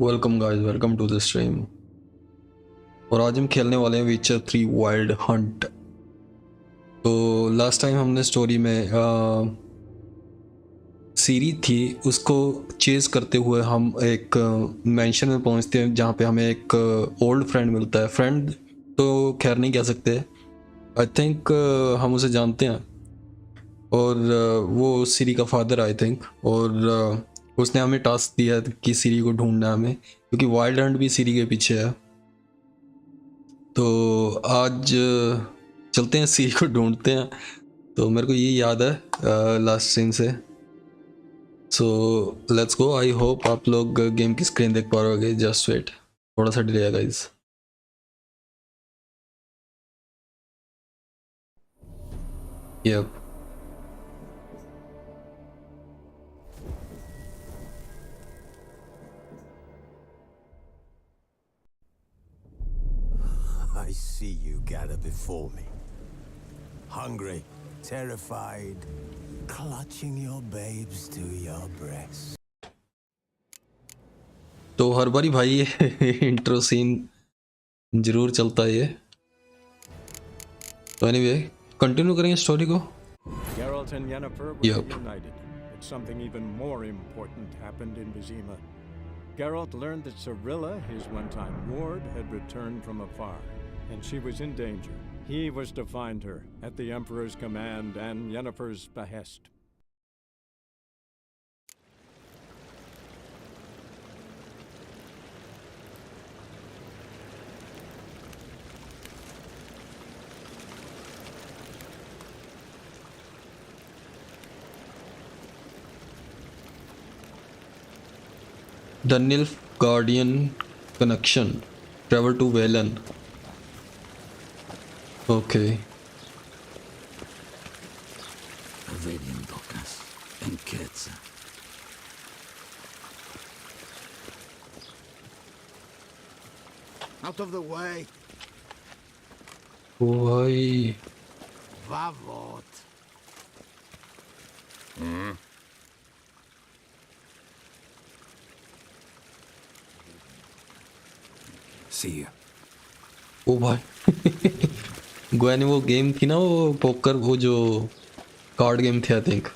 Welcome guys, welcome to the stream. और आज हम खेलने वाले हैं विचर 3 वाइल्ड हंट। तो लास्ट टाइम हमने स्टोरी में सीरी थी, उसको चेज करते हुए हम एक मेंशन में पहुंचते हैं जहाँ पे हमें एक ओल्ड फ्रेंड मिलता है। फ्रेंड तो खैर नहीं कह सकते, आई थिंक हम उसे जानते हैं। और वो सीरी का फादर आई थिंक। और उसने हमें टास्क दिया कि सीरी को ढूंढना है हमें, क्योंकि वाइल्ड हंट भी सीरी के पीछे है। तो आज चलते हैं, सीरी को ढूंढते हैं। तो मेरे को ये याद है लास्ट सीन से। So let's go. I hope आप लोग गेम की स्क्रीन देख पा रहे हो। जस्ट वेट, थोड़ा सा डिले है guys. Yup, I see you gather before me. Hungry, terrified, clutching your babes to your breast. तो हर बारी भाई ये इंट्रो सीन जरूर चलता है ये। तो एनीवे कंटिन्यू करेंगे स्टोरी को। Geralt and Yennefer were reunited, but something even more important happened in Vizima. Geralt learned that Cirilla, his one-time ward, had returned from afar, and she was in danger. He was to find her, at the Emperor's command and Yennefer's behest. The Nilf Guardian connection. Travel to Velen. Okay. Vedium Docas and Kids. Out of the way! Why? Vavot! See you. ओ भाई गोया वो game थी ना, वो poker, वो जो card game थे I think,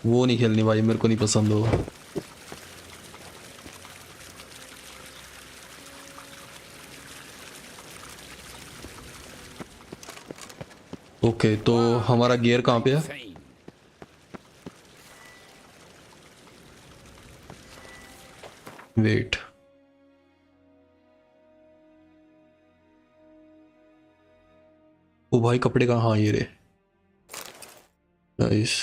वो नहीं खेलनी भाई, मेरे को नहीं पसंद वो। ओके, तो हमारा गियर कहाँ पे है? वेट, ओ भाई कपड़े कहाँ? हाँ ये रे, नाइस।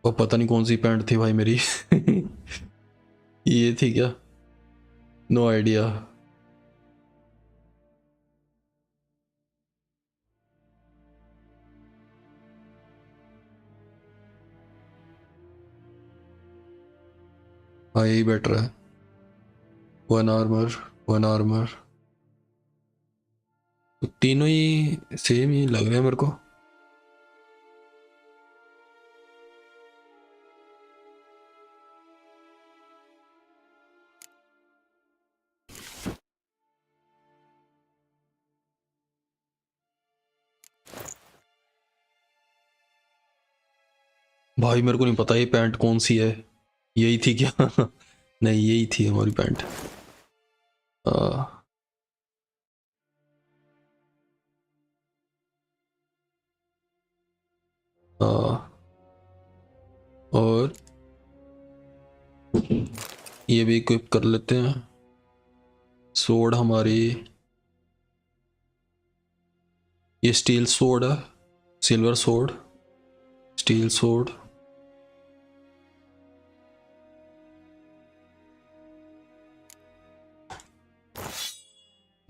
वो पता नहीं कौन सी पैंट थी भाई मेरी ये थी क्या? No idea. हाँ यही बेटर है। वन आर्मर, वन आर्मर, तो तीनों ही सेम ही लग रहे हैं मेरे को। भाई मेरे को नहीं पता ये पैंट कौन सी है। यही थी क्या? नहीं यही थी हमारी पैंट। और ये भी इक्विप कर लेते हैं। सोर्ड हमारी, ये स्टील सोर्ड है, silver sword, steel sword.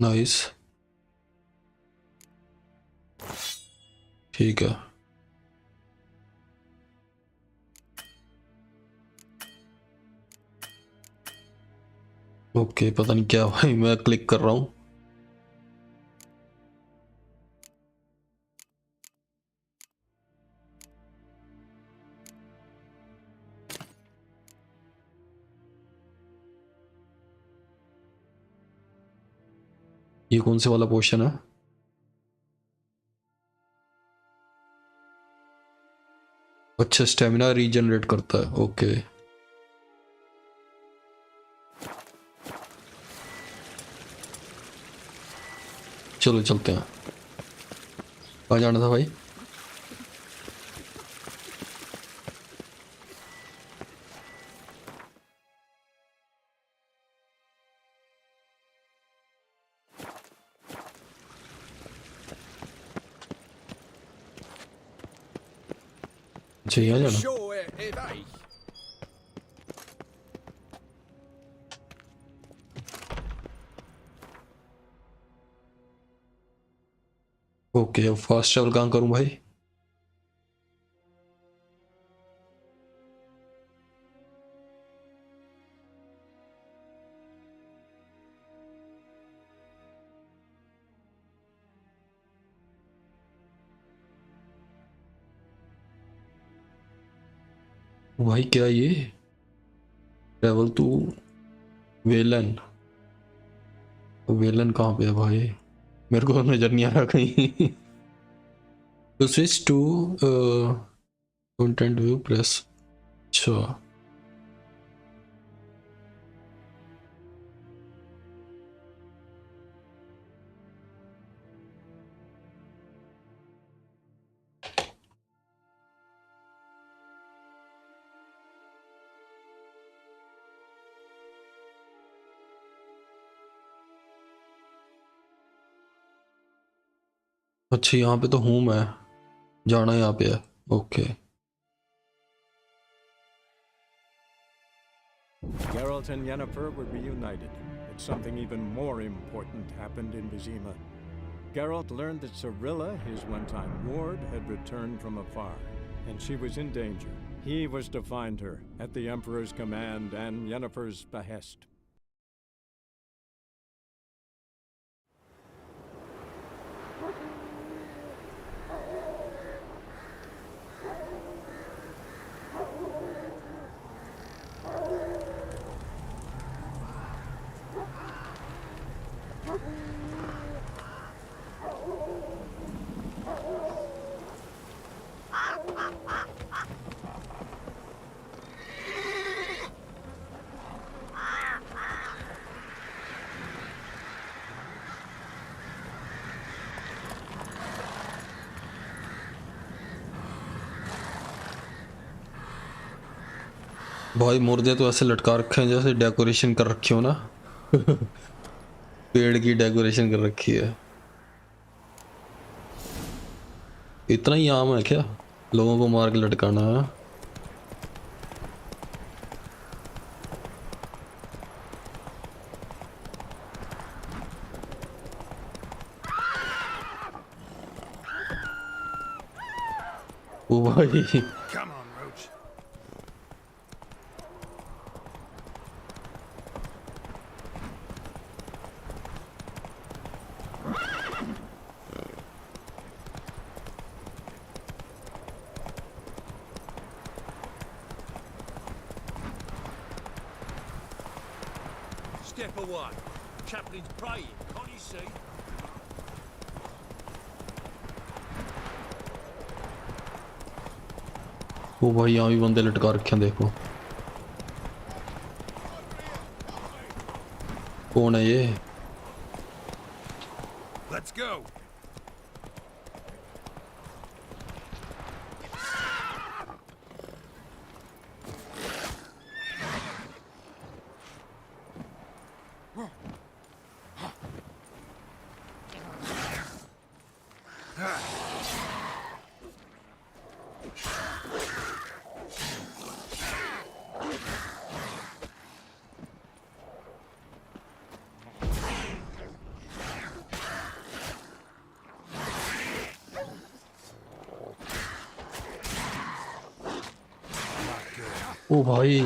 Nice, ठीक है। ओके, पता नहीं क्या भाई, मैं क्लिक कर रहा हूँ। ये कौन से वाला पोर्शन है? अच्छा, स्टेमिना रीजनरेट करता है, ओके। चलो चलते हैं। कहाँ जाना था भाई? अच्छा, यहाँ जाना। ओके, अब फास्ट ट्रैवल कहाँ करूँ भाई? भाई क्या ये ट्रैवल टू वेलन? वेलन कहाँ पे है भाई? मेरे को नजर नहीं आ रहा कहीं। तो switch to content view press. अच्छा, अच्छा यहाँ पे तो हूँ मैं, जाना यहाँ पे है, okay. Geralt and Yennefer were reunited, but something even more important happened in Vizima. Geralt learned that Cirilla, his one-time ward, had returned from afar, and she was in danger. He was to find her, at the Emperor's command and Yennefer's behest. भाई मुर्दे तो ऐसे लटका रखे हैं जैसे decoration कर रखी हो ना। पेड़ की डेकोरेशन कर रखी है। इतना ही आम है क्या लोगों को मार के लटकाना है? ओ भाई, Step away. Chaplain's praying, can't you see? ओ भाई यहाँ भी बंदे लटका रखे हैं, देखो कौन है ये? Let's go. ओ भाई,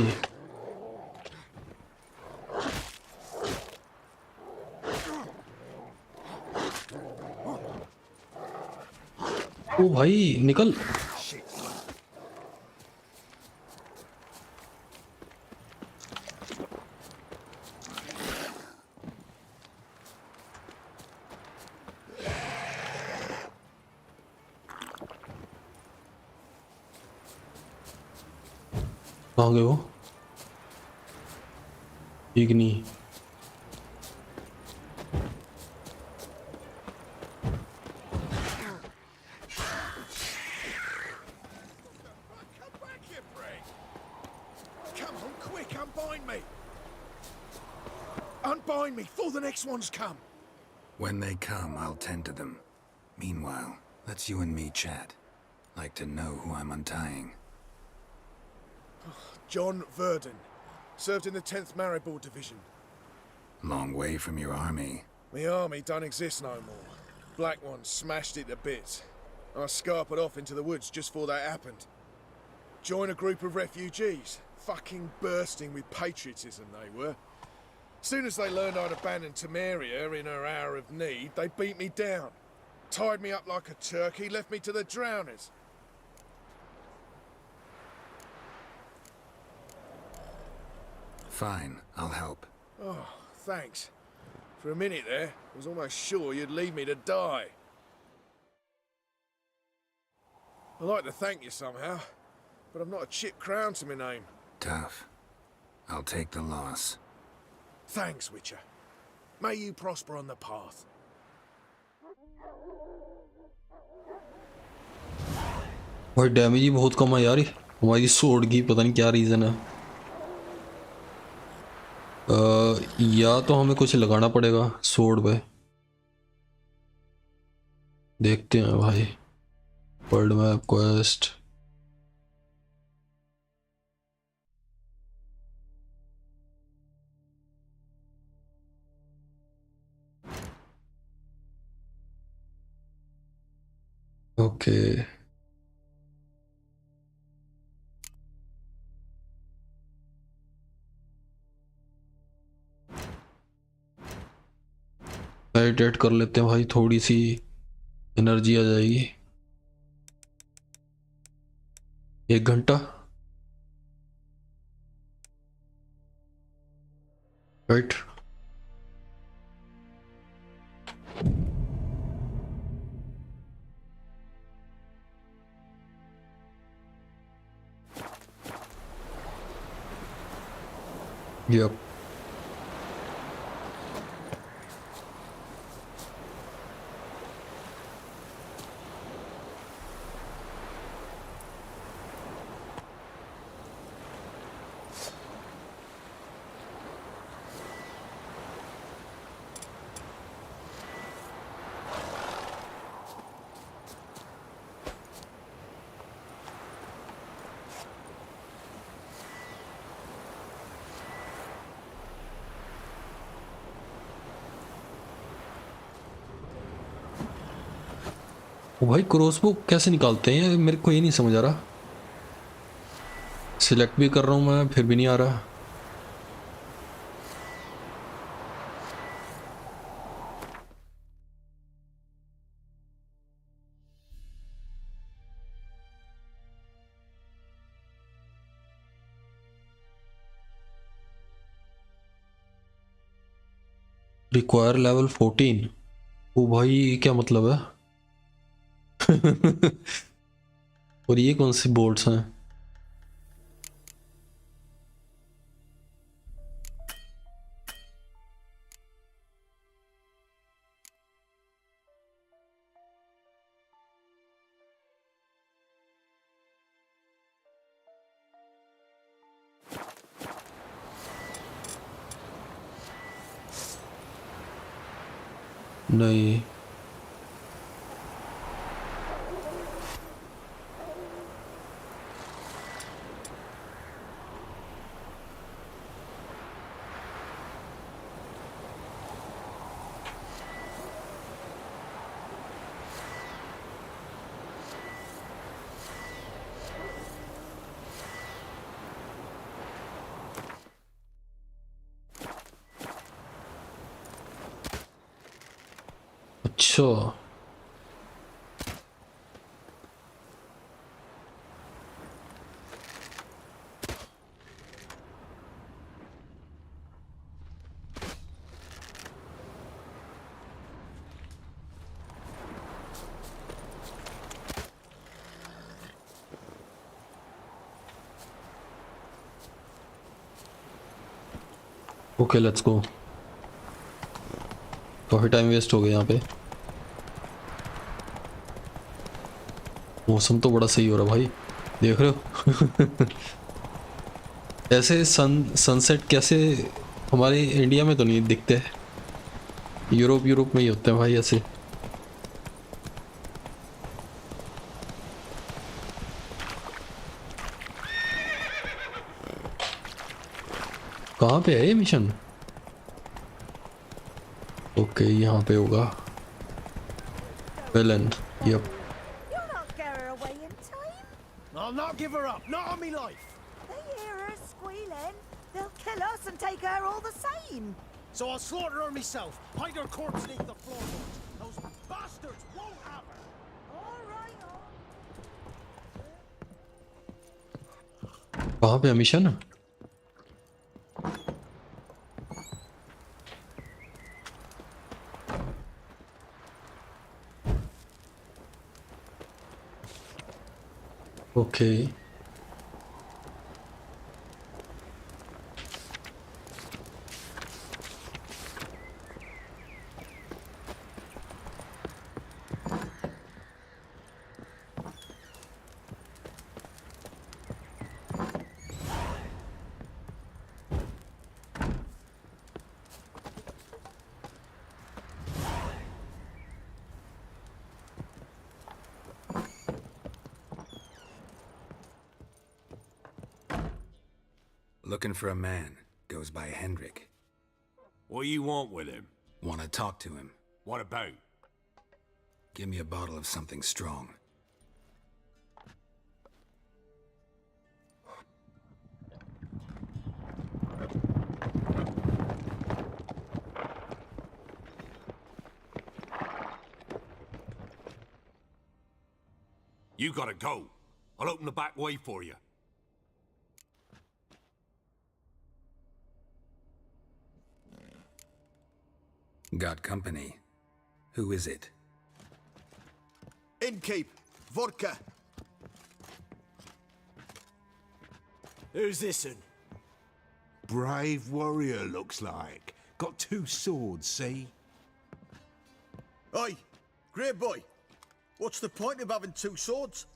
ओ भाई निकल। कहाँ गए वो? इग्नी। Come back here, Breg! Come on, quick, unbind me! Unbind me before the next ones come! When they come, I'll tend to them. Meanwhile, let's you and me chat. Like to know who I'm untying. John Verdon. Served in the 10th Maribor Division. Long way from your army. The army don't exist no more. Black Ones smashed it to bits. I scarpered off into the woods just before that happened. Joined a group of refugees. Fucking bursting with patriotism they were. Soon as they learned I'd abandoned Temeria in her hour of need, they beat me down. Tied me up like a turkey, left me to the drowners. Fine, I'll help. Oh, thanks. For a minute there, I was almost sure you'd leave me to die. I'd like to thank you somehow, but I've not a chip crown to my name. Tough. I'll take the loss. Thanks, Witcher. May you prosper on the path. भाई damage ही बहुत कम है यार। हमारी सोड की पता नहीं क्या रीज़न है। या तो हमें कुछ लगाना पड़ेगा सोड पे। देखते हैं भाई। World map quest. Okay meditate कर लेते हैं भाई, थोड़ी सी एनर्जी आ जाएगी। 1 घंटा राइट। यप ओ भाई क्रॉसबो कैसे निकालते हैं ये मेरे को ये नहीं समझ आ रहा। सिलेक्ट भी कर रहा हूँ मैं फिर भी नहीं आ रहा। Require level 14। ओ भाई क्या मतलब है? और ये कौन सी बोल्ट्स हैं? नहीं अच्छा ओके लेट्स गो। काफ़ी टाइम वेस्ट हो गया यहाँ पे। मौसम तो बड़ा सही हो रहा भाई, देख रहे हो। ऐसे सनसेट कैसे हमारे इंडिया में तो नहीं दिखते, यूरोप में ही होते हैं भाई ऐसे। कहाँ पे है ये मिशन? ओके यहाँ पे होगा। Velen, yup. You'll not get her away in time. I'll not give her up, not on me life. They hear her squealing. They'll kill us and take her all the same. So I'll slaughter her myself, hide her corpse beneath the floorboards. Those bastards won't have her. All right, कहाँ पे है mission? Okay Looking for a man. Goes by Hendrik. What do you want with him? Want to talk to him. What about? Give me a bottle of something strong. You gotta go. I'll open the back way for you. Got company. Who is it? Innkeep, vodka. Who's this'n? Brave warrior, looks like. Got 2 swords, see? Oi, great boy. What's the point of having 2 swords?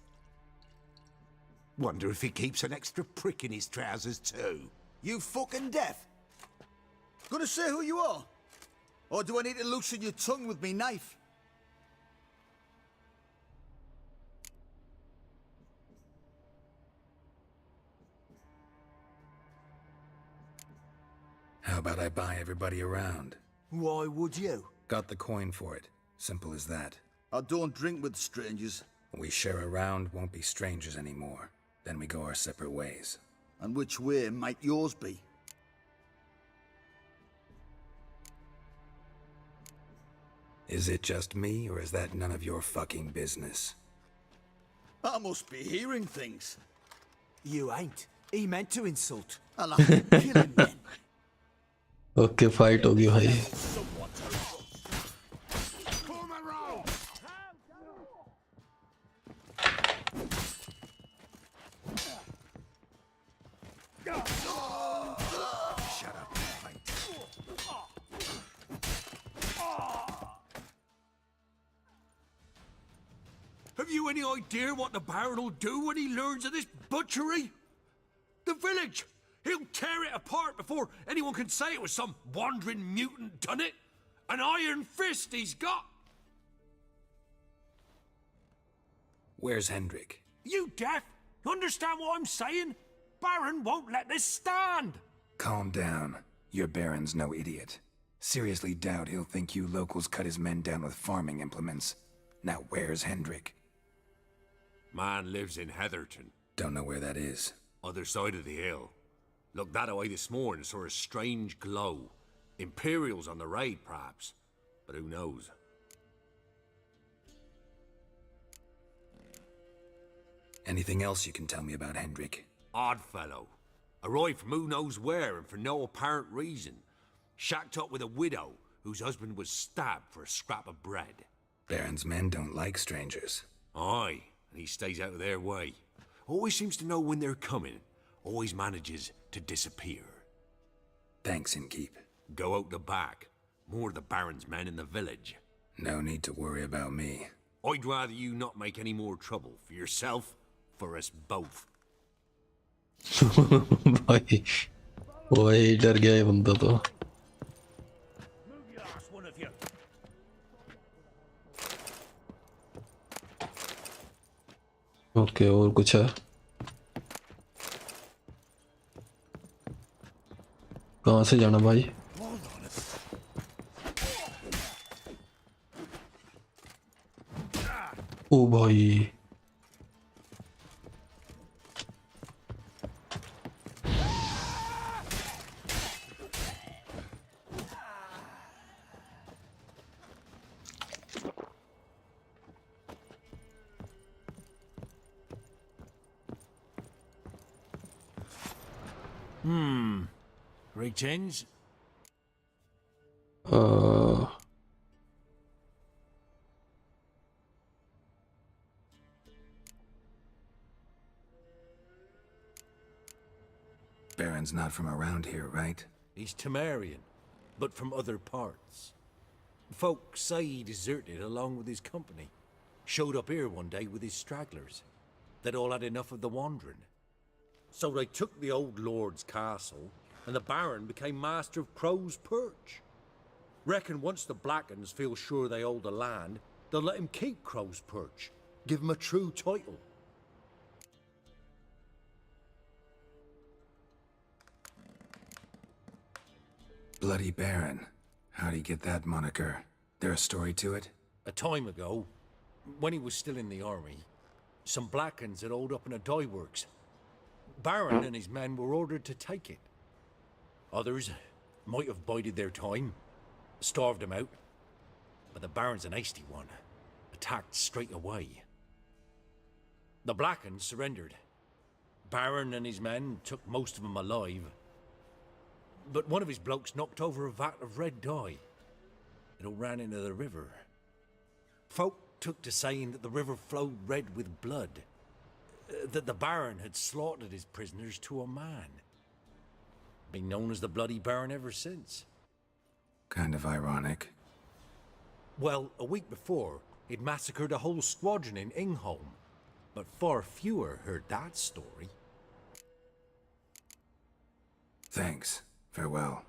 Wonder if he keeps an extra prick in his trousers too. You fucking deaf? Gonna say who you are? Or do I need to loosen your tongue with me knife? How about I buy everybody around? Why would you? Got the coin for it. Simple as that. I don't drink with strangers. We share a round, won't be strangers anymore. Then we go our separate ways. And which way might yours be? Is it just me, or is that none of your fucking business? I must be hearing things. You ain't. He meant to insult. I'll have to kill him then. Okay fight होगी भाई। Have you any idea what the Baron will do when he learns of this butchery? The village! He'll tear it apart before anyone can say it was some wandering mutant done it. An iron fist he's got. Where's Hendrik? You deaf? You understand what I'm saying? Baron won't let this stand. Calm down. Your Baron's no idiot. Seriously doubt he'll think you locals cut his men down with farming implements. Now where's Hendrik? Man lives in Heatherton. Don't know where that is. Other side of the hill. Looked that away this morning, saw a strange glow. Imperials on the raid, perhaps. But who knows? Anything else you can tell me about Hendrik? Odd fellow. Arrived from who knows where and for no apparent reason. Shacked up with a widow whose husband was stabbed for a scrap of bread. Baron's men don't like strangers. Aye, and he stays out of their way. Always seems to know when they're coming. Always manages to disappear. Thanks, Innkeep. Go out the back. More of the Baron's men in the village. No need to worry about me. I'd rather you not make any more trouble for yourself, for us both. भाई वही डर गया ये बंदा तो. Move your ass, one of you. Okay और कुछ है? कहाँ से जाना भाई? ओ भाई Greetings. Baron's not from around here, right? He's Temerian, but from other parts. Folks say he deserted along with his company. Showed up here one day with his stragglers. They'd all had enough of the wandering. So they took the old lord's castle, and the Baron became master of Crow's Perch. Reckon once the Blackens feel sure they hold the land, they'll let him keep Crow's Perch. Give him a true title. Bloody Baron. How'd he get that moniker? There a story to it? A time ago, when he was still in the army, some Blackens had holed up in a dye works. Baron and his men were ordered to take it. Others might have bided their time, starved him out. But the Baron's an hasty one, attacked straight away. The Blackens surrendered. Baron and his men took most of them alive. But one of his blokes knocked over a vat of red dye. It all ran into the river. Folk took to saying that the river flowed red with blood. That the Baron had slaughtered his prisoners to a man. Been known as the Bloody Baron ever since. Kind of ironic. Well, a week before, he'd massacred a whole squadron in Ingholm. But far fewer heard that story. Thanks. Farewell.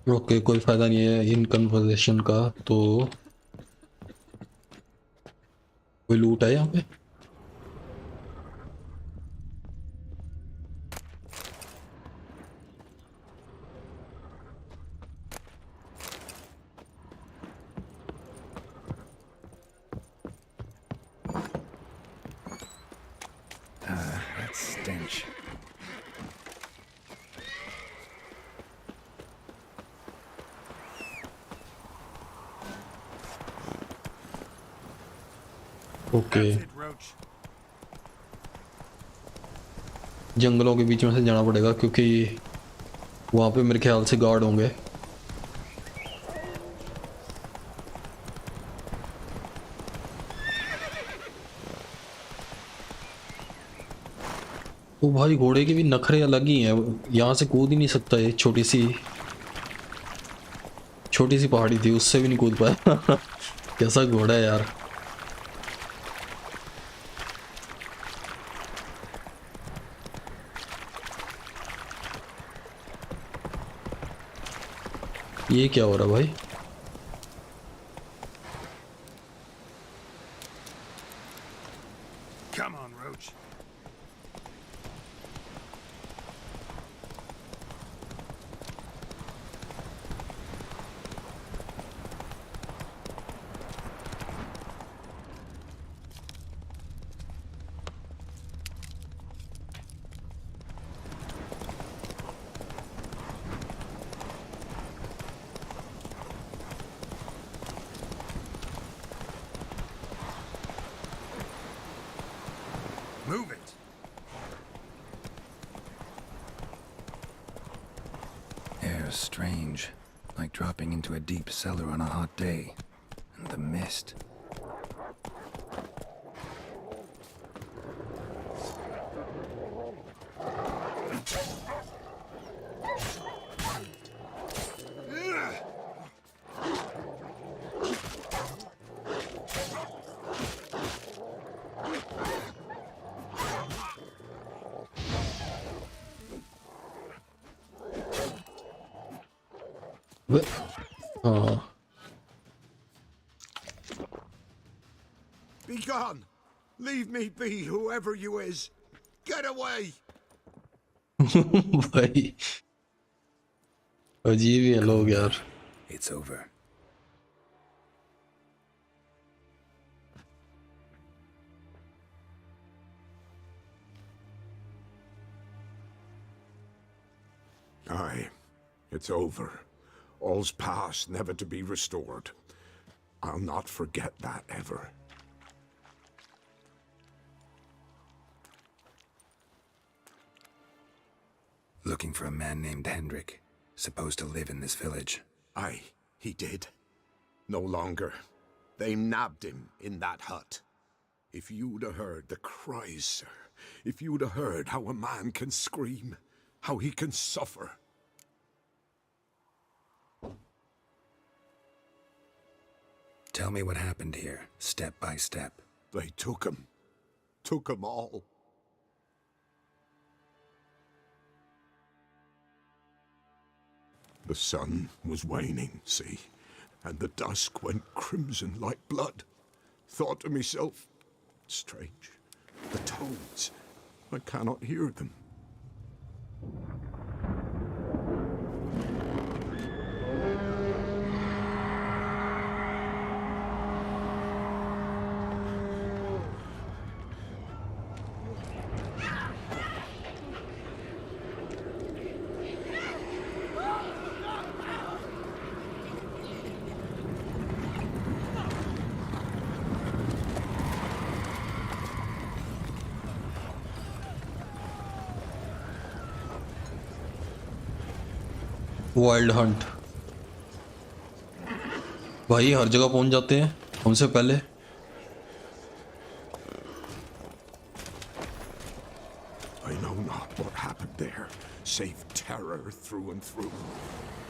Okay कोई फायदा नहीं है in conversation का. तो कोई लूट है यहाँ पे? That stench. ओके जंगलों के बीच में से जाना पड़ेगा क्योंकि वहाँ पे मेरे ख्याल से गार्ड होंगे. तो भाई घोड़े के भी नखरे अलग ही हैं. यहाँ से कूद ही नहीं सकता. ये छोटी सी पहाड़ी थी उससे भी नहीं कूद पाया. कैसा घोड़ा है यार. ये क्या हो रहा भाई? Come on, Roach. Move it. Air's strange. Like dropping into a deep cellar on a hot day. And the mist. हाँ Be gone! Leave me be, whoever you is! Get away! भाई अजीब ही हैं लोग यार. It's over. Aye, it's over. All's past, never to be restored. I'll not forget that ever. Looking for a man named Hendrik, supposed to live in this village. Aye, he did. No longer. They nabbed him in that hut. If you'd have heard the cries, sir. If you'd have heard how a man can scream, how he can suffer. Tell me what happened here, step by step. They took him. Took him all. The sun was waning, see, and the dusk went crimson like blood. Thought to myself, strange, the toads, I cannot hear them. Wild Hunt भाई हर जगह पहुंच जाते हैं हमसे पहले. I know not what happened there, save terror through and through.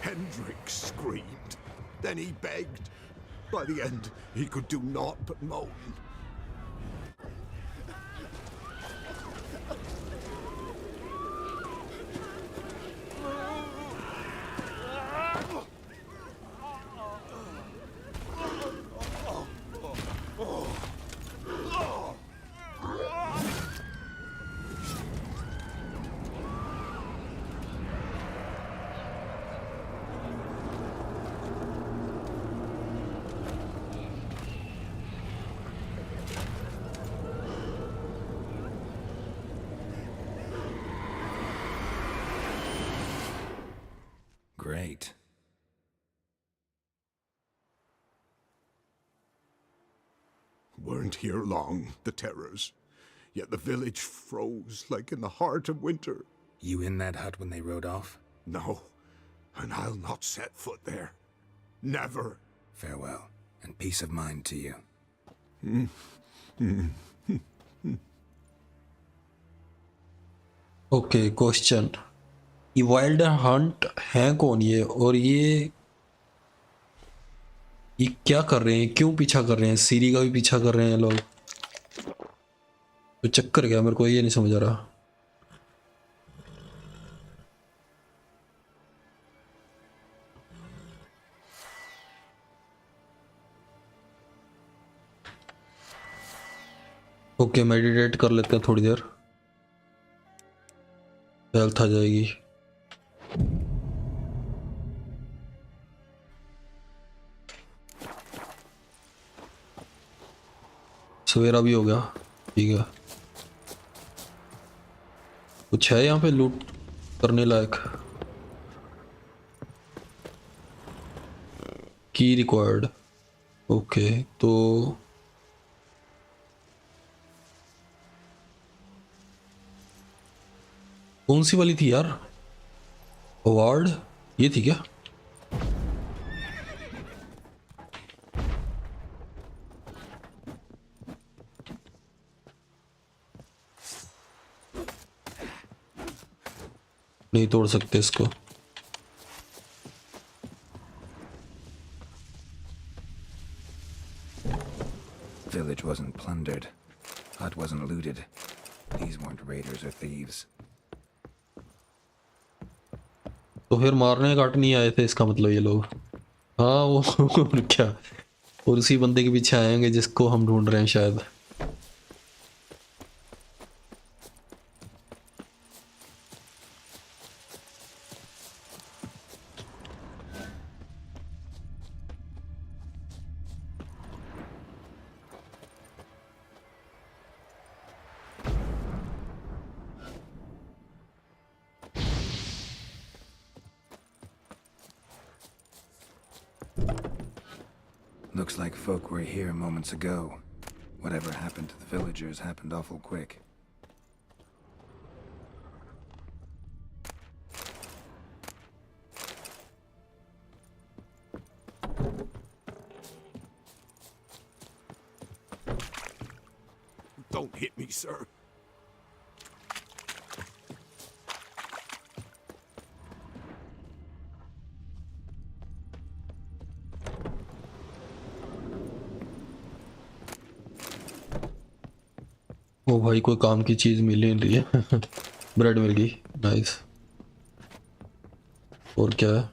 Hendrik screamed, then he begged. By the end, he could do naught but moan. Great. Weren't here long, the terrors. Yet the village froze like in the heart of winter. You in that hut when they rode off? No, and I'll not set foot there. Never. Farewell, and peace of mind to you. Okay question, ये wild Hunt हैं कौन ये, और ये क्या कर रहे हैं, क्यों पीछा कर रहे हैं, सीरी का भी पीछा कर रहे हैं लोग, तो चक्कर क्या, मेरे को ये नहीं समझ आ रहा. ओके मेडिटेट कर लेते हैं थोड़ी देर, हेल्थ आ जाएगी. सवेरा भी हो गया, ठीक है. कुछ है यहाँ पे लूट करने लायक? की रिक्वायर्ड. ओके तो कौन सी वाली थी यार, अवार्ड ये थी क्या? नहीं तोड़ सकते इसको. Village wasn't plundered. Hut wasn't looted. These weren't raiders or thieves. तो फिर मारने काट नहीं आए थे इसका मतलब ये लोग। हाँ वो और क्या, और उसी बंदे के पीछे आएंगे जिसको हम ढूंढ रहे हैं शायद। Looks like folk were here moments ago. Whatever happened to the villagers happened awful quick. Don't hit me, sir. ओ भाई कोई काम की चीज़ मिल ही नहीं रही है। ब्रेड मिल गई, नाइस। और क्या है?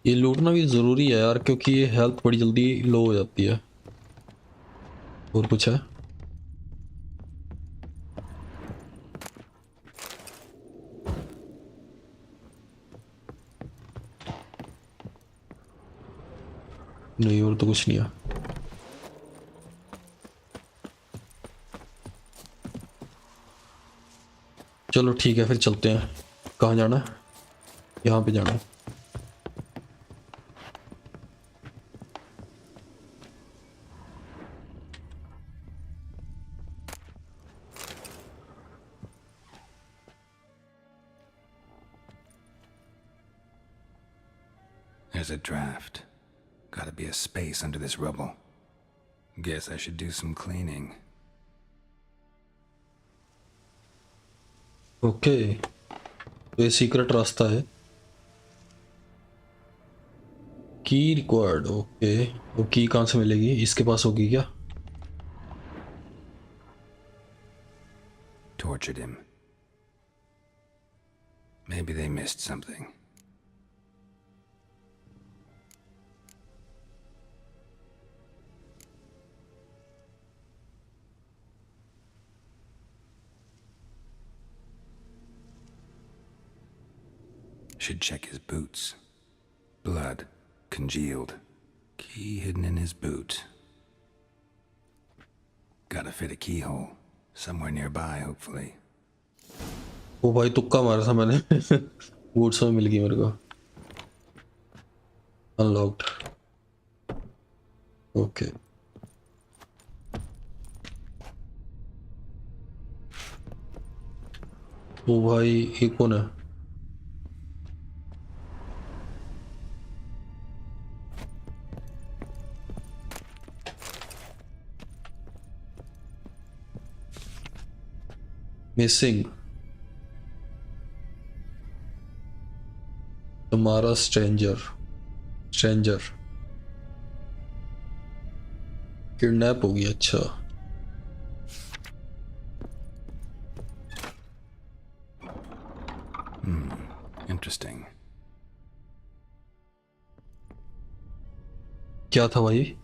ये लूटना भी ज़रूरी है यार, क्योंकि ये हेल्थ बड़ी जल्दी लो हो जाती है। और कुछ है? नहीं, और तो कुछ नहीं है। चलो ठीक है, फिर चलते हैं। कहाँ जाना है? यहाँ पे जाना है। There's a draft. Gotta be a space under this rubble. Guess I should do some cleaning. Okay, तो ये सीक्रेट रास्ता है। की रिक्वायर्ड, ओके। वो की कहाँ से मिलेगी? इसके पास होगी क्या? Tortured him. Maybe they missed something. Should check his boots. Blood, congealed. Key hidden in his boot. Gotta fit a keyhole. Somewhere nearby, hopefully. ओ भाई तुक्का मारा था मैंने। बूट्स में मिल गई मेरे को। Unlocked, okay. ओ भाई ये कौन है? मिसिंग तुम्हारा स्ट्रेंजर किडनैप हो गया। अच्छा, Interesting. क्या था भाई?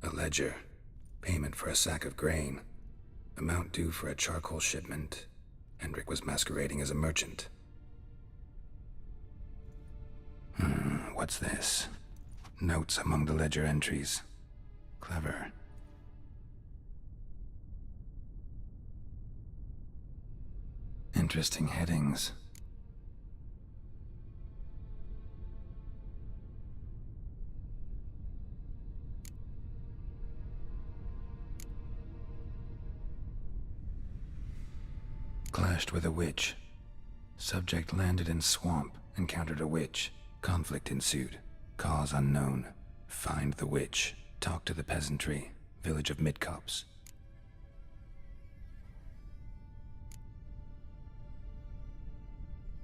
A ledger. Payment for a sack of grain. Amount due for a charcoal shipment. Hendrik was masquerading as a merchant. What's this? Notes among the ledger entries. Clever. Interesting headings. Clashed with a witch. Subject landed in swamp, encountered a witch. Conflict ensued. Cause unknown. Find the witch. Talk to the peasantry. Village of Midcopse.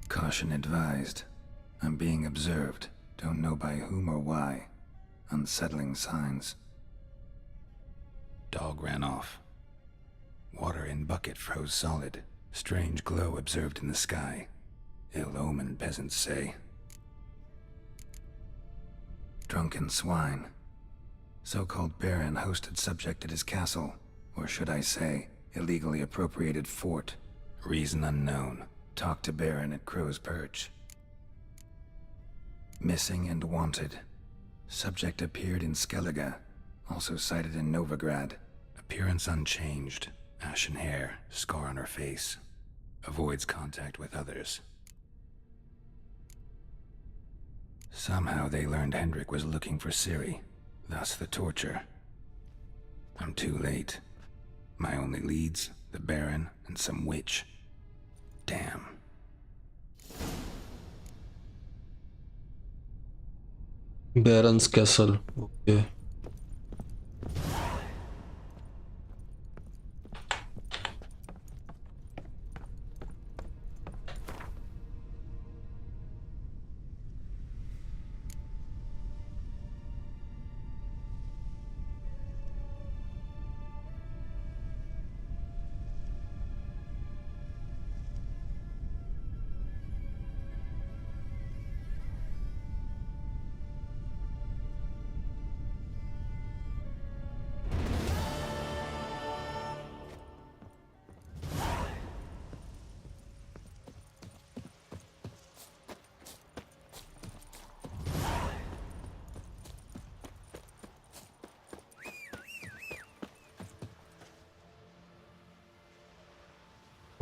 Caution advised. I'm being observed. Don't know by whom or why. Unsettling signs. Dog ran off. Water in bucket froze solid. Strange glow observed in the sky. Ill omen, peasants say. Drunken swine. So-called Baron hosted subject at his castle. Or should I say, illegally appropriated fort. Reason unknown. Talk to Baron at Crow's Perch. Missing and wanted. Subject appeared in Skellige. Also sighted in Novigrad. Appearance unchanged. Ashen hair, scar on her face. Avoids contact with others. Somehow they learned Hendrik was looking for Ciri. Thus the torture. I'm too late. My only leads, the Baron and some witch. Damn. Baron's Castle. Okay.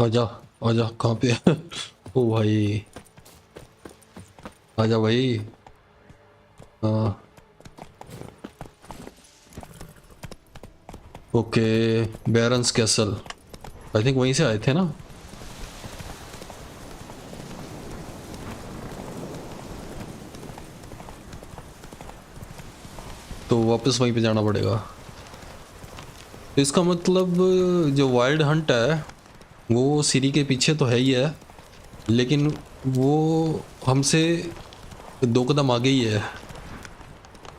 आजा आजा कहाँ पे है? ओ भाई आजा भाई। हाँ okay barons castle I think वहीं से आए थे ना। तो वापस वहीं पे जाना पड़ेगा। तो इसका मतलब जो वाइल्ड हंट है वो सीरी के पीछे तो है ही है, लेकिन वो हमसे 2 कदम आगे ही है।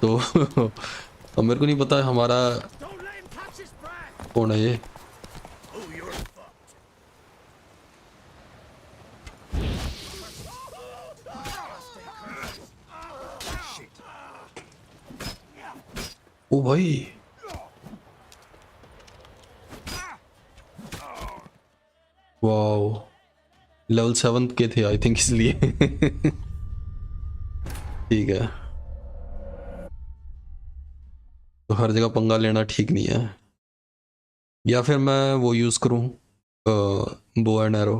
तो अब मेरे को नहीं पता हमारा कौन है ये। ओ भाई वाओ लेवल 7 के थे आई थिंक इसलिए। ठीक है तो हर जगह पंगा लेना ठीक नहीं है, या फिर मैं वो यूज़ करूँ bow and arrow.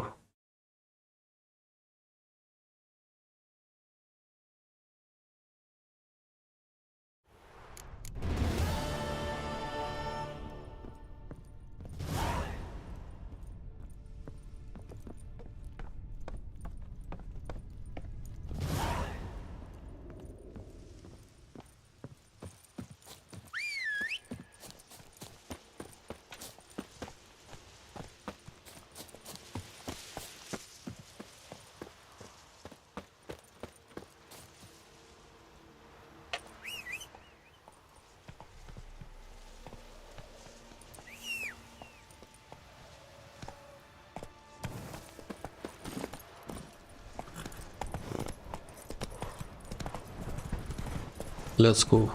Let's go.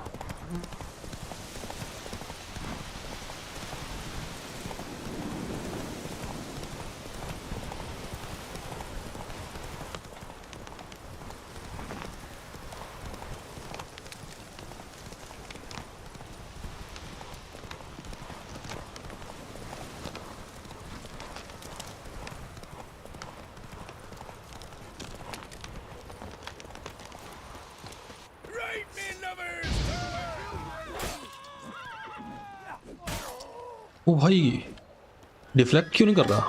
ओ भाई डिफ्लेक्ट क्यों नहीं कर रहा?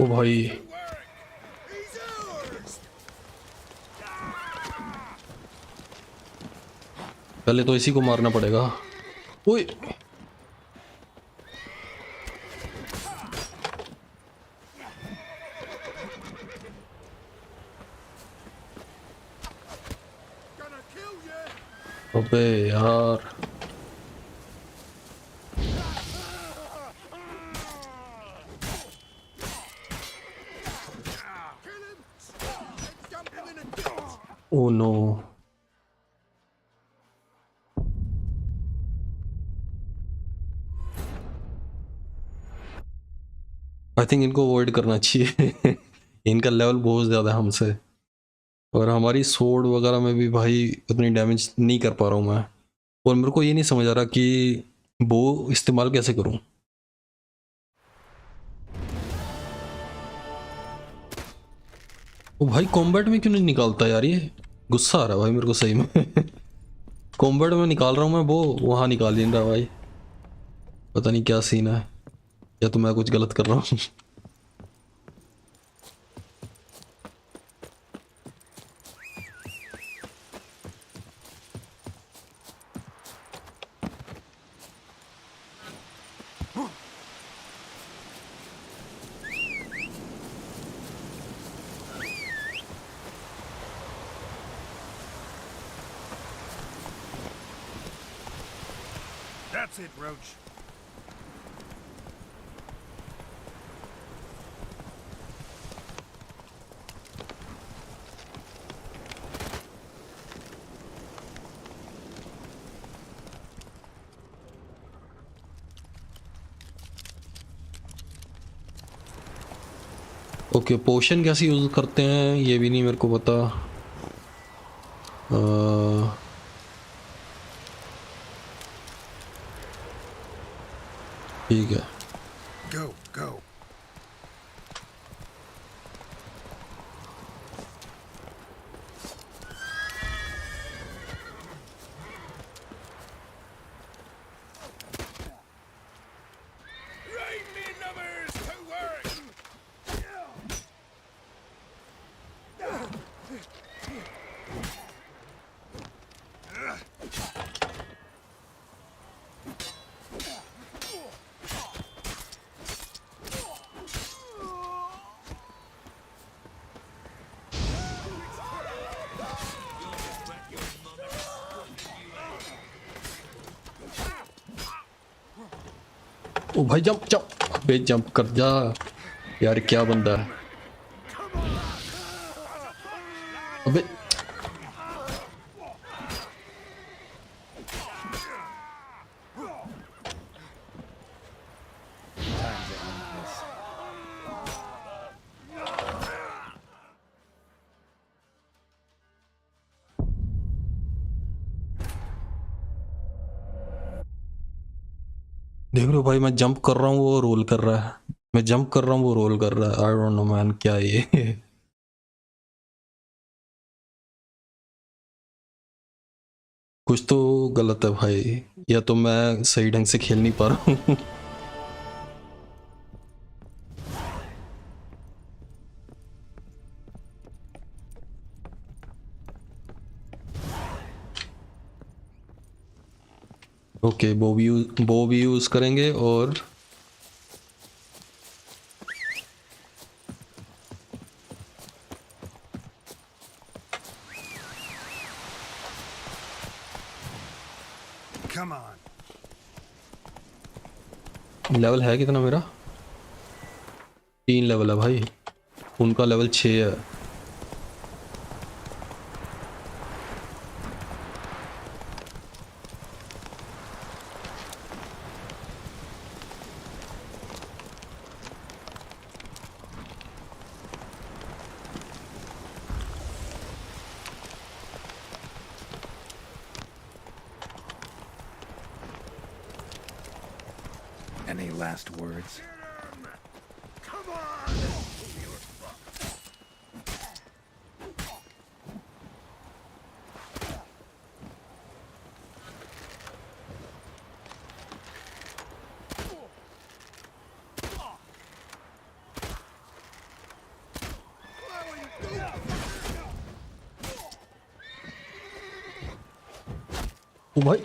ओ भाई He's ours! पहले तो इसी को मारना पड़ेगा। ओए Gonna kill you! अबे यार, Kill him! Let's dump him in a ditch! Oh no. I think इनको अवॉइड करना चाहिए। इनका लेवल बहुत ज़्यादा है हमसे, और हमारी सोड वगैरह में भी भाई उतनी डैमेज नहीं कर पा रहा हूँ मैं। और मेरे को ये नहीं समझ आ रहा कि वो इस्तेमाल कैसे करूँ। वो भाई कॉम्बैट में क्यों नहीं निकालता यार, ये गुस्सा आ रहा है भाई मेरे को सही में। कॉम्बैट में निकाल रहा हूँ मैं, वो वहाँ निकाल नहीं रहा भाई। पता नहीं क्या सीन है, या तो मैं कुछ गलत कर रहा हूँ। That's it, Roach. ओके, पोशन कैसे यूज़ करते हैं ये भी नहीं मेरे को पता। ठीक है। Go, go. Rain me numbers to work! ओ भाई जंप जंप, अबे जंप कर जा यार, क्या बंदा है। अबे देख लो भाई, मैं जंप कर रहा हूँ वो रोल कर रहा है, मैं जंप कर रहा हूँ वो रोल कर रहा है। आई डोंट नो मैन, क्या ये। कुछ तो गलत है भाई, या तो मैं सही ढंग से खेल नहीं पा रहा हूँ। ओके, वो भी यूज करेंगे। और Come on. लेवल है कितना मेरा? 3 लेवल है भाई, उनका लेवल 6 है। Any last words? Come on! ओ भाई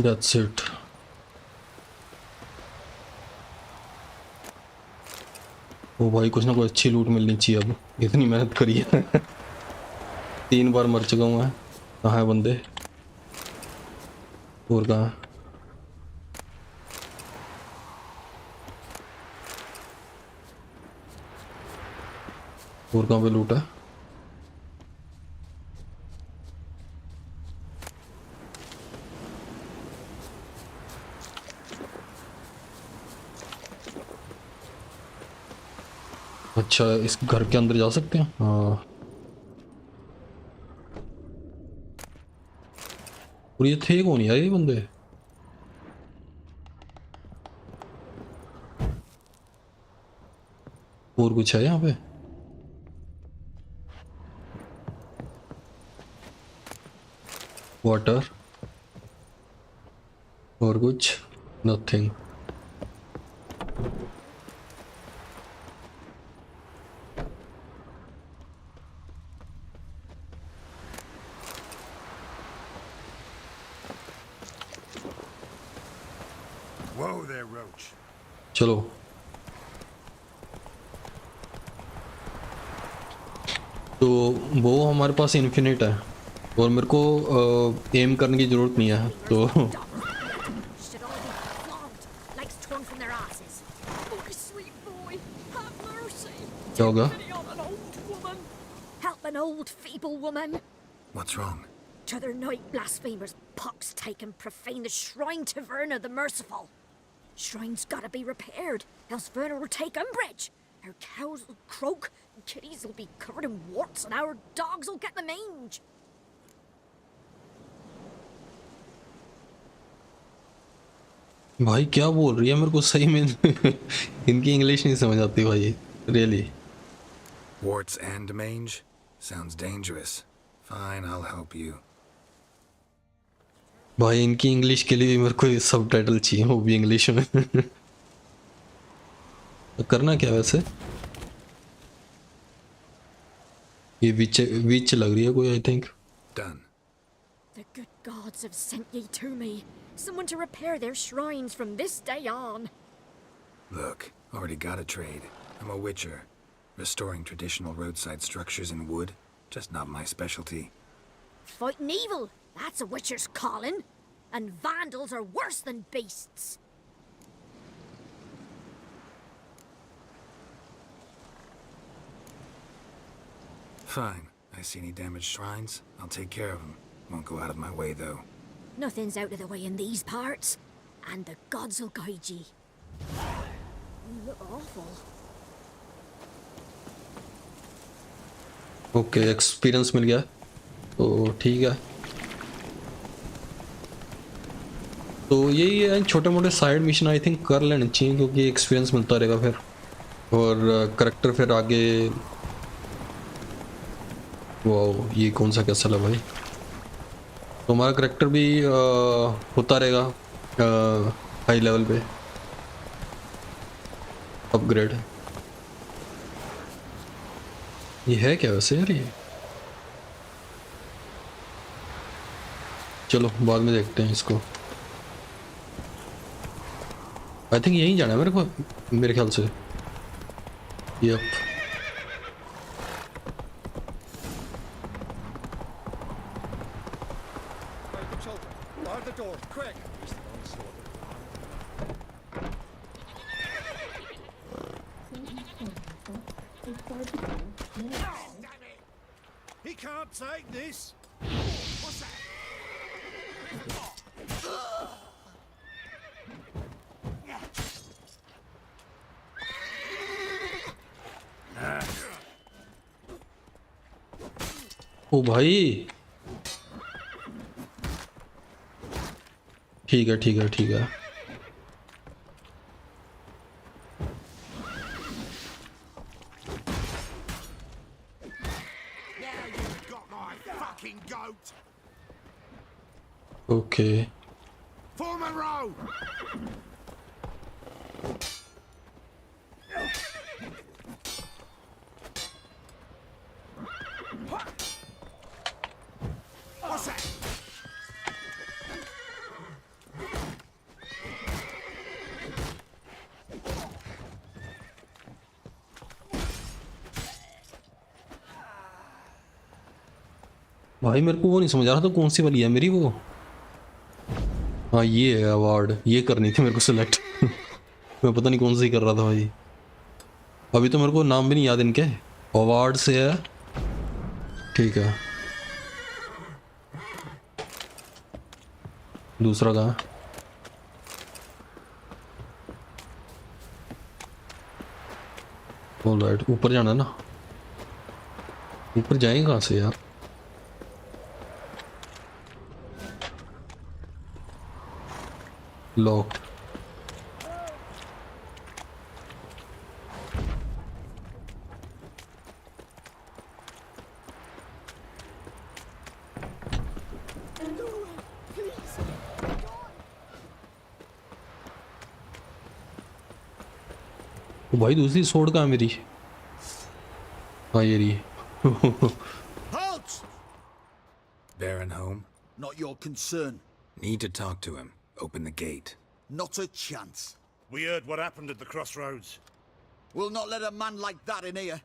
That's it. ओ भाई कुछ ना कुछ अच्छी लूट मिलनी चाहिए अब, इतनी मेहनत करी है 3 बार मर चुका हूँ मैं। कहाँ है बंदे और कहाँ? और कहाँ पे लूट है? अच्छा इस घर के अंदर जा सकते हैं? हाँ। और ये थे कौन यार ये बंदे? और कुछ है यहाँ पे? वाटर और कुछ? नथिंग। चलो तो वो हमारे पास इन्फिनिट है और मेरे को एम करने की ज़रूरत नहीं है तो क्या होगा? Help an old feeble woman. What's wrong? T'other night blasphemers pox take and profane the shrine to Verna the Merciful. Shrine's gotta be repaired, else Verna will take umbrage. Our cows will croak, and kitties will be covered in warts, and our dogs will get the mange. भाई क्या बोल रही है? मेरे को सही में इनकी इंग्लिश नहीं समझ आती भाई, really. Warts and mange? Sounds dangerous. Fine, I'll help you. भाई इनकी इंग्लिश के लिए भी मेरे को सबटाइटल चाहिए, वो भी इंग्लिश में। तो करना क्या वैसे? ये विच लग रही है कोई, I think. Done. The good gods have sent ye to me. Someone to repair their shrines from this day on. Look, already got a trade. I'm a witcher. Restoring traditional roadside structures in wood, just not my specialty. Fighting evil, that's a witcher's calling. And vandals are worse than beasts. Fine. I see any damaged shrines, I'll take care of them. Won't go out of my way, though. Nothing's out of the way in these parts, and the gods will guide ye. look awful. Okay experience मिल गया तो ठीक है। तो यही है छोटे मोटे साइड मिशन आई थिंक कर लेने चाहिए क्योंकि एक्सपीरियंस मिलता रहेगा फिर, और करेक्टर फिर आगे। वाह ये कौन सा कैसा है भाई। तो हमारा करेक्टर भी होता रहेगा हाई लेवल पे अपग्रेड। ये है क्या वैसे यार ये, चलो बाद में देखते हैं इसको। आई थिंक यहीं जाना है मेरे को, मेरे ख्याल से। Yup He can't take this. What's that? Oh भाई ठीक है ठीक है ठीक है। Now you've got my fucking goat. Okay Form a row. What's that? भाई मेरे को वो नहीं समझ आ रहा था कौन सी वाली है मेरी वो। हाँ ये है अवार्ड, ये करनी थी मेरे को सिलेक्ट मैं पता नहीं कौन सी कर रहा था भाई। अभी तो मेरे को नाम भी नहीं याद इनके। अवार्ड से है ठीक है। दूसरा कहाँ, ऑलराइट ऊपर जाना है ना। ऊपर जाएंगे कहाँ से यार। लॉक्ड। भाई दूसरी सोड कहाँ है मेरी। हाँ ये रही Halt! Baron home? Not your concern. Need to talk to him. Open the gate. Not a chance. We heard what happened at the crossroads. We'll not let a man like that in here.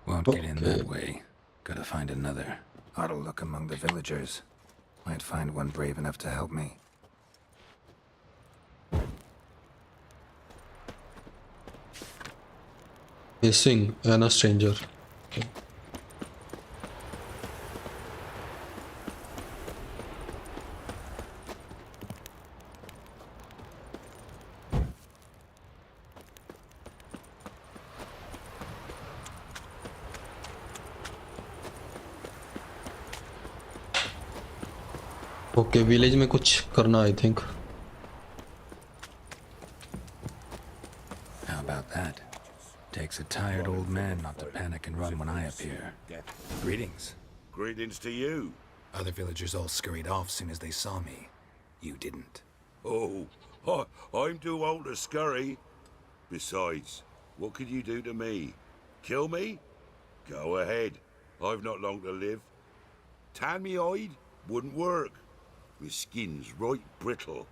Won't get in that way. Gotta find another. Ought to look among the villagers. Might find one brave enough to help me. Missing and a stranger. Okay village में कुछ करना I think. How about that? Takes a tired old man not to panic and run when I appear. Greetings. Greetings to you. Other villagers all scurried off soon as they saw me. You didn't. Oh, I'm too old to scurry. Besides, what could you do to me? Kill me? Go ahead. I've not long to live. Tan me hide? Wouldn't work. My skin's right brittle.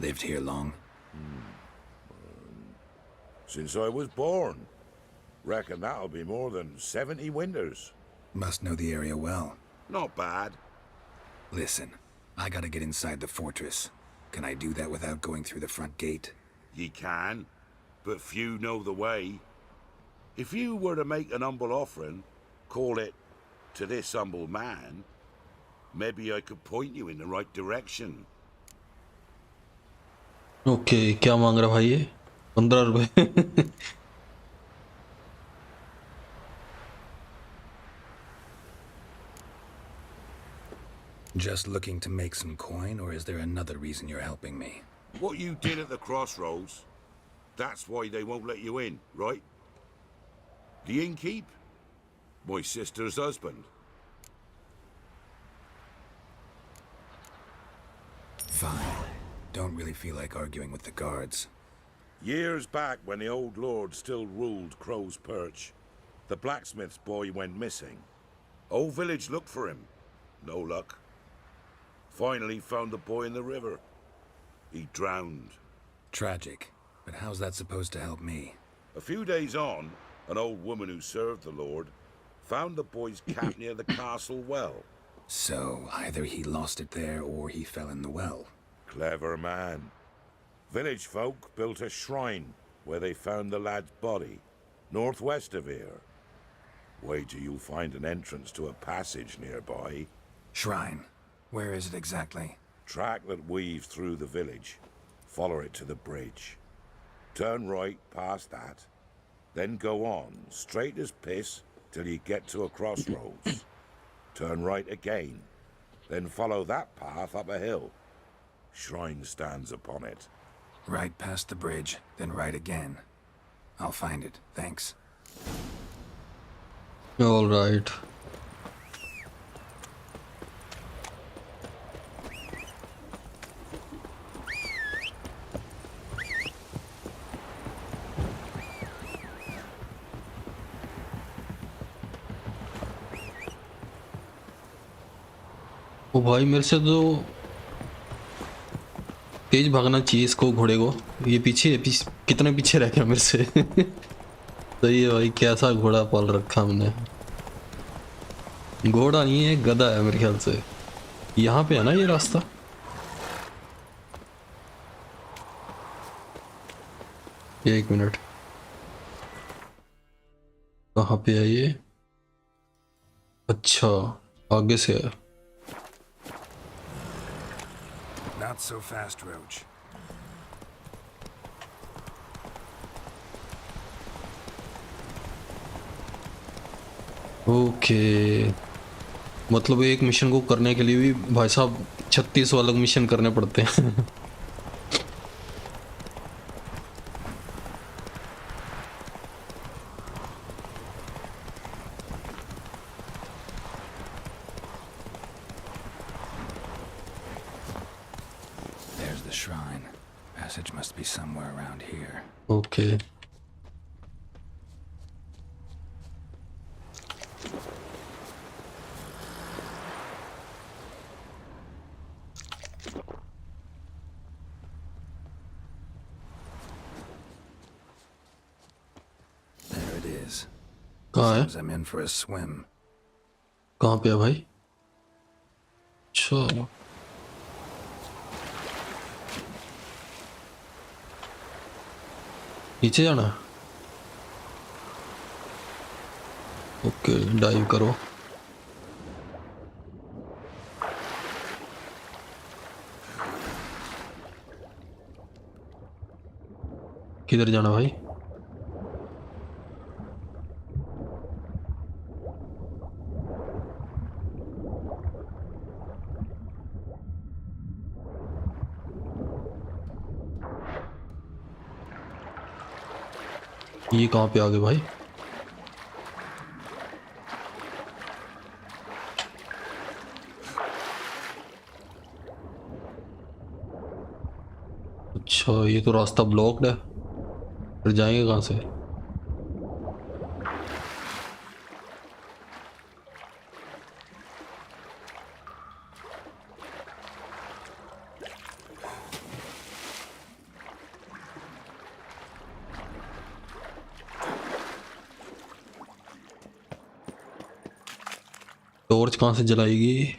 Lived here long? Since I was born. Reckon that'll be more than 70 winters. Must know the area well. Not bad. Listen, I gotta get inside the fortress. Can I do that without going through the front gate? Ye can, but few know the way. If you were to make an humble offering, call it to this humble man, Maybe I could point you in the right direction. Okay क्या मांग रहा भाई ये 15 रुपए Just looking to make some coin, or is there another reason you're helping me? What you did at the crossroads, that's why they won't let you in, right? The innkeep? My sister's husband. Fine. Don't really feel like arguing with the guards. Years back, when the old lord still ruled Crow's Perch, the blacksmith's boy went missing. Whole village looked for him. No luck. Finally found the boy in the river. He drowned. Tragic. But how's that supposed to help me? A few days on, an old woman who served the lord found the boy's cap near the castle well. So, either he lost it there or he fell in the well. Clever man. Village folk built a shrine where they found the lad's body, northwest of here. Wait till you find an entrance to a passage nearby. Shrine. Where is it exactly? Track that weaves through the village. Follow it to the bridge. Turn right past that. Then go on, straight as piss, till you get to a crossroads. Turn right again. Then follow that path up a hill. Shrine stands upon it. Right past the bridge, then right again. I'll find it. Thanks. All right. ओ भाई मेरे से तो तेज भागना चाहिए इसको घोड़े को ये पीछे कितने पीछे रह गया मेरे से सही है भाई कैसा घोड़ा पाल रखा हमने घोड़ा नहीं है गधा है मेरे ख्याल से यहाँ पे है ना ये रास्ता एक मिनट कहाँ पे है ये अच्छा आगे से है Not so fast, Roach. Okay मतलब एक मिशन को करने के लिए भी भाई साहब 36 अलग मिशन करने पड़ते हैं Shrine. Passage must be somewhere around here. Okay. There it is. कहाँ है? Seems I'm in for a swim. कहाँ पे है भाई? अच्छा नीचे जाना ओके डाइव करो किधर जाना भाई ये कहाँ पे आ गए भाई अच्छा ये तो रास्ता ब्लॉक्ड है फिर जाएंगे कहाँ से टॉर्च कहाँ से जलाएगी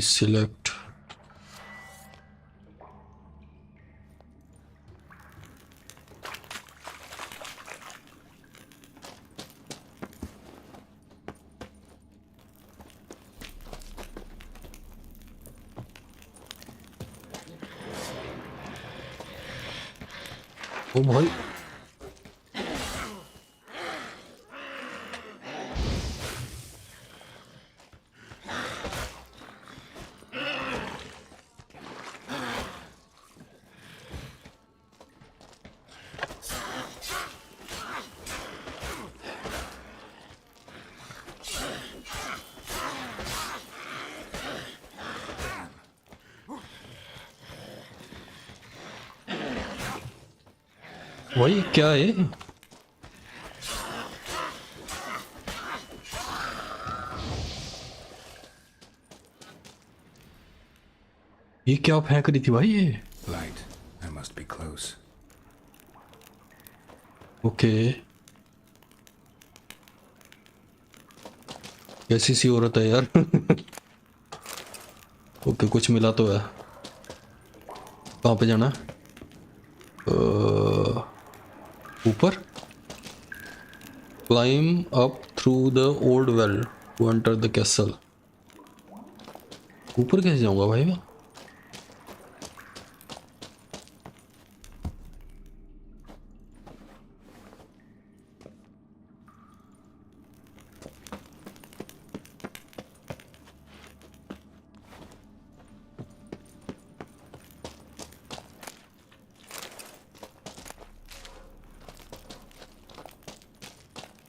सिलेक्ट ओ भाई भाई क्या है ये क्या फेंक रही थी भाई ये Light. I must be close. Okay कैसी सी औरत है यार ओके कुछ मिला तो है कहाँ पे जाना ऊपर climb up through the old well to enter the castle ऊपर कैसे जाऊंगा भाई मैं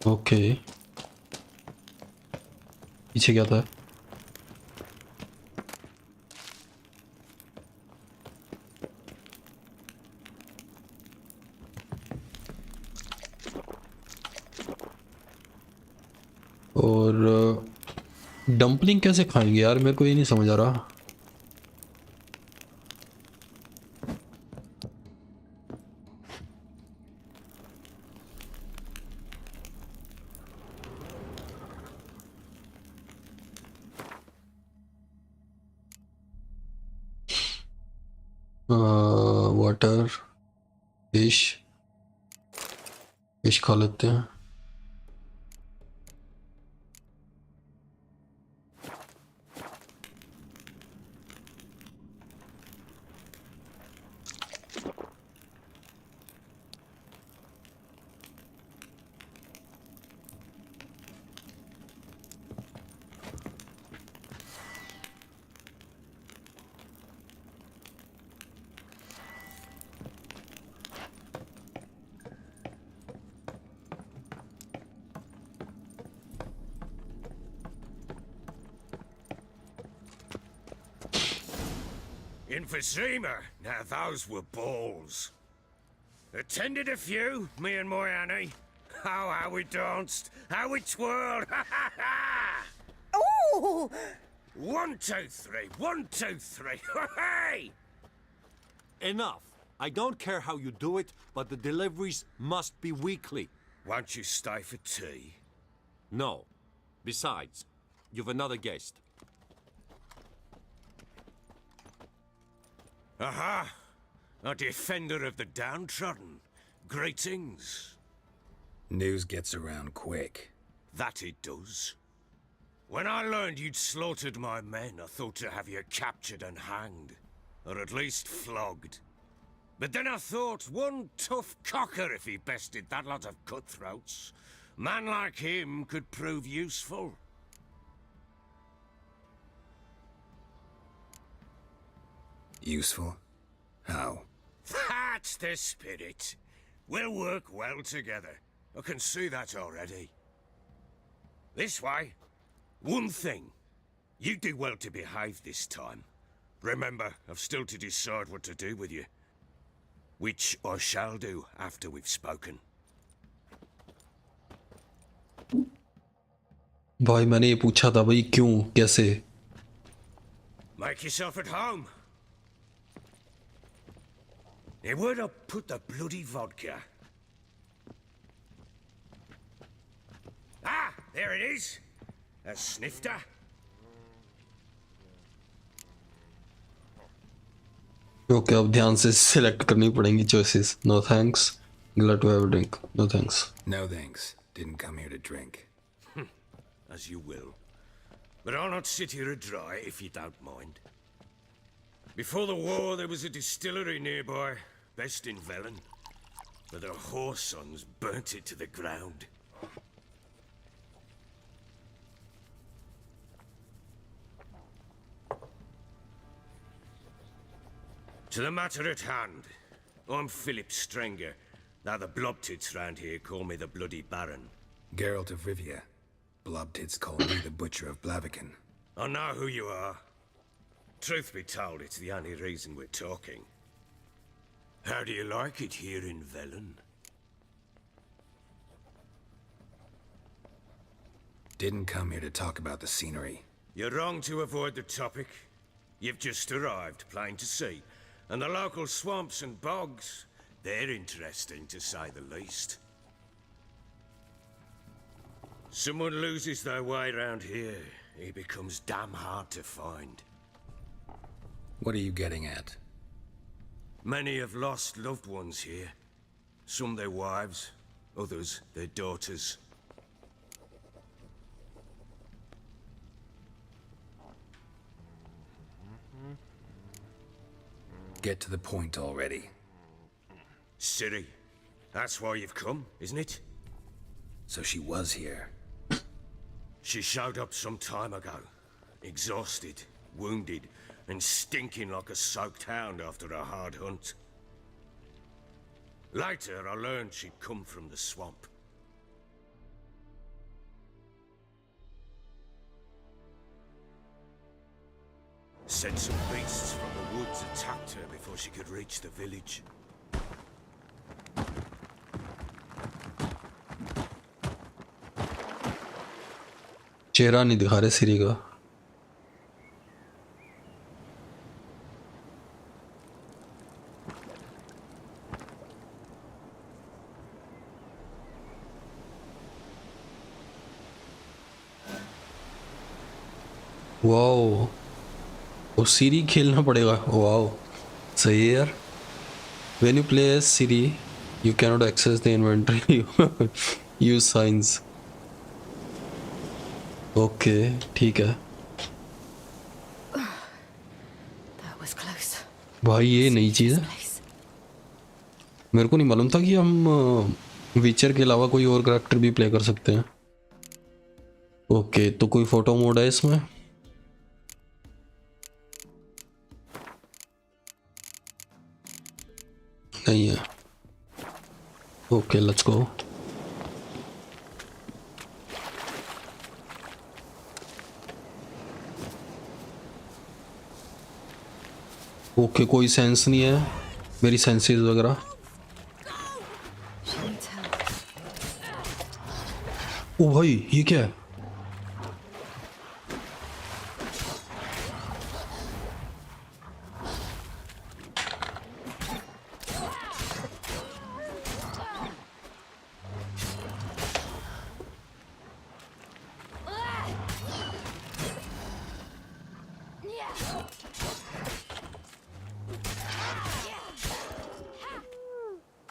ओके पीछे क्या था और डंपलिंग कैसे खाएंगे यार मेरे को ये नहीं समझ आ रहा वाटर फिश खा लेते हैं Emphysema. Now those were balls. Attended a few, me and my Annie. Oh, how we danced, how we twirled. Oh! 1, 2, 3. 1, 2, 3. Hey! Enough. I don't care how you do it, but the deliveries must be weekly. Won't you stay for tea? No. Besides, you've another guest. Aha! A defender of the downtrodden. Greetings. News gets around quick. That it does. When I learned you'd slaughtered my men, I thought to have you captured and hanged. Or at least flogged. But then I thought, one tough cocker if he bested that lot of cutthroats. Man like him could prove useful. Useful? How? That's the spirit. We'll work well together. I can see that already. This way. One thing. You do well to behave this time. Remember, I've still to decide what to do with you. Which I shall do after we've spoken. भाई मैंने ये पूछा था भाई क्यों कैसे Make yourself at home. Now, where'd I put the bloody vodka? Ah, there it is. A snifter. Okay अब ध्यान से सिलेक्ट करनी पड़ेंगी choices no thanks glad to have a drink no thanks No thanks. Didn't come here to drink. As you will. But I'll not sit here a dry if you don't mind. Before the war, there was a distillery nearby, best in Velen. but the whoresons burnt it to the ground. To the matter at hand, I'm Philip Strenger. Now the blobtits round here call me the Bloody Baron. Geralt of Rivia. Blobtits call me the Butcher of Blaviken. I know who you are. Truth be told, it's the only reason we're talking. How do you like it here in Velen? Didn't come here to talk about the scenery. You're wrong to avoid the topic. You've just arrived, plain to see. And the local swamps and bogs, they're interesting to say the least. Someone loses their way around here, he becomes damn hard to find. What are you getting at? Many have lost loved ones here. Some their wives, others their daughters. Get to the point already. Ciri, that's why you've come, isn't it? So she was here. She showed up some time ago. Exhausted, wounded, and stinking like a soaked hound after a hard hunt. Later, I learned she'd come from the swamp. Said some beasts from the woods attacked her before she could reach the village. चेहरा नहीं दिखा रहे सिरी का. Wow, वो सिरी खेलना पड़ेगा. Wow, सही है यार. When you play as Siri, you cannot access the inventory. Use signs. Okay, ठीक है. भाई ये नई चीज़ है. मेरे को नहीं मालूम था कि हम विचर के अलावा कोई और कैरेक्टर भी प्ले कर सकते हैं. ओके, तो कोई फोटो मोड है इसमें? नहीं है. Okay, let's go. ओके, कोई सेंस नहीं है. मेरी सेंसेस वगैरह. ओ भाई, ये क्या है?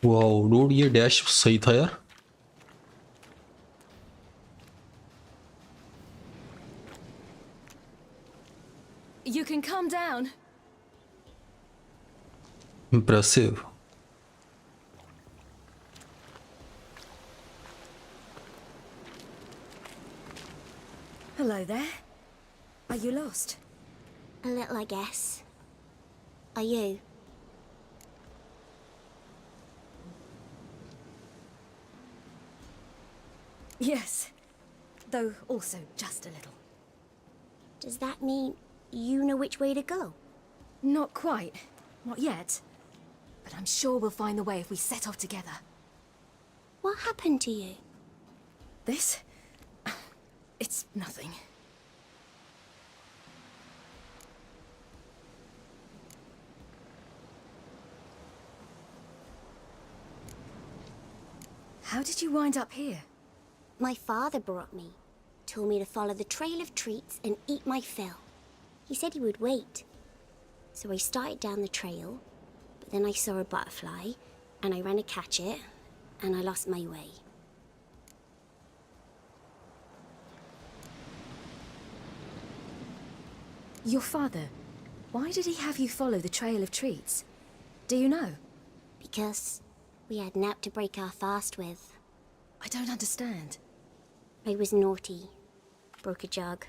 वाओ डूड, ये डैश सही था यार. You can calm down. Impressive. Hello there. Are you lost? A little, I guess. Are you? Yes, though also just a little. Does that mean you know which way to go? Not quite. Not yet. But I'm sure we'll find the way if we set off together. What happened to you? This? It's nothing. How did you wind up here? My father brought me. Told me to follow the trail of treats and eat my fill. He said he would wait. So I started down the trail, but then I saw a butterfly, and I ran to catch it, and I lost my way. Your father, why did he have you follow the trail of treats? Do you know? Because We had nap to break our fast with. I don't understand. I was naughty. Broke a jug.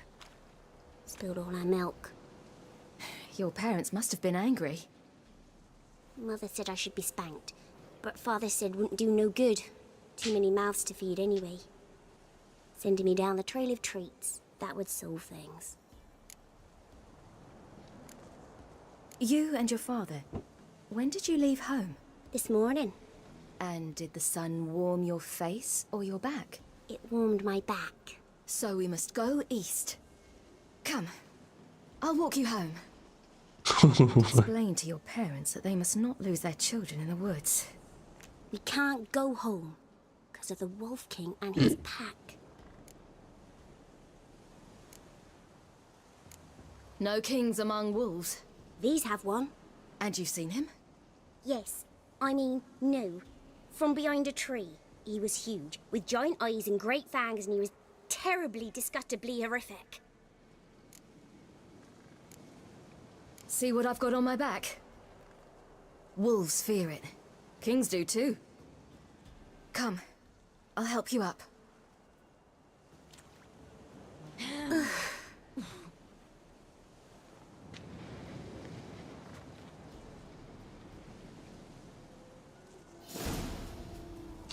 Spilled all our milk. Your parents must have been angry. Mother said I should be spanked, but Father said wouldn't do no good. Too many mouths to feed anyway. Sending me down the trail of treats. That would solve things. You and your father, when did you leave home? This morning. And did the sun warm your face or your back? It warmed my back. So we must go east. Come, I'll walk you home. Explain to your parents that they must not lose their children in the woods. We can't go home because of the Wolf King and his pack. No kings among wolves. These have one. And you've seen him? Yes. I mean, no. From behind a tree. He was huge, with giant eyes and great fangs, and he was terribly, disgustingly horrific. See what I've got on my back? Wolves fear it. Kings do too. Come, I'll help you up.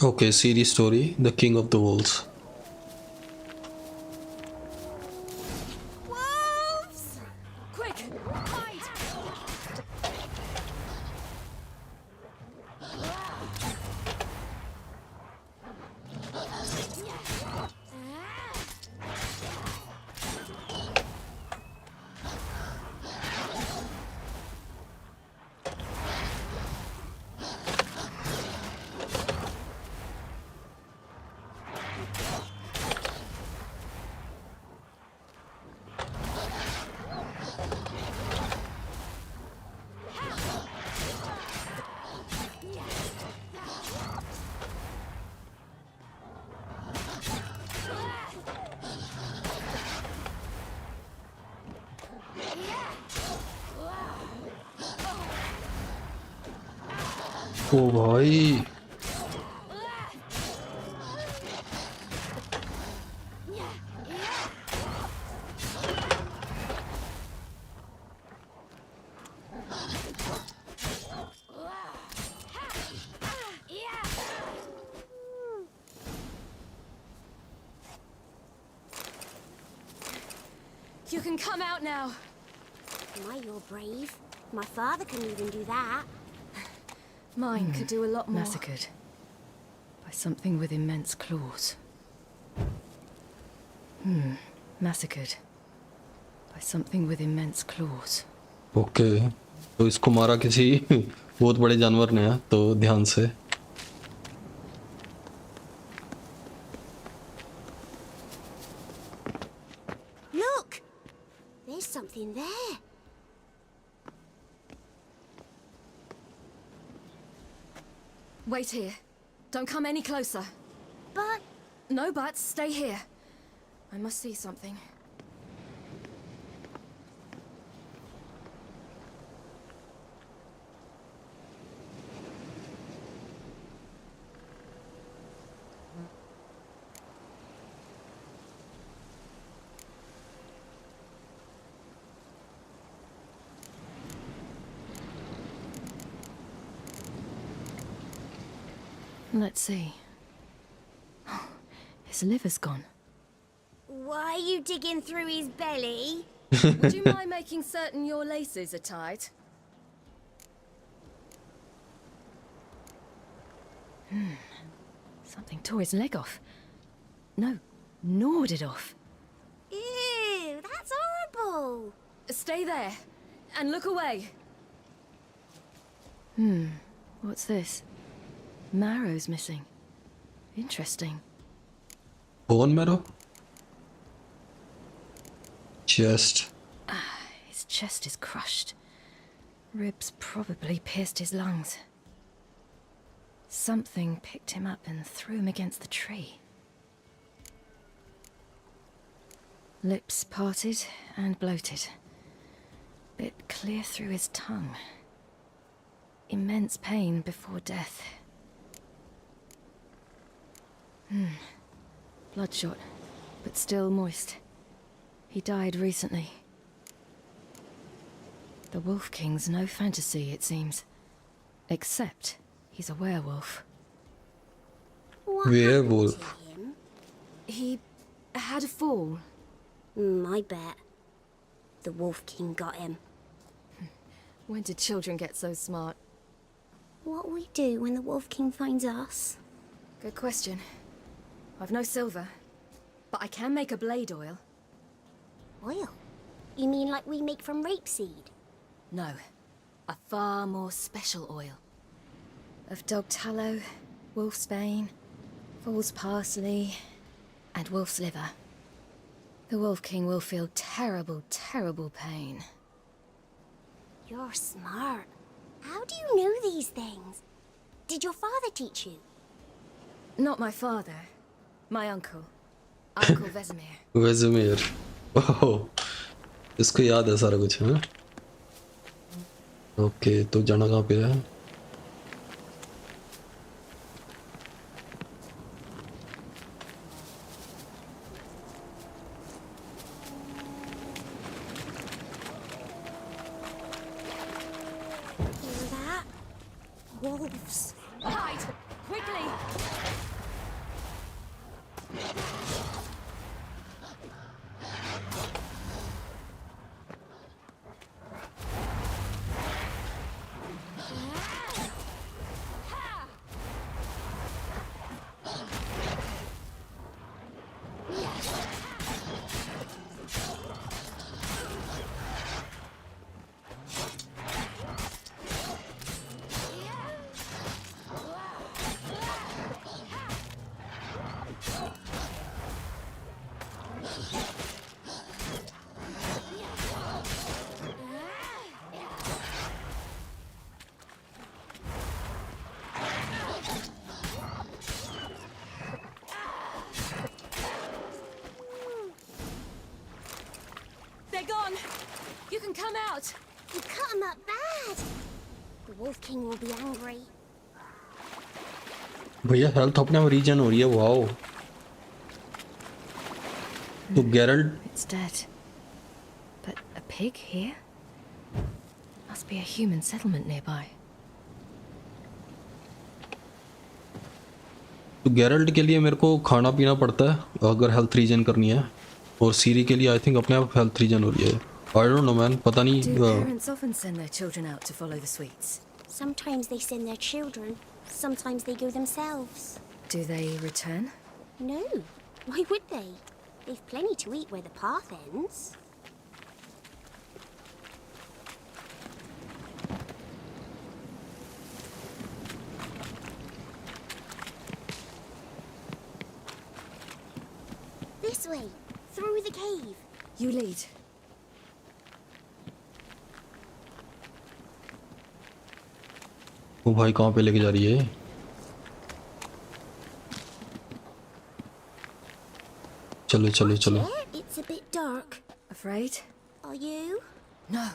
Okay, series story, The King of the Wolves. Wolves! Quick, hide! ओ भाई You can come out now. My, you're brave. My father couldn't even do that. Mine could do a lot more. Massacred by something with immense claws. Massacred by something with immense claws. Okay तो इसको मारा किसी बहुत बड़े जानवर ने, तो ध्यान से. Look! There's something there. Wait here. Don't come any closer. But... No buts. Stay here. I must see something. Let's see. His liver's gone. Why are you digging through his belly? Would you mind making certain your laces are tied? Something tore his leg off. No, gnawed it off. Ew, that's horrible. Stay there, and look away. What's this? Marrow's missing. Interesting. Bone marrow? Chest. His chest is crushed. Ribs probably pierced his lungs. Something picked him up and threw him against the tree. Lips parted and bloated. Bit clear through his tongue. Immense pain before death. Bloodshot, but still moist. He died recently. The Wolf King's no fantasy, it seems. Except he's a werewolf. What Werewolf. happened to him? He had a fall. I bet. The Wolf King got him. When did children get so smart? What'll we do when the Wolf King finds us? Good question. I've no silver, but I can make a blade oil. Oil? You mean like we make from rapeseed? No, a far more special oil. Of dog tallow, wolf's bane, fool's parsley, and wolf's liver. The Wolf King will feel terrible, terrible pain. You're smart. How do you know these things? Did your father teach you? Not my father. My uncle. Uncle Vesemir. वेज़मेर। ओह, इसको याद है सारा कुछ है। Okay, तो जाना कहाँ पे है? Hear that? Wolves. Hide! Quickly! They're gone! You can come out! You cut him up bad. The Wolf King will be angry. भैया हेल्थ अपने आप रीजन हो रही है। वाओ। तो गैरल्ट It's dead. But a pig here? Must be a human settlement nearby. तो गैरल्ट के लिए मेरे को खाना पीना पड़ता है अगर हेल्थ रीजन करनी है, और सीरी के लिए आई थिंक अपने आप हेल्थ रीजन हो रही है। आई डोंट नो मैन, पता नहीं। Do parents often send their children out to follow the sweets? Sometimes they send their children. Sometimes they go themselves. Do they return? No. Why would they? They've plenty to eat where the path ends. This way, through the cave. You lead. वो भाई कहाँ पे लेके जा रही है? चलो चलो चलो। It's a bit dark. Afraid? Are you? No.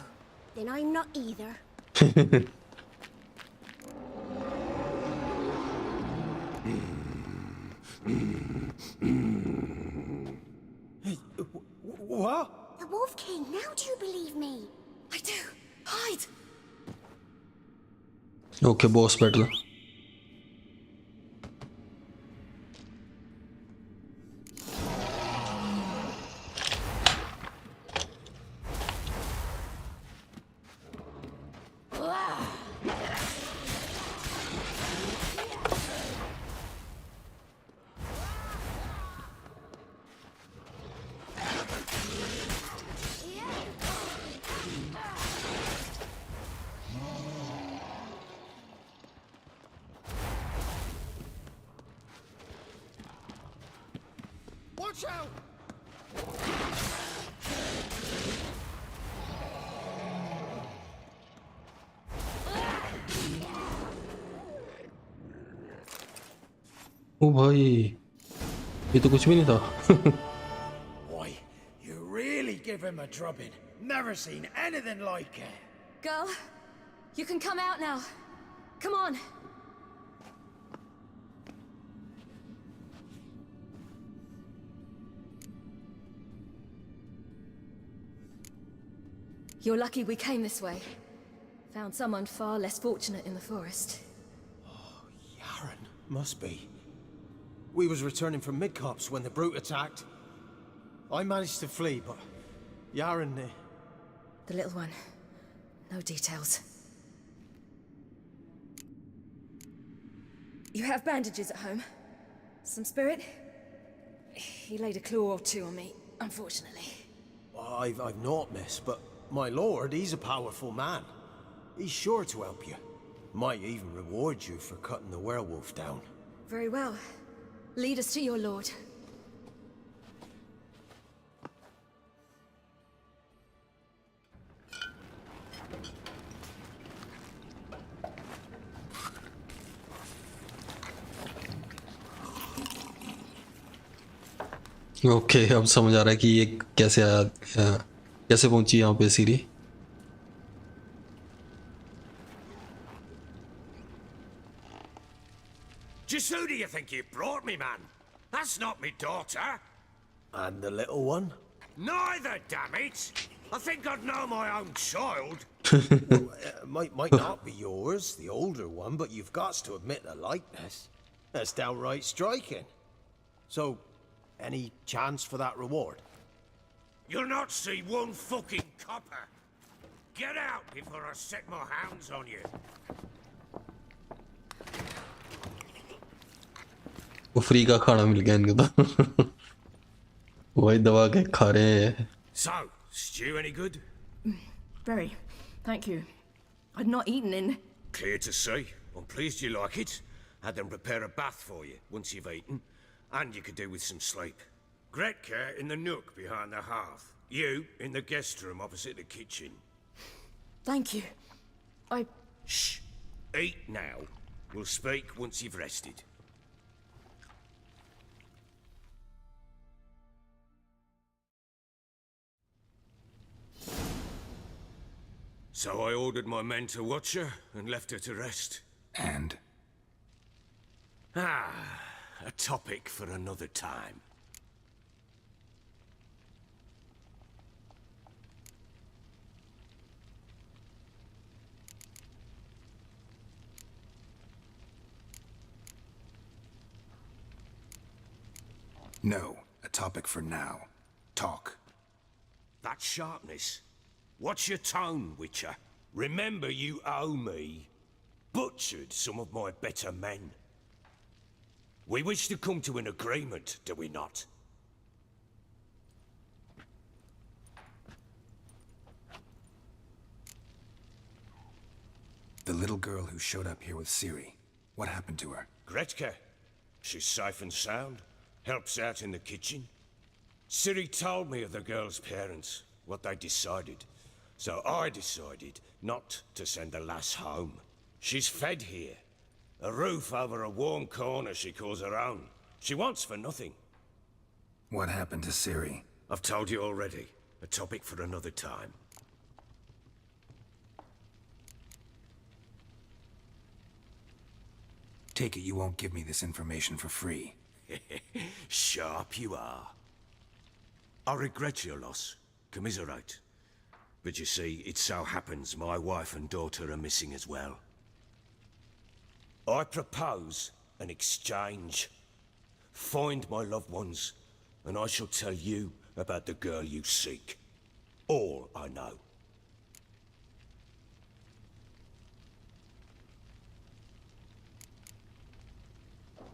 Then I'm not either. What? The Wolf King, now do you believe me? I do. Hide! Okay boss battle. Watch out! ओ भाई, ये तो कुछ भी नहीं था। Boy, you really give him a drubbing. Never seen anything like it. Girl, you can come out now. Come on. You're lucky we came this way. Found someone far less fortunate in the forest. Yaren, must be. We was returning from Midcops when the brute attacked. I managed to flee, but Yaren... The little one. No details. You have bandages at home? Some spirit? He laid a claw or two on me, unfortunately. I've naught, miss, but my lord, he's a powerful man. He's sure to help you. Might even reward you for cutting the werewolf down. Very well. Lead us to your lord. Okay अब समझ आ रहा है कि ये कैसे आया, कैसे पहुंची यहाँ पे सीरी. Just who do you think you brought me, man? That's not me daughter. And the little one? Neither, damn it. I think I'd know my own child. Might not be yours, the older one, but you've got to admit the likeness. That's downright striking. So, any chance for that reward? You'll not see one fucking copper. Get out before I set my hounds on you. वो free का खाना मिल गया इनको तो. वही दबा के खा रहे हैं. So, stew any good? Very. Thank you. I'd not eaten in... Clear to see. I'm pleased you like it. Had them prepare a bath for you once you've eaten. And you could do with some sleep. Gretka in the nook behind the hearth. You in the guest room opposite the kitchen. Thank you. Shh. Eat now. We'll speak once you've rested. So I ordered my men to watch her and left her to rest. And? A topic for another time. No, a topic for now. Talk. That sharpness. What's your tone, Witcher? Remember you owe me. Butchered some of my better men. We wish to come to an agreement, do we not? The little girl who showed up here with Ciri. What happened to her? Gretka. She's safe and sound. Helps out in the kitchen. Ciri told me of the girl's parents, what they decided. So I decided not to send the lass home. She's fed here. A roof over a warm corner she calls her own. She wants for nothing. What happened to Ciri? I've told you already. A topic for another time. Take it you won't give me this information for free. Sharp you are. I regret your loss. Commiserate. But you see, it so happens my wife and daughter are missing as well. I propose an exchange. Find my loved ones, and I shall tell you about the girl you seek. All I know.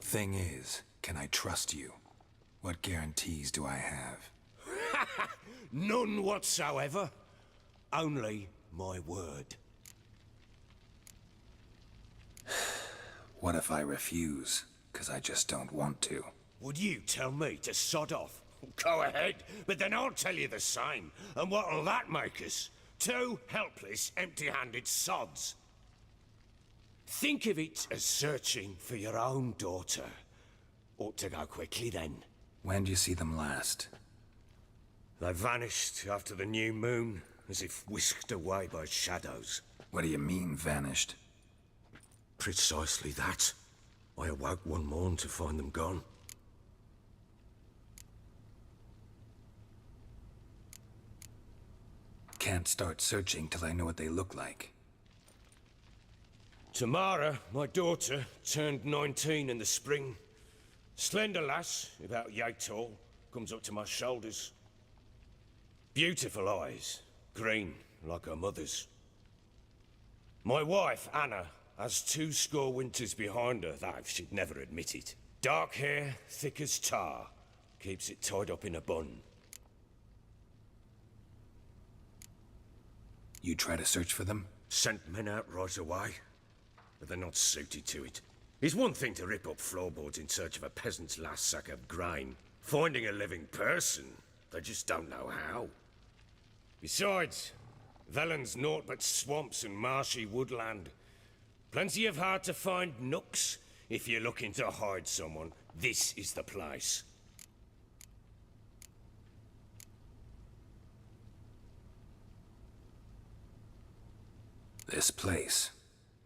Thing is, can I trust you? What guarantees do I have? None whatsoever. Only my word. What if I refuse? 'Cause I just don't want to. Would you tell me to sod off? Go ahead, but then I'll tell you the same. And what'll that make us? Two helpless, empty-handed sods. Think of it as searching for your own daughter. Ought to go quickly then. When do you see them last? They vanished after the new moon, as if whisked away by shadows. What do you mean, vanished? Precisely that. I awoke one morn to find them gone. can't start searching till I know what they look like. Tamara, my daughter, turned 19 in the spring. Slender lass, about yay tall, comes up to my shoulders. Beautiful eyes, green like her mother's. My wife, Anna, has 2 score winters behind her, though she'd never admit it. Dark hair, thick as tar, keeps it tied up in a bun. You try to search for them? Sent men out right away, but they're not suited to it. It's one thing to rip up floorboards in search of a peasant's last sack of grain. Finding a living person, they just don't know how. Besides, Velen's naught but swamps and marshy woodland. Plenty of hard-to-find nooks. If you're looking to hide someone, this is the place. This place.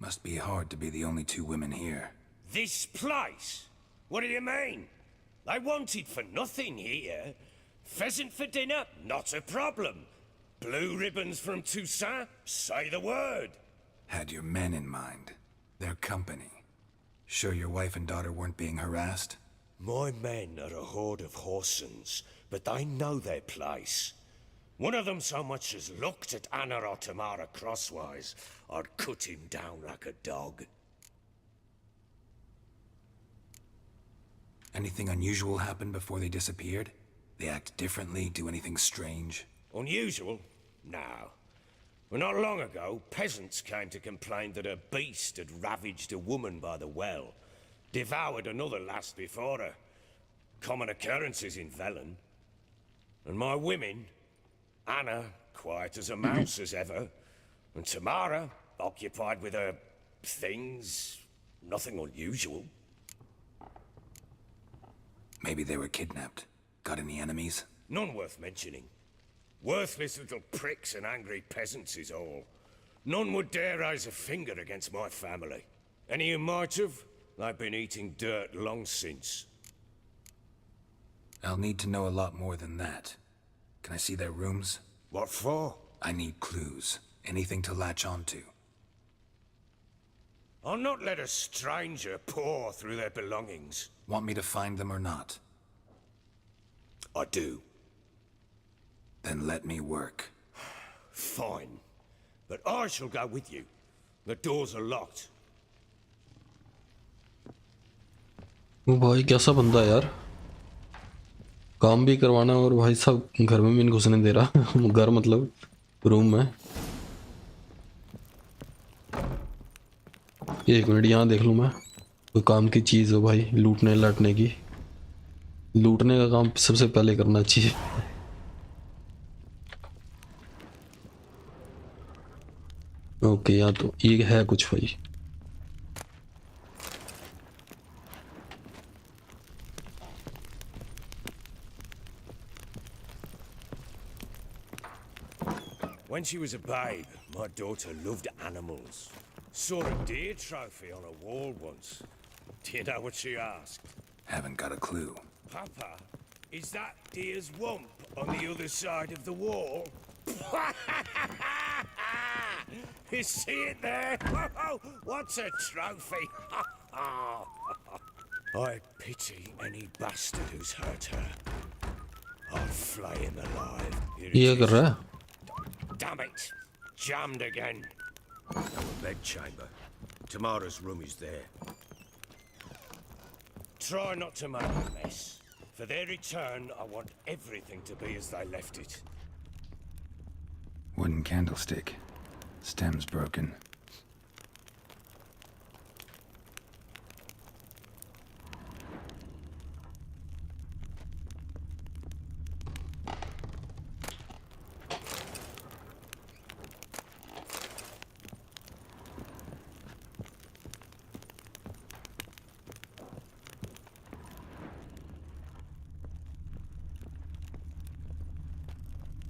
Must be hard to be the only 2 women here. This place? What do you mean? They wanted for nothing here. Pheasant for dinner? Not a problem. Blue ribbons from Toussaint? Say the word. Had your men in mind. Their company. Sure your wife and daughter weren't being harassed? My men are a horde of whoresons, but they know their place. One of them so much as looked at Anna or Tamara crosswise, I'd cut him down like a dog. Anything unusual happen before they disappeared? They act differently, do anything strange? Unusual? No. Well, not long ago, peasants came to complain that a beast had ravaged a woman by the well. Devoured another lass before her. Common occurrences in Velen. And my women, Anna, quiet as a mouse as ever, and Tamara, occupied with her things, nothing unusual. Maybe they were kidnapped. Got any enemies? None worth mentioning. Worthless little pricks and angry peasants is all. None would dare raise a finger against my family. Any who might have, they've been eating dirt long since. I'll need to know a lot more than that. Can I see their rooms? What for? I need clues. Anything to latch onto. I'll not let a stranger pore through their belongings. Want me to find them or not? I do. Then let me work. Fine. But I shall go with you. The doors are locked. वो भाई कैसा बंदा है यार, काम भी करवाना और भाई साहब घर में भी नहीं घुसने दे रहा। घर मतलब रूम में। एक मिनट यहाँ देख लूँ मैं, कोई काम की चीज़ हो भाई, लूटने लाटने की। लूटने का काम सबसे पहले करना चाहिए। ओके, यहाँ तो ये है कुछ भाई। When she was a babe, my daughter loved animals. Saw a deer trophy on a wall once. Do you know what she asked? Haven't got a clue. Papa, is that deer's wump on the other side of the wall? You see it there? Oh, what's a trophy? I pity any bastard who's hurt her. I'll flay him alive. ये कर रहा है? Damn it! Jammed again. Our bedchamber. Tamara's room is there. Try not to make a mess. For their return, I want everything to be as they left it. Wooden candlestick. Stem's broken.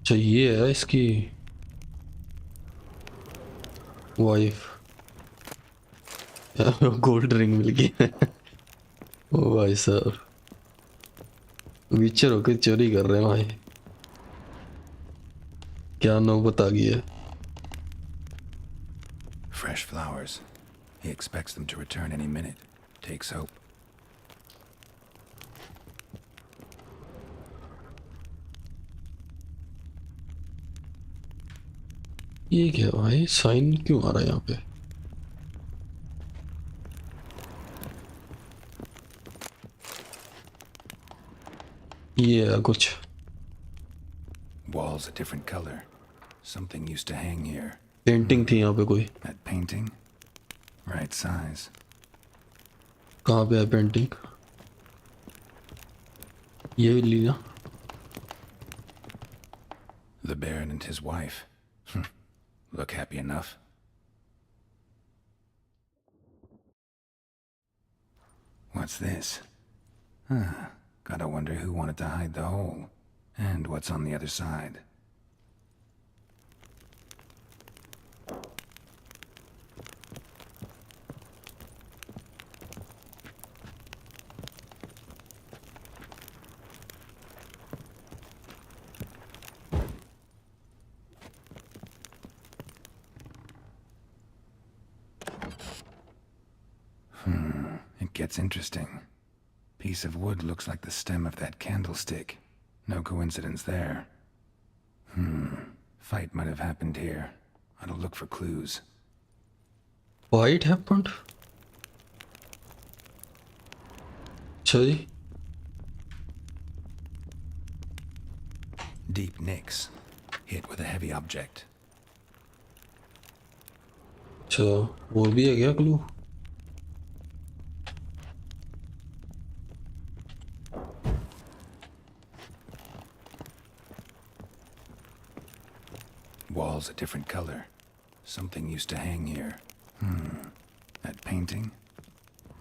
अच्छा ये है इसकी wife. Gold ring मिल गई। ओ भाई साहब, विचर होकर चोरी कर रहे हैं भाई। क्या नौबत आ गई है? Fresh flowers. He expects them to return any minute. Takes hope. ये क्या भाई, साइन क्यों आ रहा है यहाँ पे? ये है कुछ. Walls a different color. Something used to hang here. Painting थी यहाँ पे कोई. That painting? Right size. कहाँ पे है पेंटिंग? ये ली ना. The Baron and his wife. Look happy enough. What's this? Gotta wonder who wanted to hide the hole. And what's on the other side. It gets interesting. Piece of wood looks like the stem of that candlestick. No coincidence there. Fight might have happened here. I'll look for clues. Fight happened? Sorry? Deep nicks. Hit with a heavy object. अच्छा, वो भी है क्या clue? Walls a different color. Something used to hang here. That painting?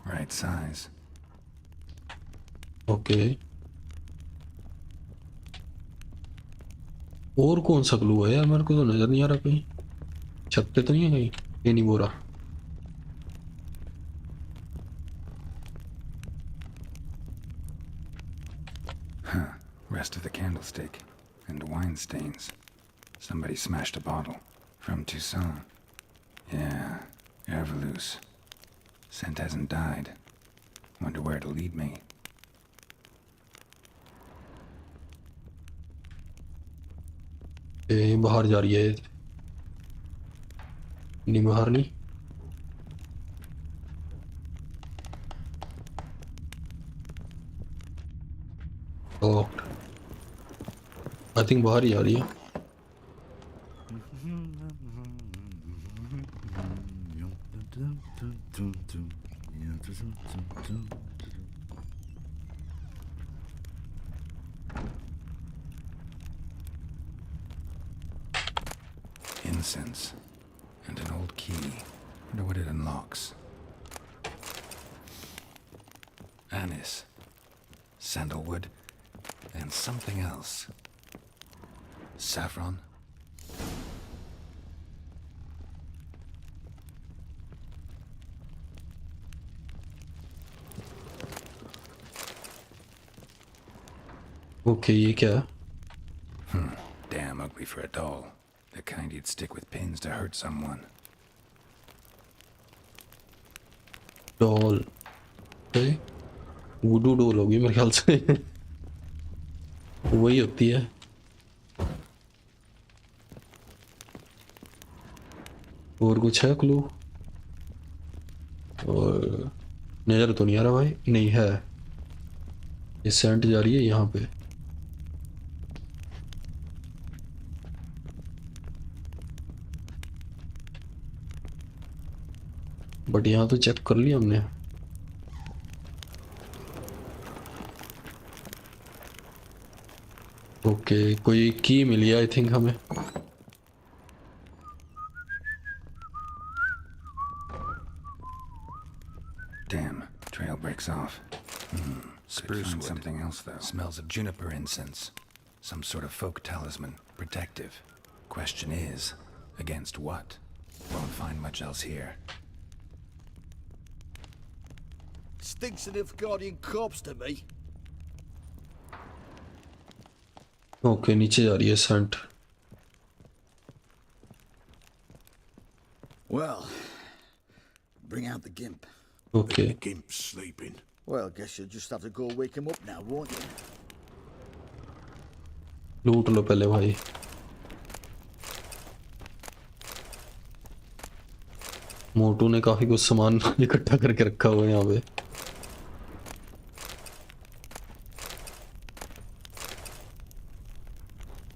Right size. Okay. और कौन सा clue है यार? मेरे को तो नजर नहीं आ रहा कहीं. छत पे तो नहीं है कहीं? ये नहीं बोल रहा. Rest of the candlestick. And wine stains. Somebody smashed a bottle. From Toussaint. Yeah, Erveloos. Scent hasn't died. Wonder where it'll lead me. बाहर जा रही है. नहीं, बाहर नहीं. Locked. I think बाहर ही जा रही है. Incense. And an old key. Wonder what it unlocks. Anise. Sandalwood. And something else. Saffron. Okay, ये क्या है? Damn ugly for a doll. The kind you'd stick with pins to hurt someone. Doll. वुडू doll होगी मेरे ख्याल से. वही होती है. और कुछ है क्लू? और नजर तो नहीं आ रहा भाई. नहीं है. ये सेंट जा रही है यहाँ पे. बट यहाँ तो चेक कर लिया हमने. ओके, कोई की मिली है आई थिंक हमें. Damn, trail breaks off. Spruce wood. Something else though. Smells of juniper incense. Some sort of folk talisman. Protective. Question is, against what? Won't find much else here. Stinks of Nilfgaardian corpse to me. Okay, नीचे जा रही है Saint. Well, bring out the gimp. Okay. The gimp's sleeping. Well, guess you'll just have to go wake him up now, won't you? लूट लो पहले भाई. मोटू ने काफी कुछ सामान इकट्ठा करके रखा हुआ है यहाँ पे.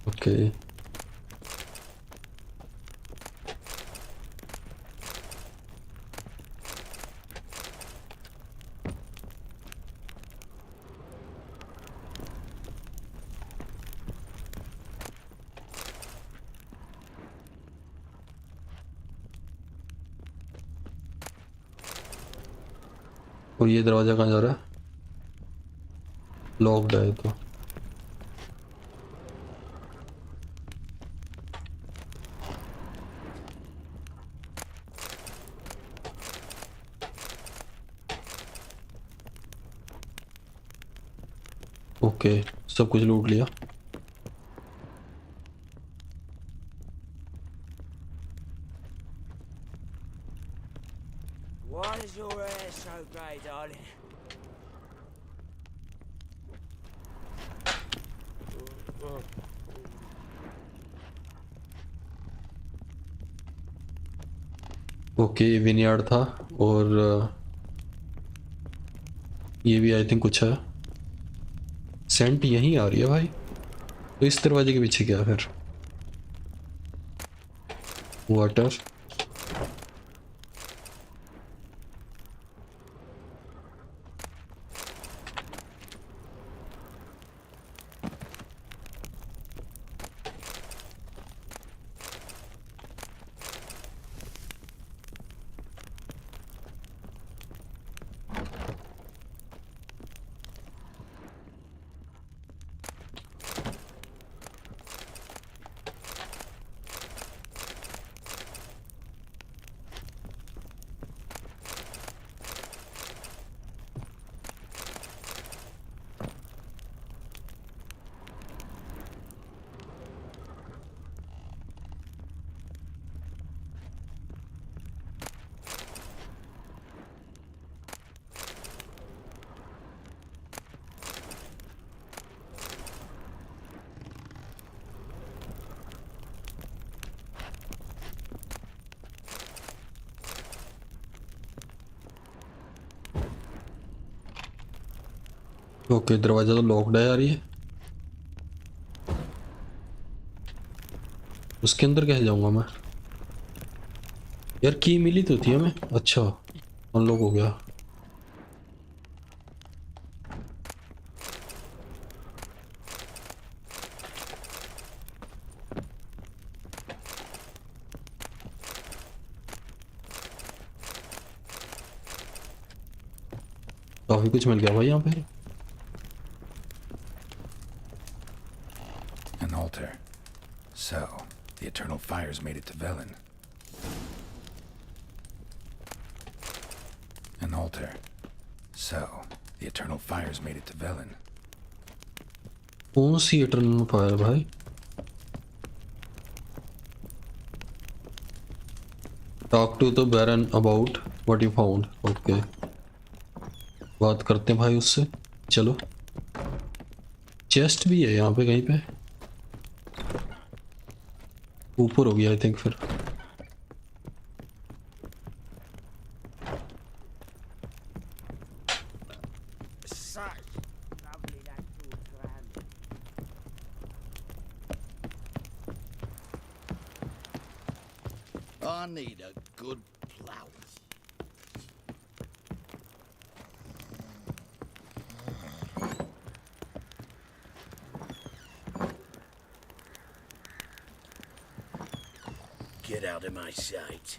Okay. और ये दरवाजा कहाँ जा रहा है? लॉक्ड है तो. ओके, सब कुछ लूट लिया. Why is your hair so grey, darling? Okay, vineyard था और ये भी आई थिंक कुछ है. सेंट यहीं आ रही है भाई. तो इस दरवाजे के पीछे क्या है फिर? वाटर. ओके, दरवाजा तो लॉक्ड है यार. ये उसके अंदर कैसे जाऊंगा मैं यार? की मिली तो थी हमें. अच्छा, अनलॉक हो गया. काफी कुछ मिल गया भाई यहाँ पे. An altar. So, the eternal fires made it to Velen. An altar. So, the eternal fires made it to Velen. कौन सी इटर्नल फायर भाई? Talk to the Baron about what you found. Okay. बात करते हैं भाई उससे. चलो. Chest भी है यहाँ पे कहीं पे. ऊपर हो गया आई थिंक फिर. I need a good plow. Get out of my sight.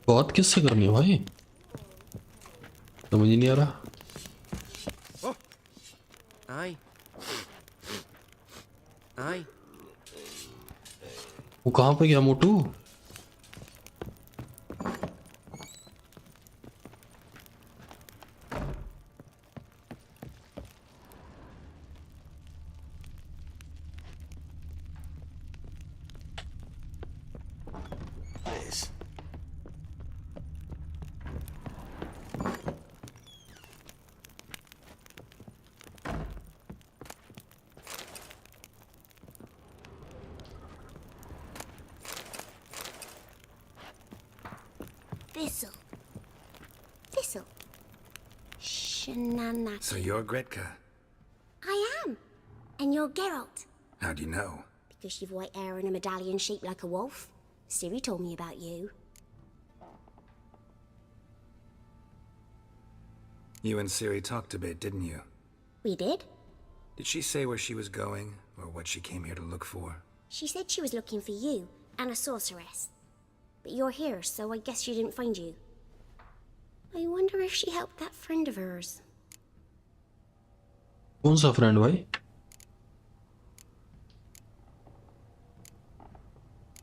बात किससे करनी है भाई? समझ ही नहीं आ रहा. Aye. Aye. वो कहाँ पे गया मोटू? Shenanigans. So you're Gretka? I am. And you're Geralt. How do you know? Because you've white hair and a medallion shaped like a wolf. Siri told me about you. You and Ciri talked a bit, didn't you? We did. Did she say where she was going, or what she came here to look for? She said she was looking for you and a sorceress. But you're here, so I guess she didn't find you. I wonder if she helped that friend of hers. कौन सा friend भाई?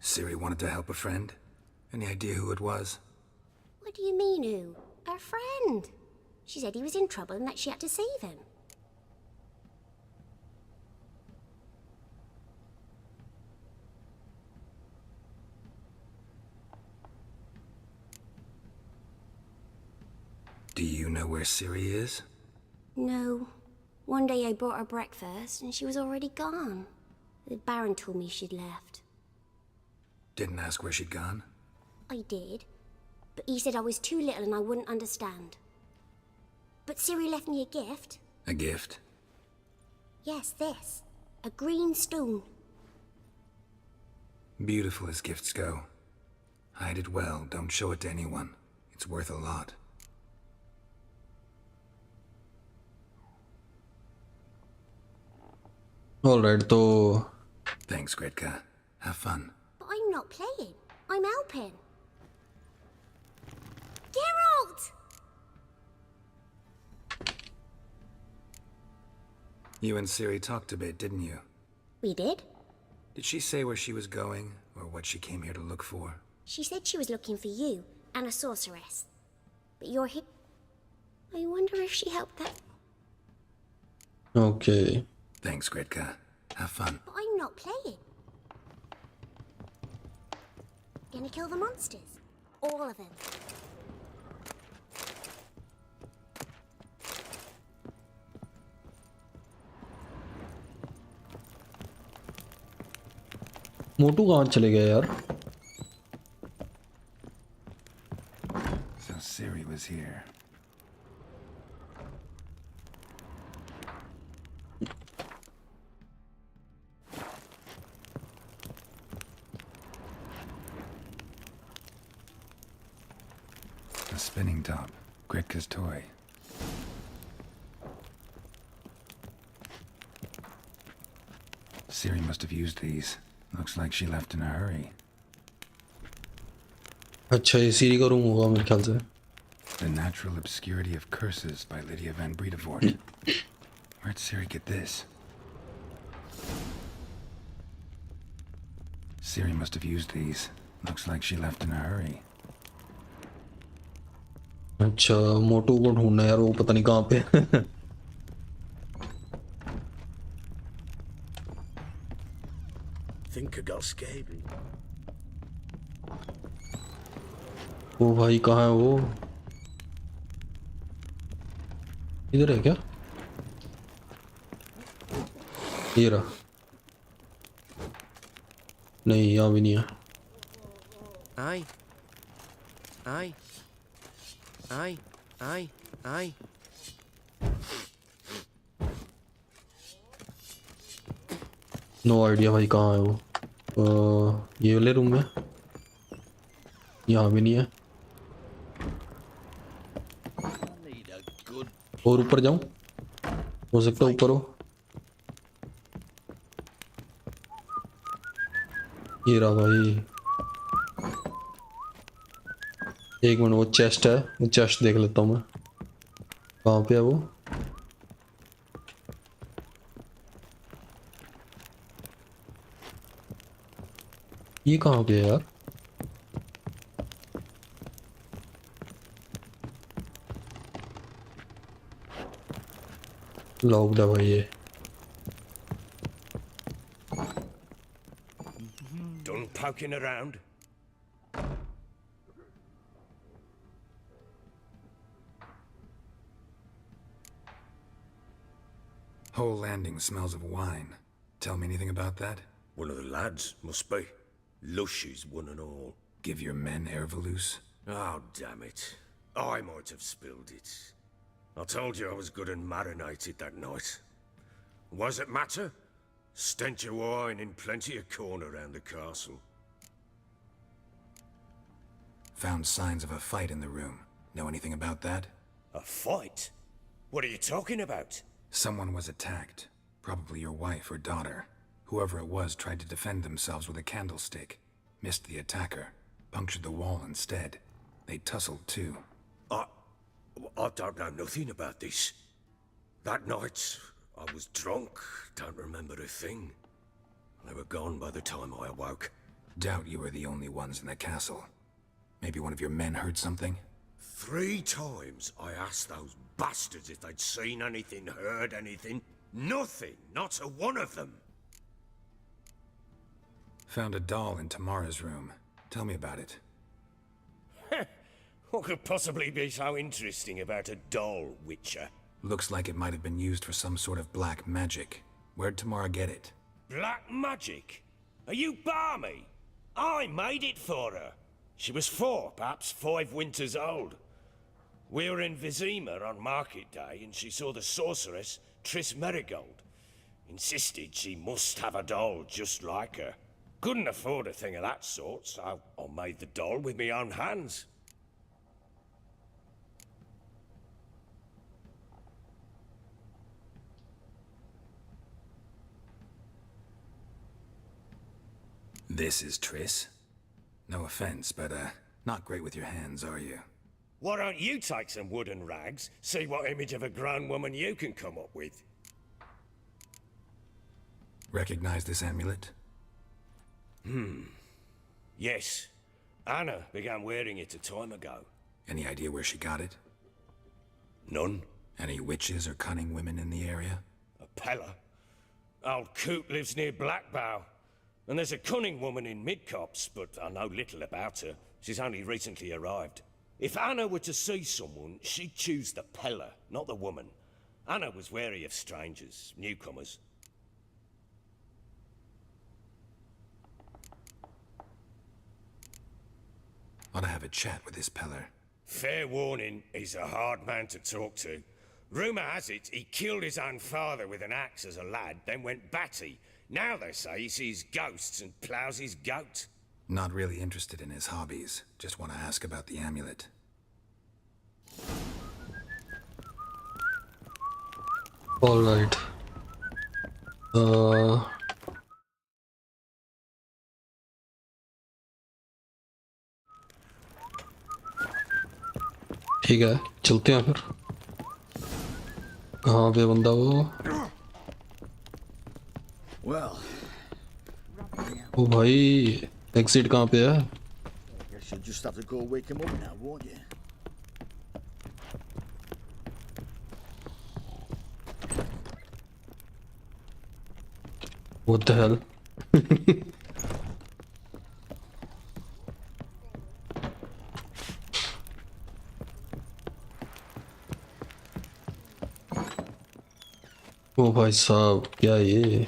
Ciri wanted to help a friend? Any idea who it was? What do you mean, who? Her friend. She said he was in trouble and that she had to save him. Do you know where Ciri is? No. One day I brought her breakfast and she was already gone. The Baron told me she'd left. Didn't ask where she'd gone? I did. But he said I was too little and I wouldn't understand. But Ciri left me a gift. A gift? Yes, this. A green stone. Beautiful as gifts go. Hide it well, don't show it to anyone. It's worth a lot. Alright, तो Thanks, Gretka. Have fun. But I'm not playing. I'm helping. Geralt! You and Ciri talked a bit, didn't you? We did. Did she say where she was going, or what she came here to look for? She said she was looking for you and a sorceress. But you're here. I wonder if she helped that. okay. Thanks, Gretka. Have fun. But I'm not playing. Gonna kill the monsters. All of them. मोटू कहाँ चले गए यार? So Ciri was here. A spinning top. Gretka's toy. Ciri must have used these. Looks like she left in a hurry. अच्छा ये सीरी का room होगा मेरे ख्याल से. The Natural Obscurity of Curses by Lydia van Bredevoort. Where'd Ciri get this? Ciri must have used these. Looks like she left in a hurry. अच्छा मोटू को ढूंढना यार, वो पता नहीं कहाँ पे. Think I got scared. वो भाई कहाँ है वो? इधर है क्या? ये रहा. नहीं यहाँ भी नहीं है. Aye. Aye. Aye. Aye. Aye. No idea भाई कहाँ है वो. ये वाले रूम में. यहाँ भी नहीं है. और ऊपर जाऊं? हो सकता है ऊपर हो. ये रहा भाई. एक मिनट, वो चेस्ट है, वो चेस्ट देख लेता हूँ मैं. कहाँ पे है वो? ये कहाँ पे है यार? लॉक्ड है भाई ये. Done poking around? Whole landing smells of wine. Tell me anything about that? One of the lads, must be. Lushes, one and all. Give your men Ervalus? Oh, damn it. I might have spilled it. I told you I was good and marinated that night. Was it matter? Stench of wine in plenty of corn around the castle. Found signs of a fight in the room. Know anything about that? A fight? What are you talking about? Someone was attacked. Probably your wife or daughter. Whoever it was tried to defend themselves with a candlestick. Missed the attacker. Punctured the wall instead. They tussled too. I don't know nothing about this. That night, I was drunk. Don't remember a thing. They were gone by the time I awoke. Doubt you were the only ones in the castle. Maybe one of your men heard something? 3 times I asked those bastards if they'd seen anything, heard anything. Nothing. Not a one of them. Found a doll in Tamara's room. Tell me about it. What could possibly be so interesting about a doll, Witcher? Looks like it might have been used for some sort of black magic. Where'd Tamara get it? Black magic? Are you balmy? I made it for her. She was 4, perhaps 5 winters old. We were in Vizima on market day, and she saw the sorceress, Triss Merigold. Insisted she must have a doll just like her. Couldn't afford a thing of that sort, so I made the doll with my own hands. This is Triss. No offense, but, not great with your hands, are you? Why don't you take some wooden rags, see what image of a grown woman you can come up with? Recognize this amulet? Yes. Anna began wearing it a time ago. Any idea where she got it? None. Any witches or cunning women in the area? A Pella. Old Coot lives near Blackbow. And there's a cunning woman in Midcopse, but I know little about her. She's only recently arrived. If Anna were to see someone, she'd choose the Pella, not the woman. Anna was wary of strangers, newcomers. Ought to have a chat with this Peller. Fair warning, he's a hard man to talk to. Rumour has it he killed his own father with an axe as a lad, then went batty. Now they say he sees ghosts and ploughs his goat. Not really interested in his hobbies. Just want to ask about the amulet. All right. ठीक है, चलते हैं फिर. कहाँ पे बंदा वो? ओ भाई, एग्जिट कहाँ पे है? Guess you'll just have to go wake him up now, won't you? What the hell? ओ भाई साहब, क्या ये?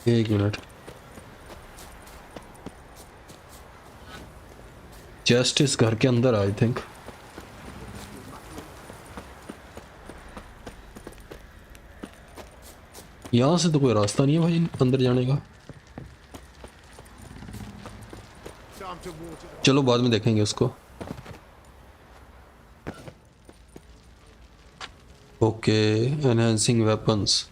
एक मिनट. जस्ट इस घर के अंदर आई थिंक. यहाँ से तो कोई रास्ता नहीं है भाई अंदर जाने का. चलो बाद में देखेंगे उसको. Okay, enhancing weapons.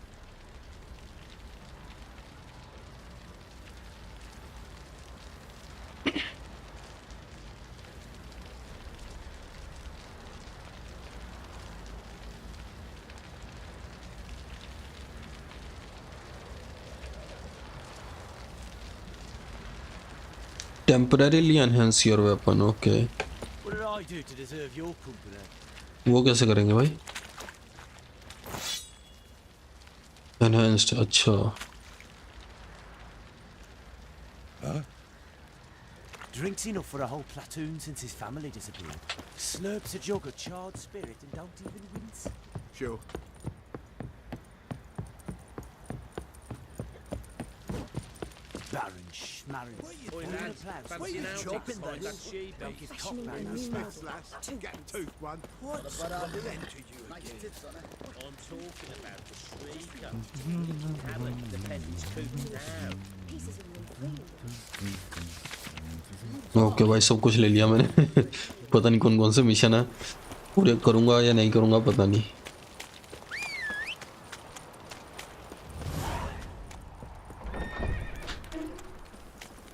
Temporarily enhance your weapon. Okay. What did I do to deserve your company? वो कैसे करेंगे भाई? Enhanced. अच्छा. Drinks enough for a whole platoon since his family disappeared. Slurps a jug of charred spirit and don't even wince. Sure. Baron schmarrin. Oi, lads, fancy an outing by that sheep? Don't give cock man no space, lads. Get toothed one. What about our enter you again? I'm talking about the shrieker. Hammock, the peasant's coop now. Okay भाई सब कुछ ले लिया मैंने पता नहीं कौन कौन से मिशन है पूरे करूँगा या नहीं करूँगा पता नहीं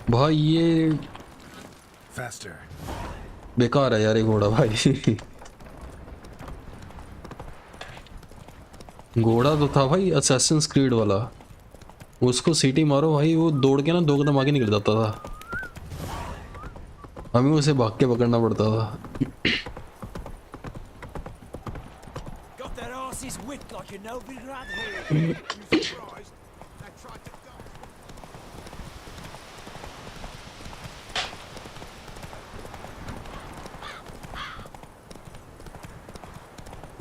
भाई ये बेकार है यार ये घोड़ा भाई घोड़ा तो था भाई असैसिन्स क्रीड वाला उसको सीटी मारो भाई वो दौड़ के ना 2 कदम आगे निकल जाता था हमें उसे भाग के पकड़ना पड़ता था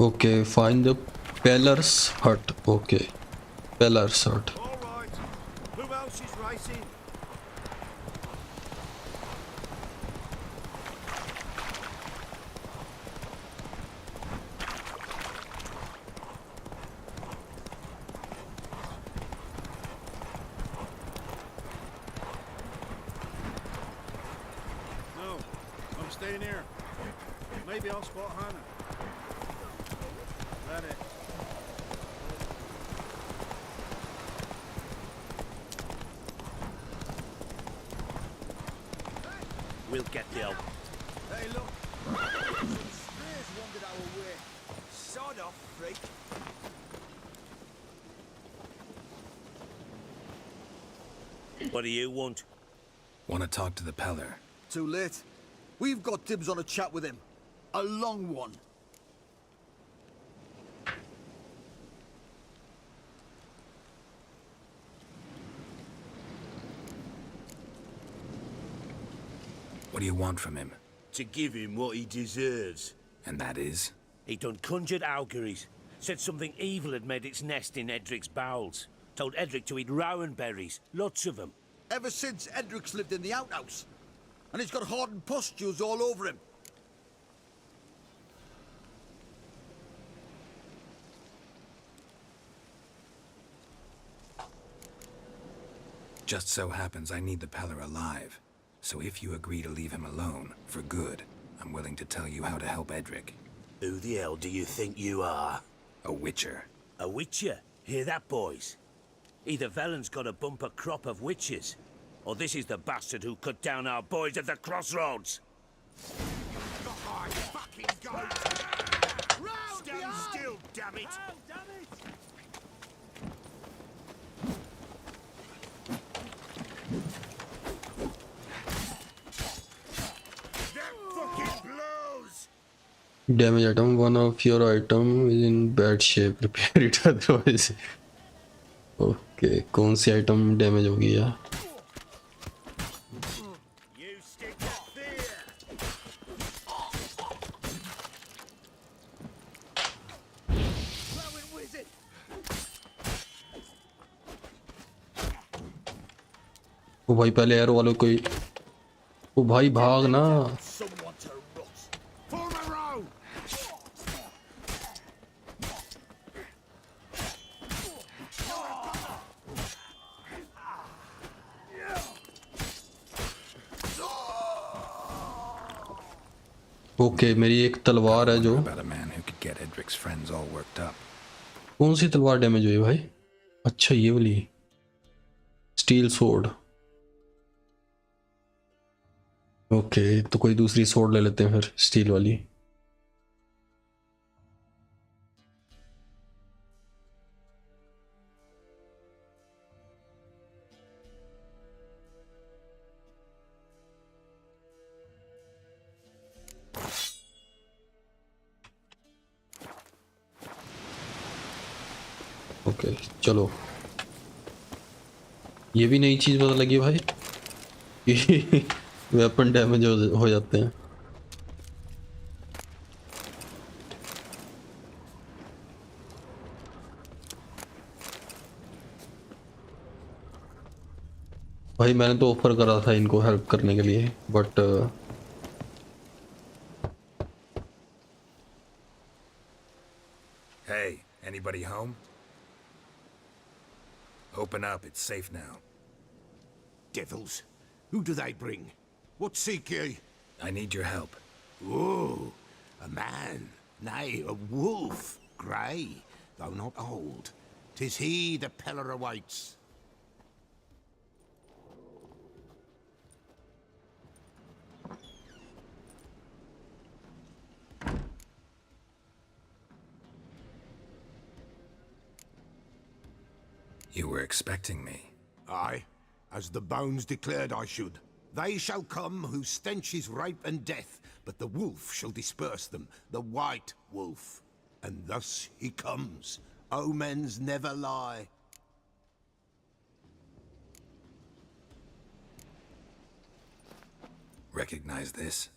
ओके फाइंड द पेलर्स हट ओके पेलर्स हट Who else is racing? No, I'm staying here. Maybe I'll spot Hannah. That it. We'll get the help. Hey, look. Some strays wandered our way. Sod off, freak. What do you want? Want to talk to the Peller? Too late. We've got dibs on a chat with him. A long one. What do you want from him? To give him what he deserves. And that is? He done conjured auguries. Said something evil had made its nest in Edric's bowels. Told Edric to eat rowan berries. Lots of them. Ever since Edric's lived in the outhouse. And he's got hardened pustules all over him. Just so happens I need the Peller alive. So if you agree to leave him alone, for good, I'm willing to tell you how to help Edric. Who the hell do you think you are? A witcher. A witcher? Hear that, boys? Either Velen's got a bumper crop of witches, or this is the bastard who cut down our boys at the crossroads. Fucking go! Stand still, damn it! That fucking blows! Damage item. One of your item is in bad shape. Repair it otherwise. Okay, कौन सी item damage हो गई है? You stick of fear! Blowing wizard! ओ भाई पहले arrow वालों कोई ओ भाई भाग ना Someone to rot! Form a row! Okay मेरी एक तलवार है जो About a man who could get Edric's friends all worked up. कौन सी तलवार डैमेज हुई भाई अच्छा ये वाली स्टील सोर्ड ओके तो कोई दूसरी सोर्ड ले लेते हैं फिर स्टील वाली ओके चलो ये भी नई चीज पता लगी भाई वेपन डैमेज हो जाते हैं। भाई मैंने तो ऑफर करा था इनको हेल्प करने के लिए, but Hey, anybody home? Open up, it's safe now. Devils, who do they bring? What seek ye? I need your help. Oh, a man, nay, a wolf, grey, though not old. 'Tis he the Peller awaits. You were expecting me. Aye, as the bones declared I should. They shall come whose stench is rape and death, but the wolf shall disperse them, the white wolf. And thus he comes. Omens never lie. Recognize this?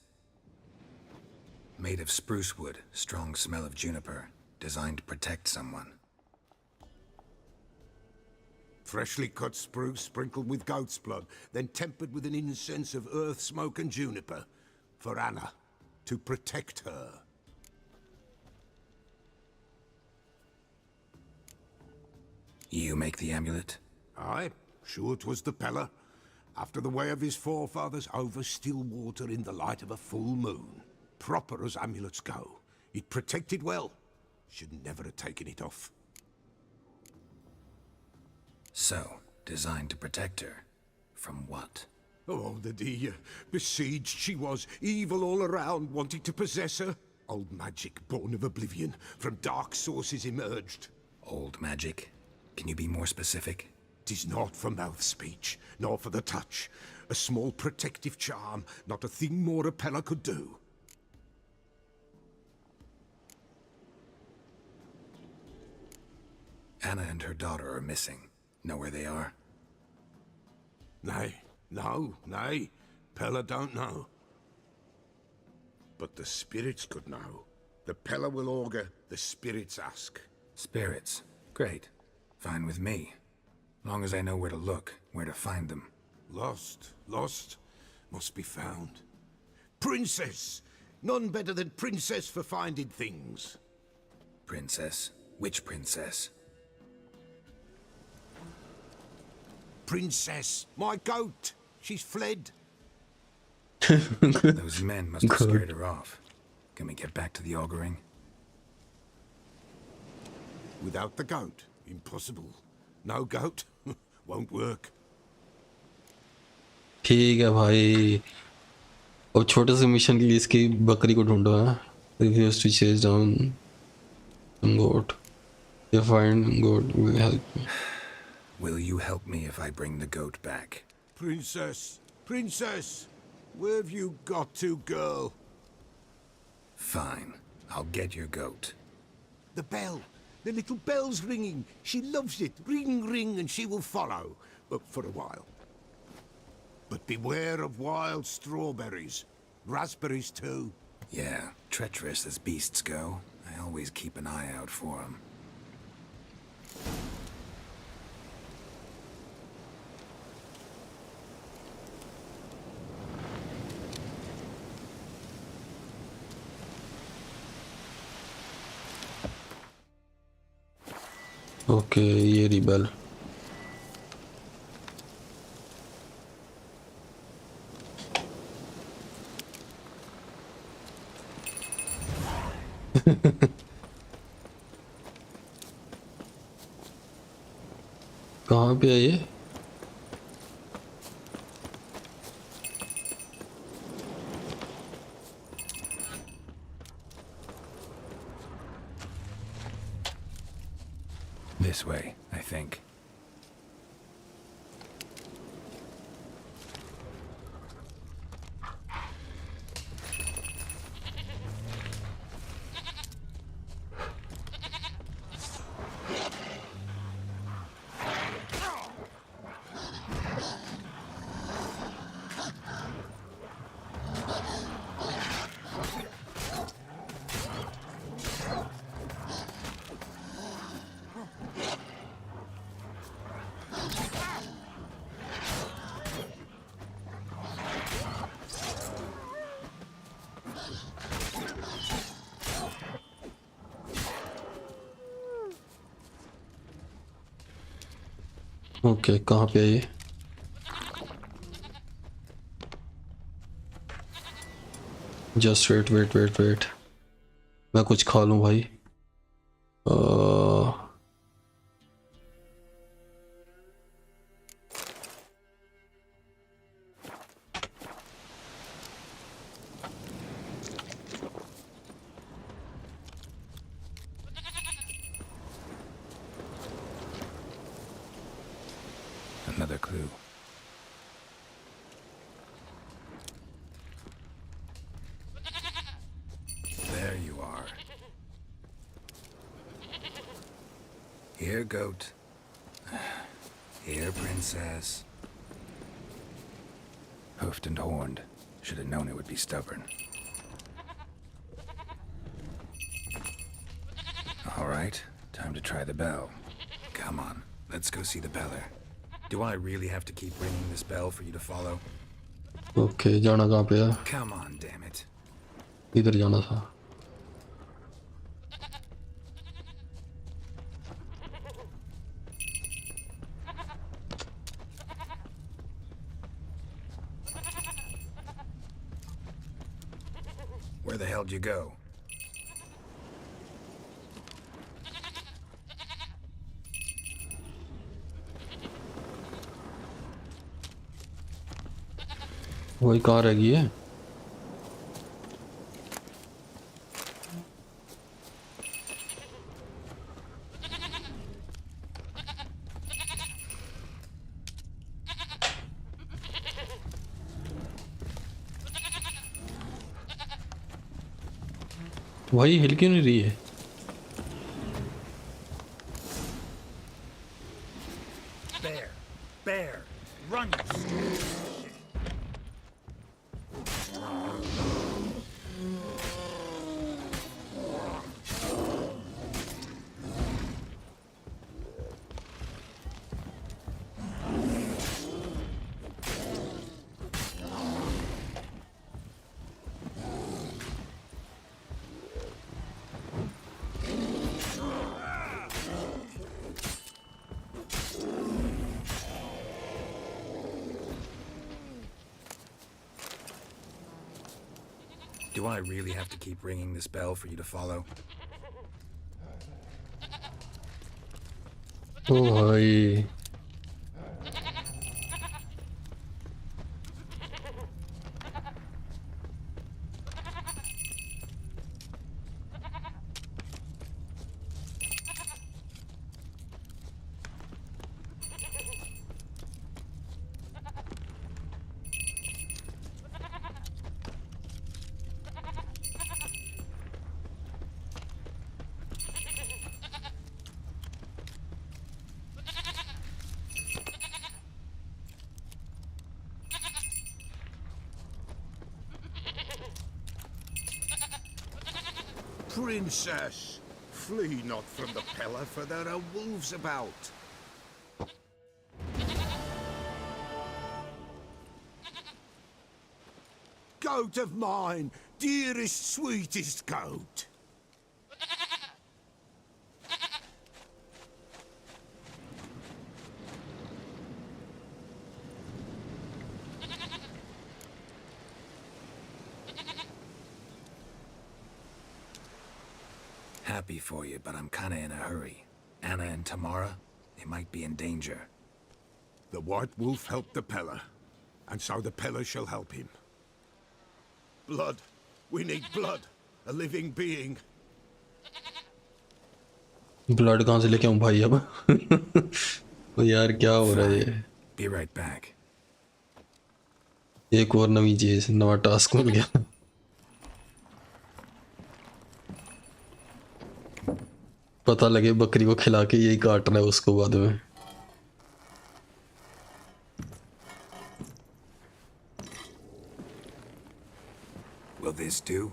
Made of spruce wood, strong smell of juniper, designed to protect someone. Freshly cut spruce sprinkled with goat's blood, then tempered with an incense of earth, smoke and juniper. For Anna, to protect her. You make the amulet? Aye, sure 'twas the Peller. After the way of his forefathers, over still water in the light of a full moon. Proper as amulets go. It protected well. Should never have taken it off. So, designed to protect her. From what? Oh, the dear. Besieged she was, evil all around, wanting to possess her. Old magic, born of oblivion, from dark sources emerged. Old magic? Can you be more specific? 'Tis not for mouth speech, nor for the touch. A small protective charm, not a thing more a Peller could do. Anna and her daughter are missing. Know where they are? Nay, nay. Peller don't know. But the spirits could know. The Peller will augur, the spirits ask. Spirits? Great. Fine with me. Long as I know where to look, where to find them. Lost. Must be found. Princess! None better than Princess for finding things. Princess? Which princess? Princess! My goat! She's fled. Those men must have scared her off. Can we get back to the auguring? Without the goat? Impossible. No goat? Won't work. ठीक है भाई, अब छोटे से mission के लिए इसकी बकरी को ढूंढो है। Refuse to chase down goat. If find goat will help me. Will you help me if I bring the goat back? Princess! Princess! Where have you got to, girl? Fine. I'll get your goat. The bell! The little bell's ringing. She loves it. Ring, ring, and she will follow. But for a while. But beware of wild strawberries. Raspberries, too. Yeah, treacherous as beasts go. I always keep an eye out for them. Okay, ये rebel. कहाँ पे है ये? This way, I think. Okay कहाँ पे है ये? Just wait, मैं कुछ खा लूँ भाई। Another clue. There you are. Here, goat. Here, princess. Hoofed and horned. Should have known it would be stubborn. All right, time to try the bell. Come on, let's go see the beller. Do I really have to keep ringing this bell for you to follow? Okay जाना कहाँ पे है? Come on, damn it. इधर जाना था। Where the hell did you go? वही कहाँ रह गई है? वही हिल क्यों नहीं रही है? Bear, run, you stupid. Do I really have to keep ringing this bell for you to follow? ओ भाई Princess, flee not from the pillar, for there are wolves about. Goat of mine, dearest, sweetest goat. Happy for you, but I'm kinda in a hurry. Anna and Tamara, they might be in danger. The White Wolf helped the Peller, and so the Peller shall help him. Blood. We need blood. A living being. Blood कहाँ से लेके आऊँ भाई अब? ओ यार क्या हो रहा है ये? Be right back. एक और नवी चीज, नवा टास्क मिल गया। पता लगे बकरी को खिला के यही काटना है उसको बाद में। Will this do?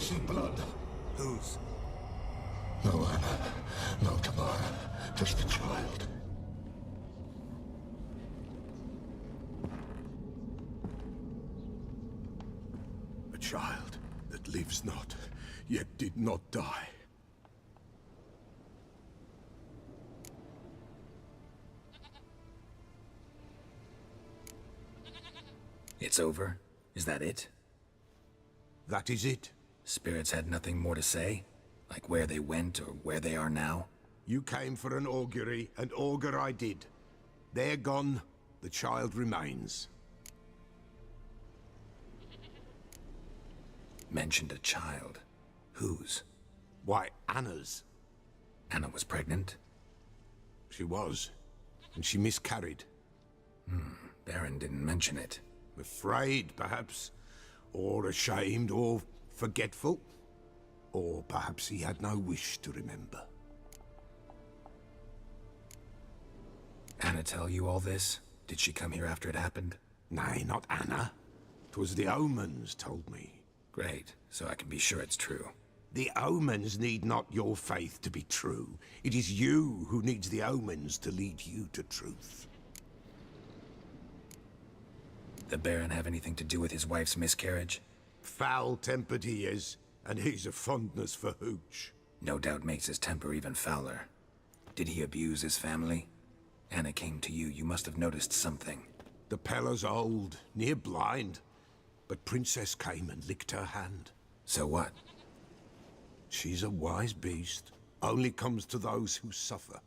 see blood. Whose? No Anna, no Tamara, just the child. A child that lives not, yet did not die. It's over? Is that it? That is it. Spirits had nothing more to say? Like where they went or where they are now? You came for an augury, and augur I did. They're gone, the child remains. Mentioned a child. Whose? Why, Anna's. Anna was pregnant? She was, and she miscarried. Baron didn't mention it. Afraid, perhaps, or ashamed, or forgetful. Or perhaps he had no wish to remember. Anna tell you all this? Did she come here after it happened? Nay, not Anna. 'Twas the omens told me. Great, so I can be sure it's true. The omens need not your faith to be true. It is you who needs the omens to lead you to truth. The Baron have anything to do with his wife's miscarriage? Foul-tempered he is, and he's a fondness for hooch. No doubt makes his temper even fouler. Did he abuse his family? Anna came to you. You must have noticed something. The Pella's old, near blind, but Princess came and licked her hand. So what? She's a wise beast. Only comes to those who suffer.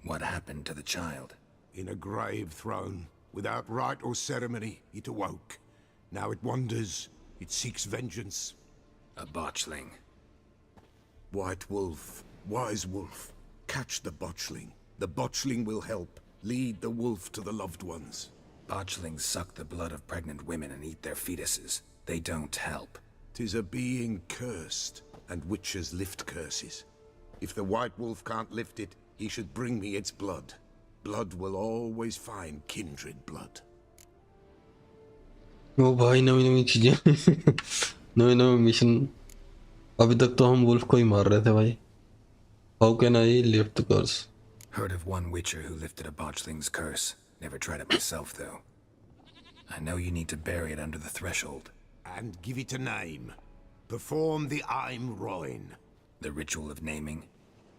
What happened to the child? In a grave thrown. Without rite or ceremony, it awoke. Now it wanders. It seeks vengeance. A botchling. White wolf, wise wolf. Catch the botchling. The botchling will help. Lead the wolf to the loved ones. Botchlings suck the blood of pregnant women and eat their fetuses. They don't help. 'Tis a being cursed, and witches lift curses. If the white wolf can't lift it, he should bring me its blood. Blood will always find kindred blood. ओ भाई नवी नवी चीजें नवे नवे mission अभी तक तो हम wolf को ही मार रहे थे भाई How can I lift the curse? Heard of one witcher who lifted a botchling's curse. Never tried it myself, though. I know you need to bury it under the threshold. And give it a name. Perform the Aim Roin. The ritual of naming?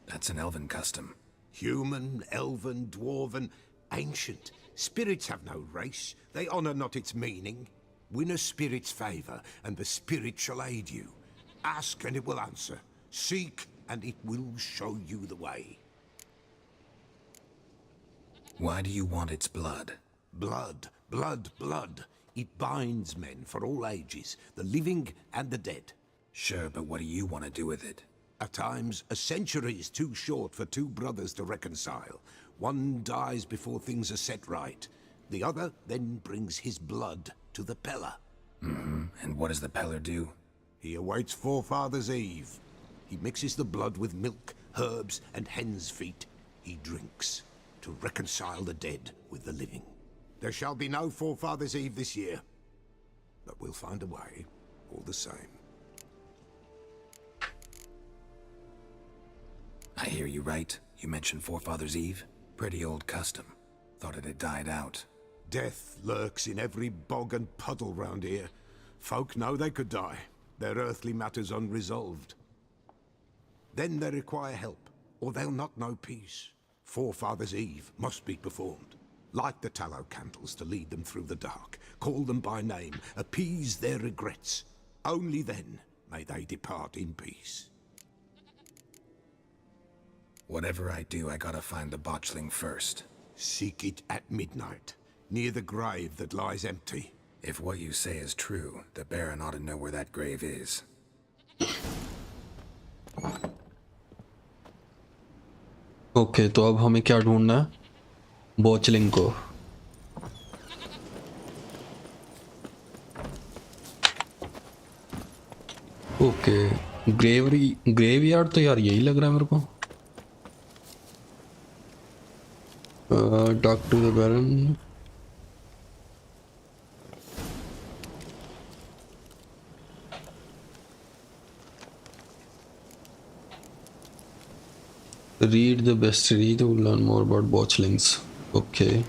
That's an elven custom. Human, elven, dwarven, ancient. Spirits have no race. They honor not its meaning. Win a spirit's favor, and the spirit shall aid you. Ask, and it will answer. Seek, and it will show you the way. Why do you want its blood? Blood, blood, blood. It binds men for all ages, the living and the dead. Sure, but what do you want to do with it? At times, a century is too short for two brothers to reconcile. One dies before things are set right. The other then brings his blood to the Peller. And what does the Peller do? He awaits Forefathers' Eve. He mixes the blood with milk, herbs, and hen's feet. He drinks to reconcile the dead with the living. There shall be no Forefathers' Eve this year. But we'll find a way, all the same. I hear you right. You mentioned Forefathers' Eve? Pretty old custom. Thought it had died out. Death lurks in every bog and puddle round here. Folk know they could die, their earthly matters unresolved. Then they require help, or they'll not know peace. Forefathers' Eve must be performed. Light the tallow candles to lead them through the dark. Call them by name, appease their regrets. Only then may they depart in peace. Whatever I do, I gotta find the botchling first. Seek it at midnight, near the grave that lies empty. If what you say is true, the Baron ought to know where that grave is. Okay तो अब हमें क्या ढूंढना है बॉचलिंग को okay graveyard तो यार यही लग रहा है मेरे को talk to the baron Read the best read to learn more about botchlings. Okay.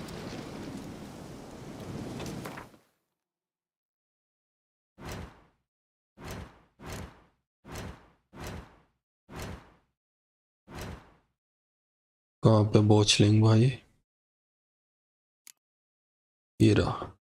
कहाँ पे बॉचलिंग भाई? ये रहा.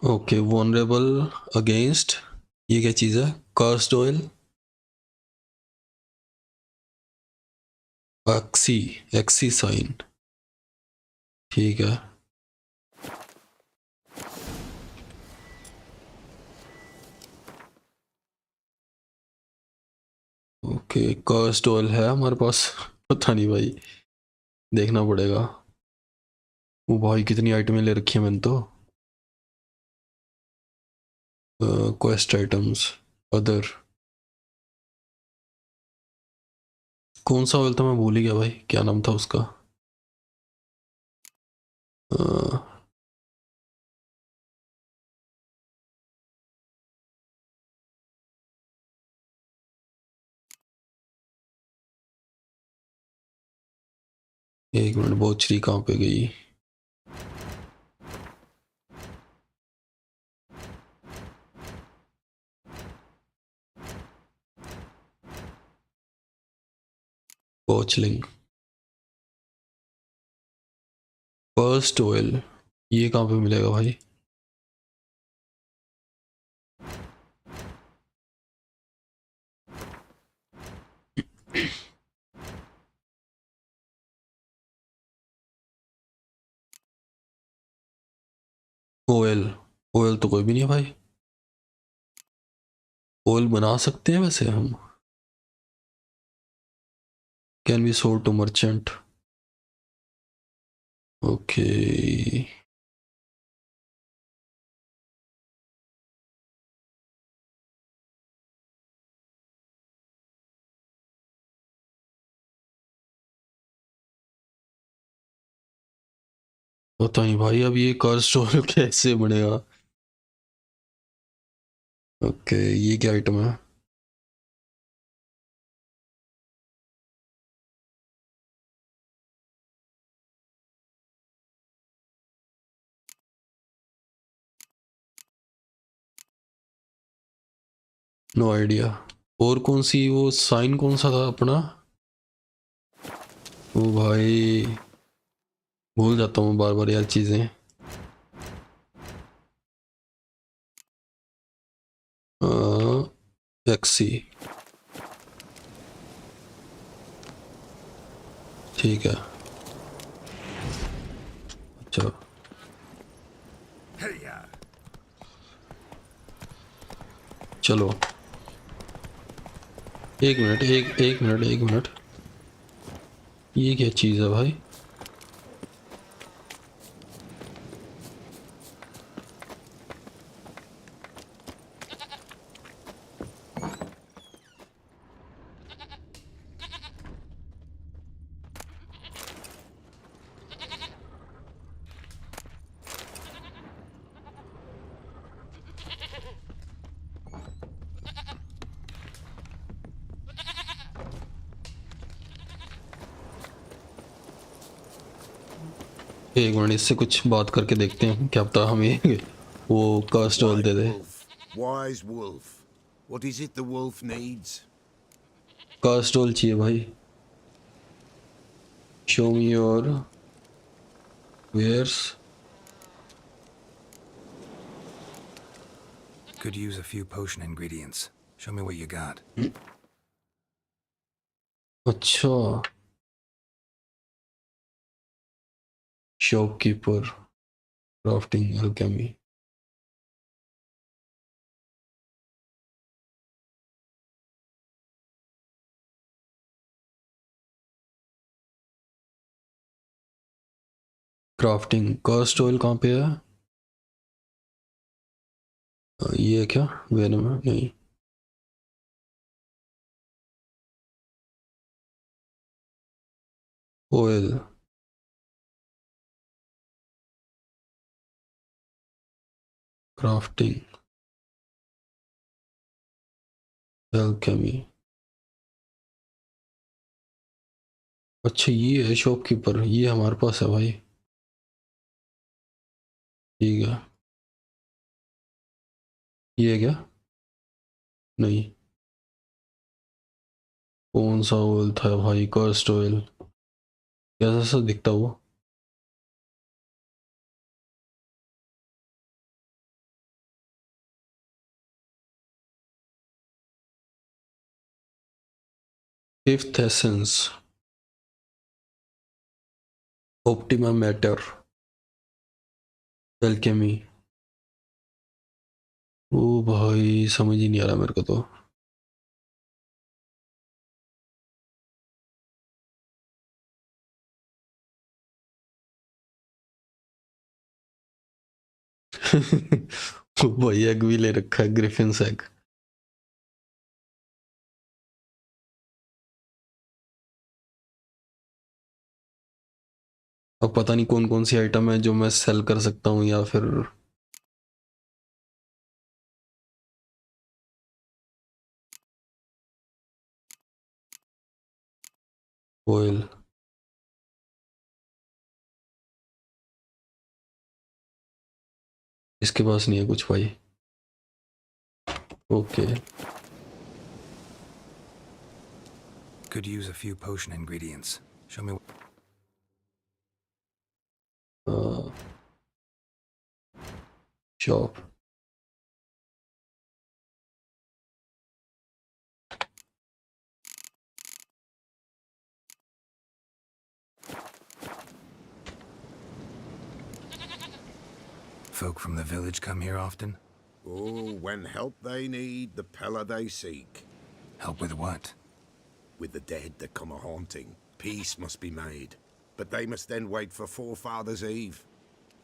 ओके, वनरेबल अगेंस्ट, ये क्या चीज़ है? कर्स्ड ऑयल, एक्सी साइन, ठीक है. ओके, कर्स्ड ऑयल है हमारे पास. पता नहीं भाई, देखना पड़ेगा. वो भाई कितनी आइटमें ले रखी हैं मैंने तो. Quest items, other. कौन सा ऑयल था मैं भूल ही गया भाई, क्या नाम था उसका? एक मिनट, बोचरी कहाँ पे गई? बोचलिंग, फर्स्ट ऑयल, ये कहाँ पे मिलेगा भाई? ऑयल, ऑयल तो कोई भी नहीं है भाई. ऑयल बना सकते हैं वैसे हम. Can be sold to merchant. Okay. पता नहीं भाई, अब ये कर्स्ड ऑयल कैसे बनेगा? ओके, ये क्या आइटम है? No idea. और कौन सी वो साइन कौन सा था अपना? ओ भाई, भूल जाता हूँ बार बार यार चीज़ें. एक्सी, ठीक है. अच्छा, चलो. एक मिनट, एक मिनट, एक मिनट. ये क्या चीज़ है भाई? एक मिनट, इससे कुछ बात करके देखते हैं, क्या पता हमें वो कर्स्ड ऑयल दे दे. Wise wolf. What is it the wolf needs? Cursed oil चाहिए भाई. Show me your wares. Could use a few potion ingredients. Show me what you got. अच्छा, shopkeeper, crafting, Alchemy. Crafting cost oil कहाँ पे है? ये क्या venom है? नहीं, ऑयल क्राफ्टिंग एल्केमी। अच्छा ये है शॉपकीपर, ये हमारे पास है भाई। ठीक है, ये है क्या? नहीं, कौन सा ऑयल था भाई? कॉस्ट ऑयल कैसा सा दिखता वो? Fifth essence optima matter alchemy. ओ भाई समझ ही नहीं आ रहा मेरे को तो। भाई एग भी ले रखा है, ग्रिफिन्स एग। अब पता नहीं कौन कौन सी आइटम है जो मैं सेल कर सकता हूँ या फिर ऑयल। इसके पास नहीं है कुछ भाई। Okay Could use a few potion ingredients. Show me. Shop. Folk from the village come here often? Oh, when help they need, the Pella they seek. Help with what? With the dead that come a-haunting, peace must be made. But they must then wait for Forefathers' Eve.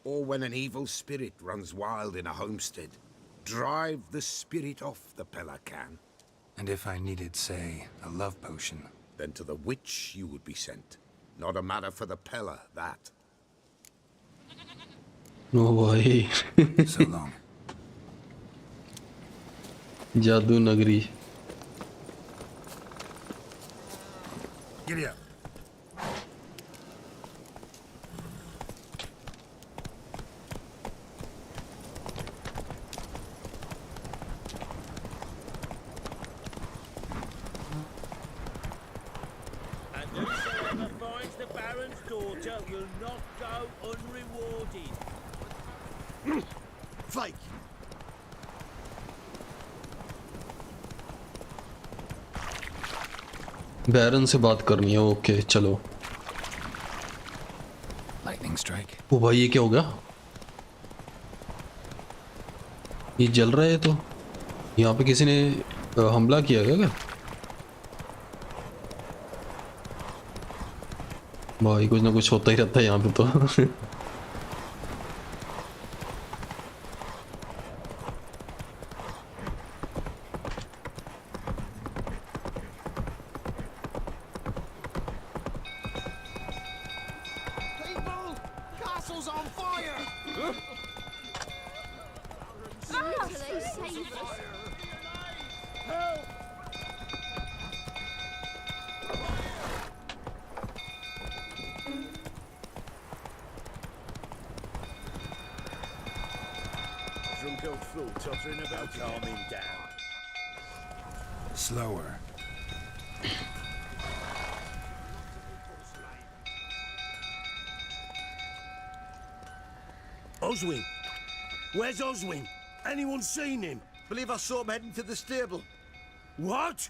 Or when an evil spirit runs wild in a homestead. Drive the spirit off, the Pella can. And if I needed, say, a love potion? Then to the witch you would be sent. Not a matter for the Pella, that. No भाई So long. जादू नगरी। Giddy up. And whosoever finds the Baron's daughter will not go unrewarded. Fake. बैरन से बात करनी है, okay चलो। Lightning strike. ओ भाई ये क्या हो गया? ये जल रहा है तो यहाँ पे किसी ने हमला किया है क्या? भाई कुछ ना कुछ होता ही रहता है यहाँ पे तो। People! Castle's on fire! Drunk old fool tottering about, calm him down. Slower. Oswin! Where's Oswin? Anyone seen him? Believe I saw him heading to the stable. What?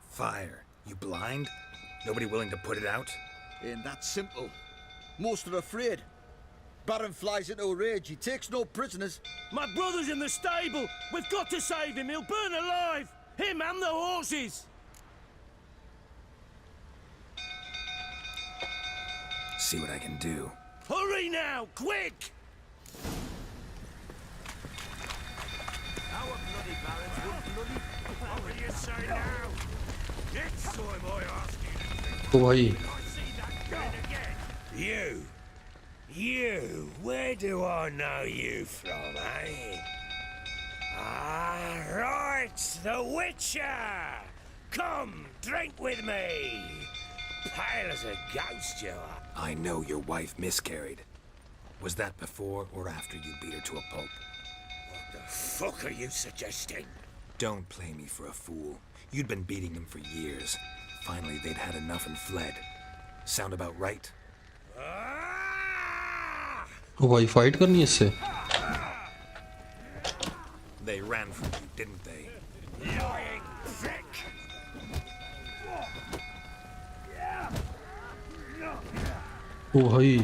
Fire. You blind? Nobody willing to put it out? Ain't that simple. Most are afraid. Baron flies into a rage. He takes no prisoners. My brother's in the stable! We've got to save him! He'll burn alive! Him and the horses! See what I can do. Hurry now, quick! Our bloody barons will bloody... What will you say now? Next time I ask you ओ भाई I see that grin again. You, where do I know you from, eh? Ah, right, the Witcher! Come, drink with me! Pale as a ghost you are. I know your wife miscarried. Was that before or after you beat her to a pulp? What the fuck are you suggesting? Don't play me for a fool. You'd been beating them for years. Finally, they'd had enough and fled. Sound about right? ओ भाई fight करनी है इससे They ran from you, didn't they? Lying prick! ओ भाई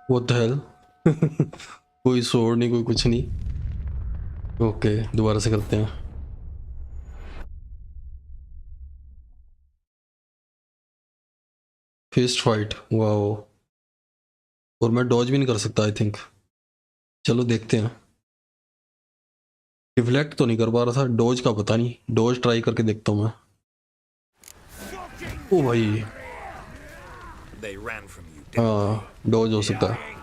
What the hell? कोई sword नहीं कोई कुछ नहीं ओके दोबारा से करते हैं फिस्ट फाइट वाओ और मैं डॉज भी नहीं कर सकता आई थिंक चलो देखते हैं रिफ्लेक्ट तो नहीं कर पा रहा था डॉज का पता नहीं डॉज ट्राई करके देखता हूँ मैं ओ भाई They ran from you, didn't हाँ डॉज हो सकता है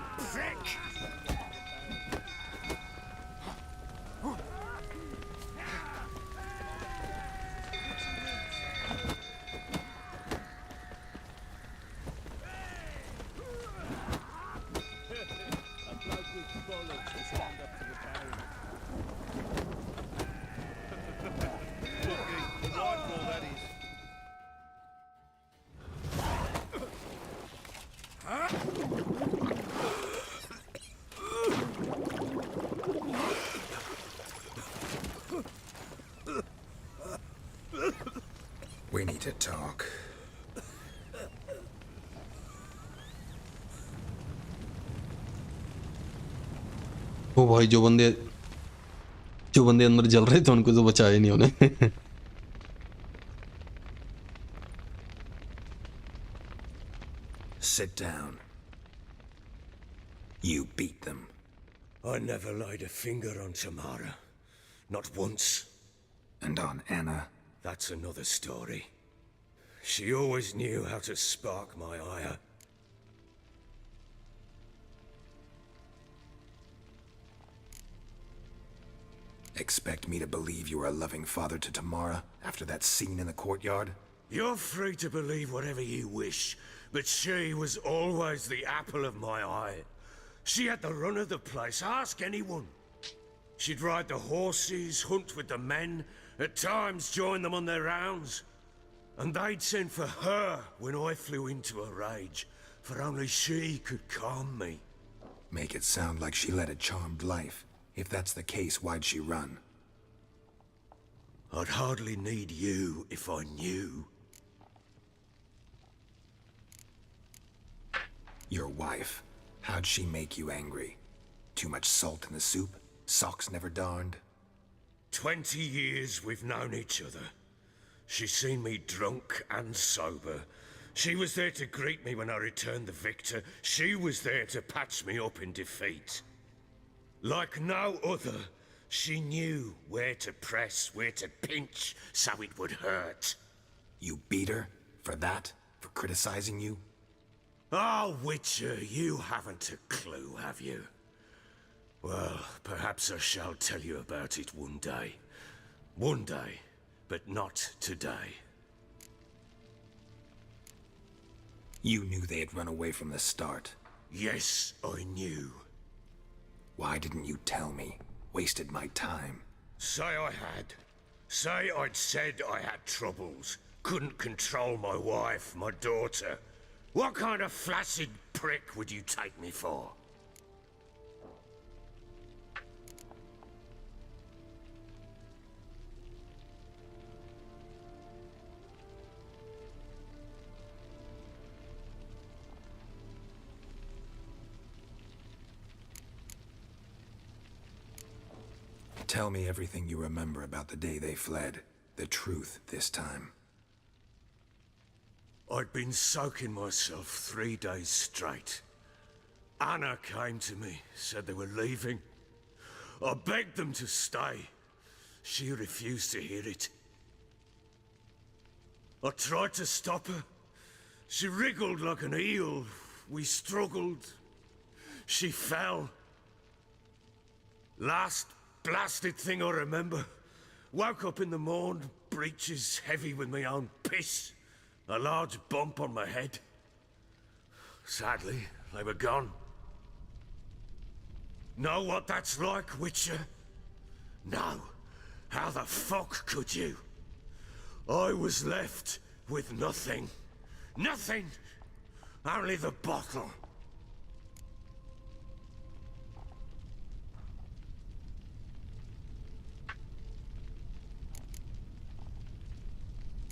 We need to talk. ओ भाई जो बंदे अंदर जल रहे थे उनको तो बचाया नहीं उन्हें Sit down. You beat them. I never laid a finger on Tamara. Not once. And on Anna? That's another story. She always knew how to spark my ire. Expect me to believe you were a loving father to Tamara after that scene in the courtyard? You're free to believe whatever you wish, but she was always the apple of my eye. She had the run of the place, ask anyone. She'd ride the horses, hunt with the men, at times join them on their rounds. And they'd send for her when I flew into a rage, for only she could calm me. Make it sound like she led a charmed life. If that's the case, why'd she run? I'd hardly need you if I knew. Your wife. How'd she make you angry? Too much salt in the soup? Socks never darned? 20 years we've known each other. She's seen me drunk and sober. She was there to greet me when I returned the victor. She was there to patch me up in defeat. Like no other, she knew where to press, where to pinch, so it would hurt. You beat her? For that? For criticizing you? Oh, Witcher, you haven't a clue, have you? Well, perhaps I shall tell you about it one day. One day, but not today. You knew they had run away from the start. Yes, I knew. Why didn't you tell me? Wasted my time. Say I had. Say I'd said I had troubles. Couldn't control my wife, my daughter. What kind of flaccid prick would you take me for? Tell me everything you remember about the day they fled. The truth this time. I'd been soaking myself 3 days straight. Anna came to me, said they were leaving. I begged them to stay. She refused to hear it. I tried to stop her. She wriggled like an eel. We struggled. She fell. Last blasted thing I remember. Woke up in the morn, breeches heavy with my own piss. A large bump on my head. Sadly, they were gone. Know what that's like, Witcher? No. How the fuck could you? I was left with nothing. Nothing! Only the bottle.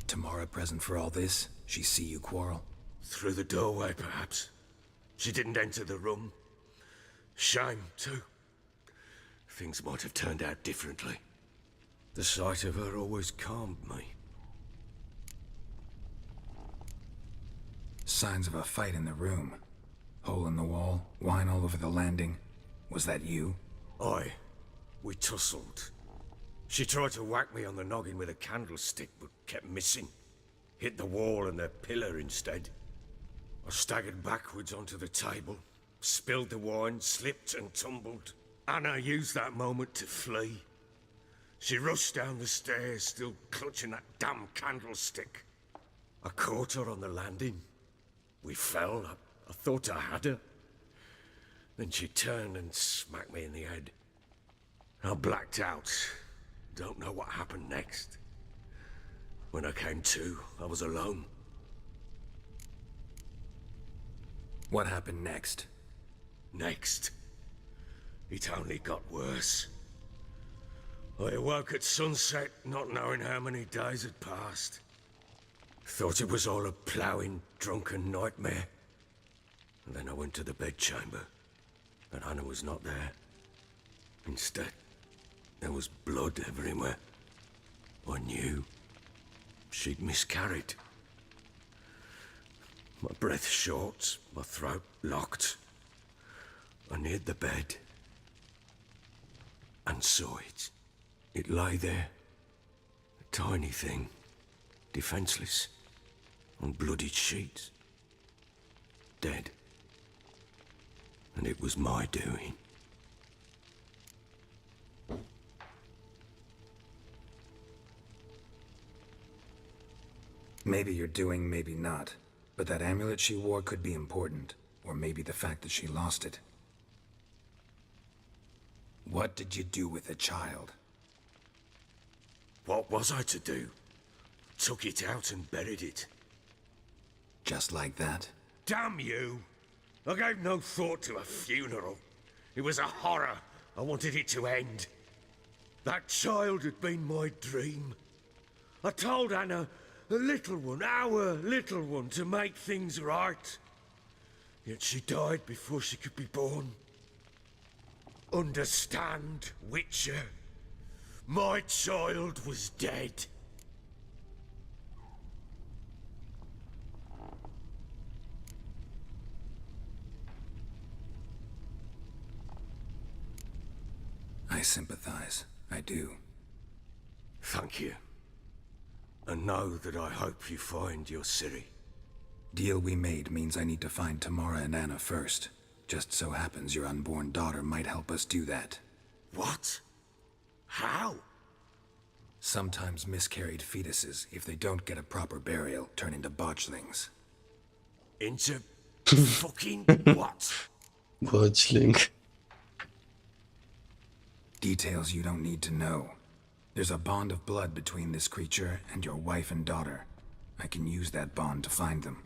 Tamara present for all this? She see you quarrel? Through the doorway, perhaps. She didn't enter the room. Shame, too. Things might have turned out differently. The sight of her always calmed me. Signs of a fight in the room. Hole in the wall, wine all over the landing. Was that you? Aye. We tussled. She tried to whack me on the noggin with a candlestick, but kept missing. Hit the wall and the pillar instead. I staggered backwards onto the table, spilled the wine, slipped and tumbled. Anna used that moment to flee. She rushed down the stairs, still clutching that damn candlestick. I caught her on the landing. We fell. I thought I had her. Then she turned and smacked me in the head. I blacked out. Don't know what happened next. When I came to, I was alone. What happened next? Next? It only got worse. I awoke at sunset, not knowing how many days had passed. Thought it was all a ploughing, drunken nightmare. And then I went to the bedchamber, but Anna was not there. Instead, there was blood everywhere. I knew she'd miscarried. My breath short, my throat locked. I neared the bed and saw it. It lay there, a tiny thing, defenseless, on bloodied sheets, dead. And it was my doing. Maybe you're doing, maybe not. But that amulet she wore could be important. Or maybe the fact that she lost it. What did you do with the child? What was I to do? Took it out and buried it. Just like that? Damn you! I gave no thought to a funeral. It was a horror. I wanted it to end. That child had been my dream. I told Anna, the little one, our little one, to make things right. Yet she died before she could be born. Understand, Witcher? My child was dead. I sympathize. I do. Thank you. And know that I hope you find your Ciri. Deal we made means I need to find Tamara and Anna first. Just so happens your unborn daughter might help us do that. What? How? Sometimes miscarried fetuses, if they don't get a proper burial, turn into botchlings. Into fucking what? Botchling. Details you don't need to know. There's a bond of blood between this creature and your wife and daughter. I can use that bond to find them.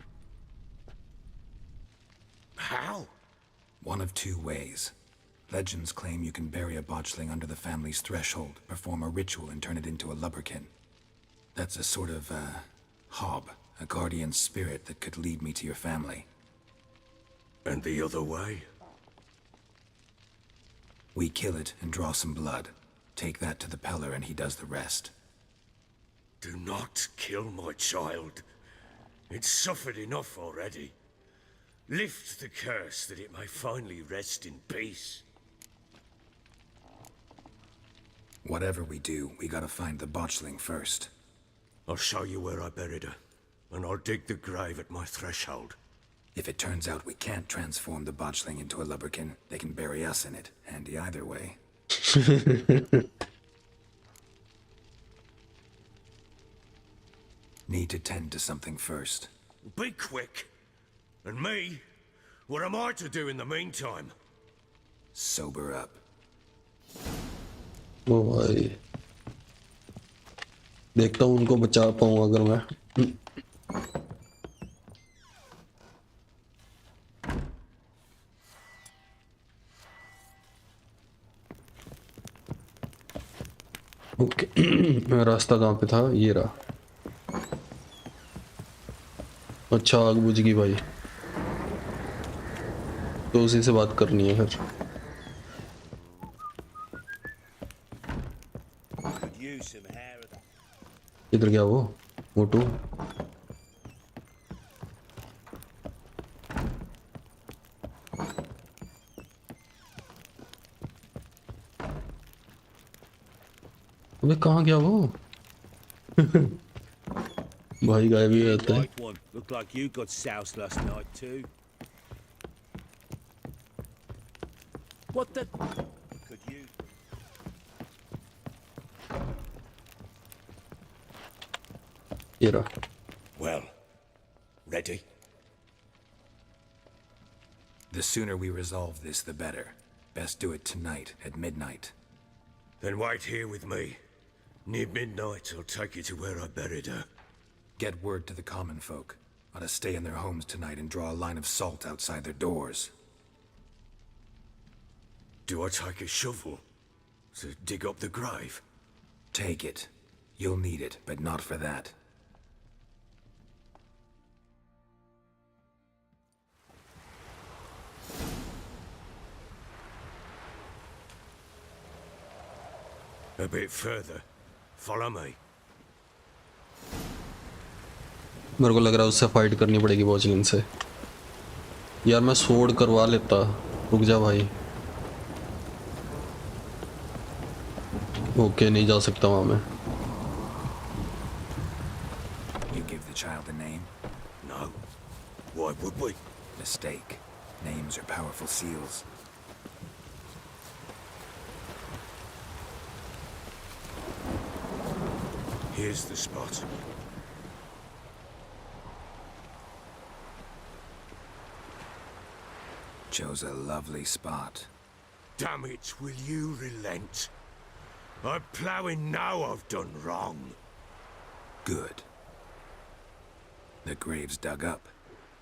How? One of two ways. Legends claim you can bury a botchling under the family's threshold, perform a ritual and turn it into a lubberkin. That's a sort of, hob, a guardian spirit that could lead me to your family. And the other way? We kill it and draw some blood. Take that to the Peller and he does the rest. Do not kill my child. It's suffered enough already. Lift the curse that it may finally rest in peace. Whatever we do, we gotta find the botchling first. I'll show you where I buried her, and I'll dig the grave at my threshold. If it turns out we can't transform the botchling into a lubberkin, they can bury us in it. Handy either way. Need to tend to something first. Be quick. And me? What am I to do in the meantime? Sober up. ओ भाई देखता हूँ उनको बचा पाऊँ अगर मैं okay रास्ता कहाँ पे था ये रहा अच्छा आग बुझ गई भाई तो उसी से बात करनी है फिर किधर गया वो मोटू अबे कहाँ गया वो भाई गायब ही रहते हैं Looked like you got soused last night too. What the? Could you? Ira. Well, ready? The sooner we resolve this, the better. Best do it tonight at midnight. Then wait here with me. Near midnight, I'll take you to where I buried her. Get word to the common folk. Ought to stay in their homes tonight and draw a line of salt outside their doors. Do I take a shovel to dig up the grave? Take it. You'll need it, but not for that. A bit further. Follow me. मेरे को लग रहा है उससे fight करनी पड़ेगी बॉचलिन से यार मैं सोड करवा लेता रुक जा भाई ओके नहीं जा सकता वहां मैं You give the child a name? No. Why would we? Mistake. Names are powerful seals. Here's the spot. Chose a lovely spot. Damn it, will you relent? I'm ploughing now I've done wrong. Good. The grave's dug up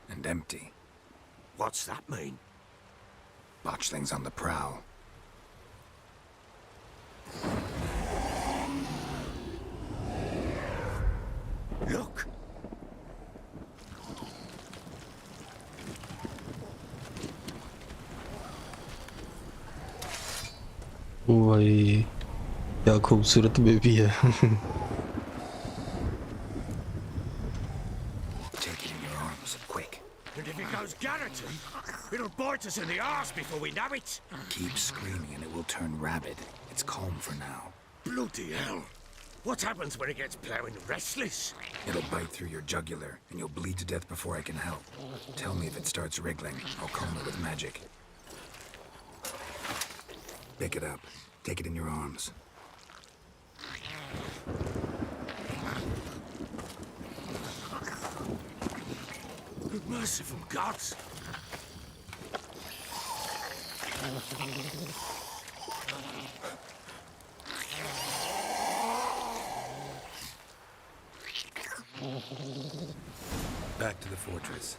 and empty. What's that mean? Botchling's on the prowl. Look! भाई क्या खूबसूरत baby है Take it in your arms, quick. And if it goes garroting, it'll bite us in the arse before we know it. Keep screaming and it will turn rabid. It's calm for now. Bloody hell! What happens when it gets ploughing restless? It'll bite through your jugular and you'll bleed to death before I can help. Tell me if it starts wriggling. I'll calm it with magic. Pick it up. Take it in your arms. Merciful gods! Back to the fortress.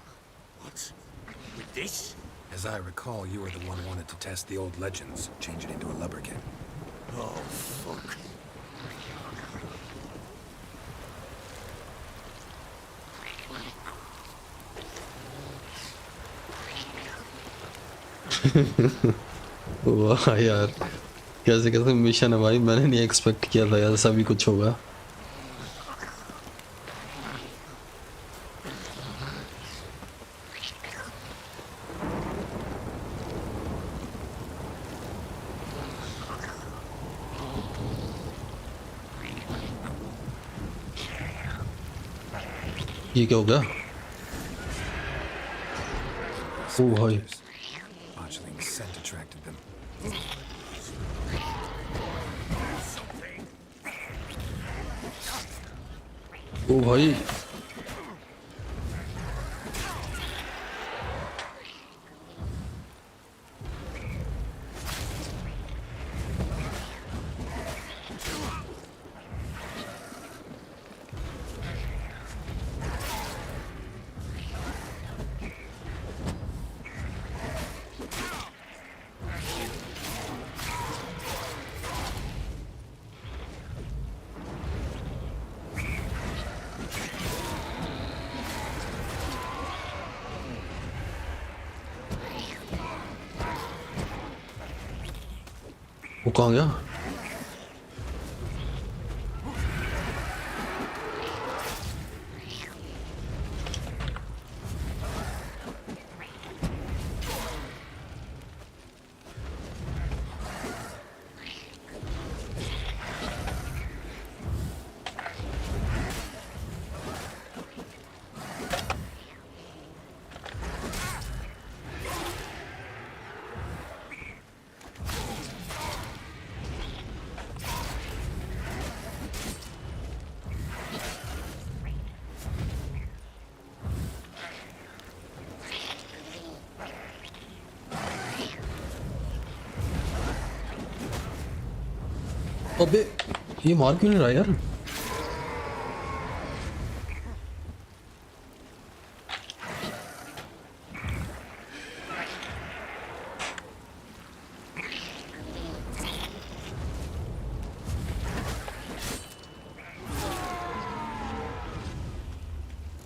What? With this? As I recall, you were the one who wanted to test the old legends, change it into a lubberkin. Oh, fuck. वाह यार कैसे कैसे mission है भाई, मैंने नहीं expect किया था ऐसा भी कुछ होगा। ये क्या हो गया? ओ भाई Botuline's scent attracted them. ओ भाई वो कहाँ गया? अबे ये मार क्यों नहीं रहा यार?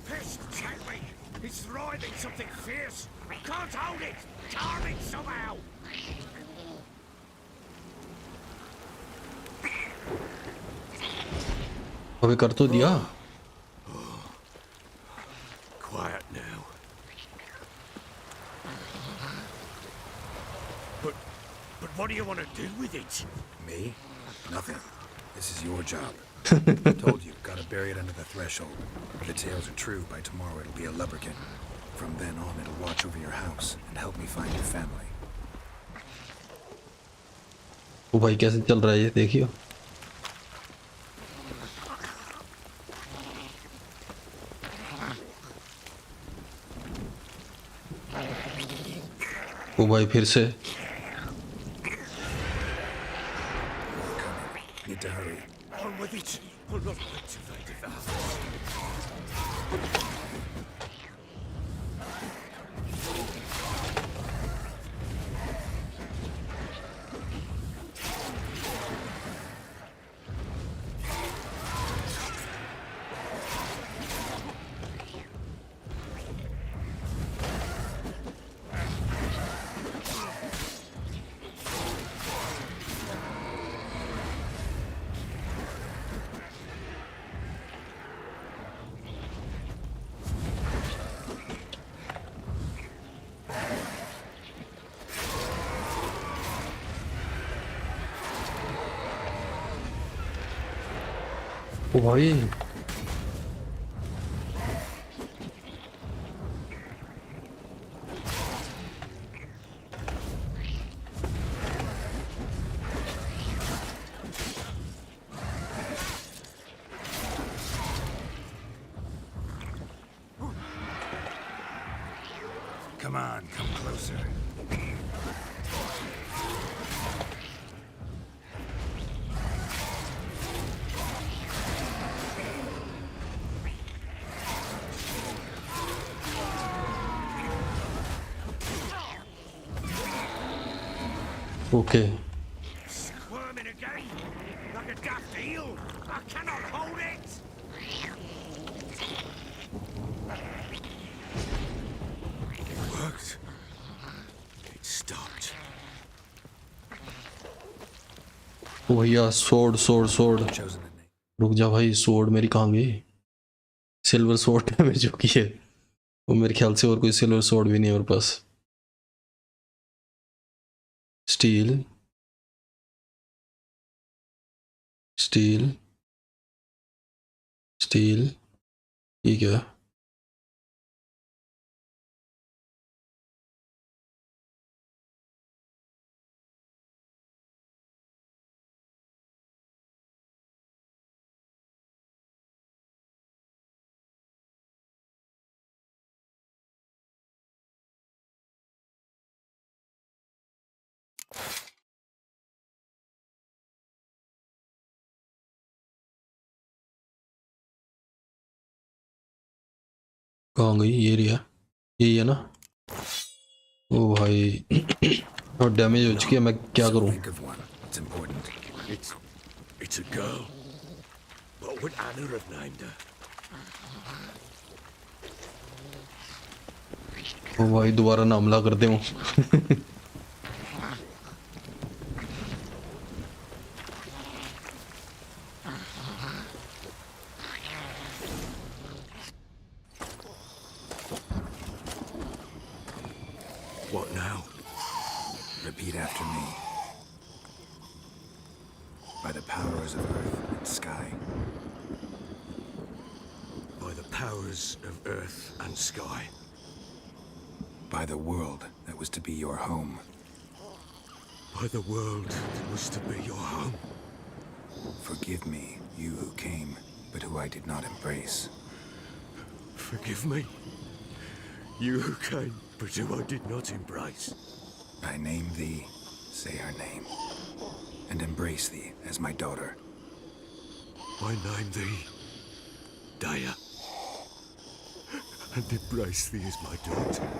Pissed, Henry! It's writhing something fierce! Can't hold it! Carve it somehow! अबे कर तो दिया। Quiet now. But what do you want to do with it? Me? Nothing. This is your job. I told you, gotta bury it under the threshold. If the tales are true, by tomorrow it'll be a lubricant. From then on, it'll watch over your house and help me find your family. ओ भाई कैसे चल रहा है ये देखियो। ओ भाई फिर से Need to hurry. On with it! I'll not activate it. ओ भाई Come on, come closer. Okay Squirming again! Like a daft eel! I cannot hold it! It worked. It stopped. ओ भैया सोड सोड सोड, रुक जा भाई, सोड मेरी कहाँ गई? सिल्वर सोड डैमेज हो गई है, वो मेरे ख्याल से और कोई सिल्वर सोड भी नहीं है मेरे पास। स्टील स्टील स्टील, ठीक है। कहाँ गई? ये रही है, यही है ना? ओ भाई और डैमेज हो चुकी है, मैं क्या करूं? It's a girl. What would Anna have named her? ओ भाई दोबारा ना हमला कर दे हूँ। What now? Repeat after me. By the powers of earth and sky. By the powers of earth and sky. By the world that was to be your home. By the world that was to be your home. Forgive me, you who came, but who I did not embrace. Forgive me. You who came, but who I did not embrace. I name thee, say her name, and embrace thee as my daughter. I name thee, Daya, and embrace thee as my daughter.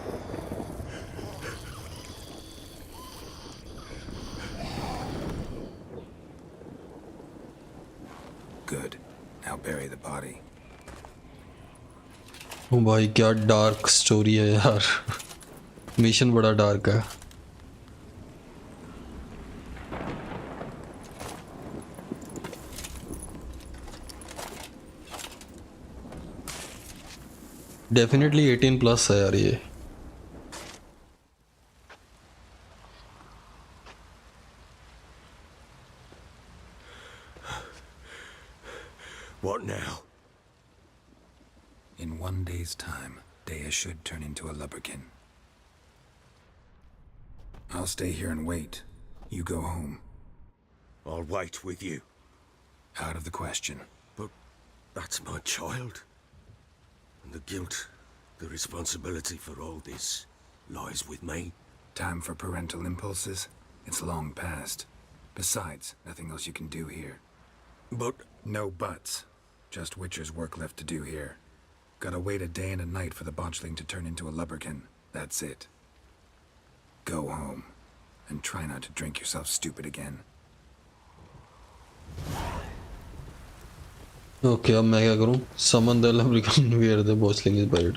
Good. Now bury the body. ओ भाई क्या dark story है यार। Mission बड़ा dark है। Definitely 18 plus है यार ये। What now? In 1 day's time, Daya should turn into a lubberkin. I'll stay here and wait. You go home. I'll wait with you. Out of the question. But that's my child. And the guilt, the responsibility for all this lies with me. Time for parental impulses? It's long past. Besides, nothing else you can do here. But... No buts. Just Witcher's work left to do here. Gotta wait a day and a night for the botchling to turn into a lubberkin. That's it. Go home. And try not to drink yourself stupid again. Okay अब मैं क्या करूं? Summon the lubrican where the bossling is bite.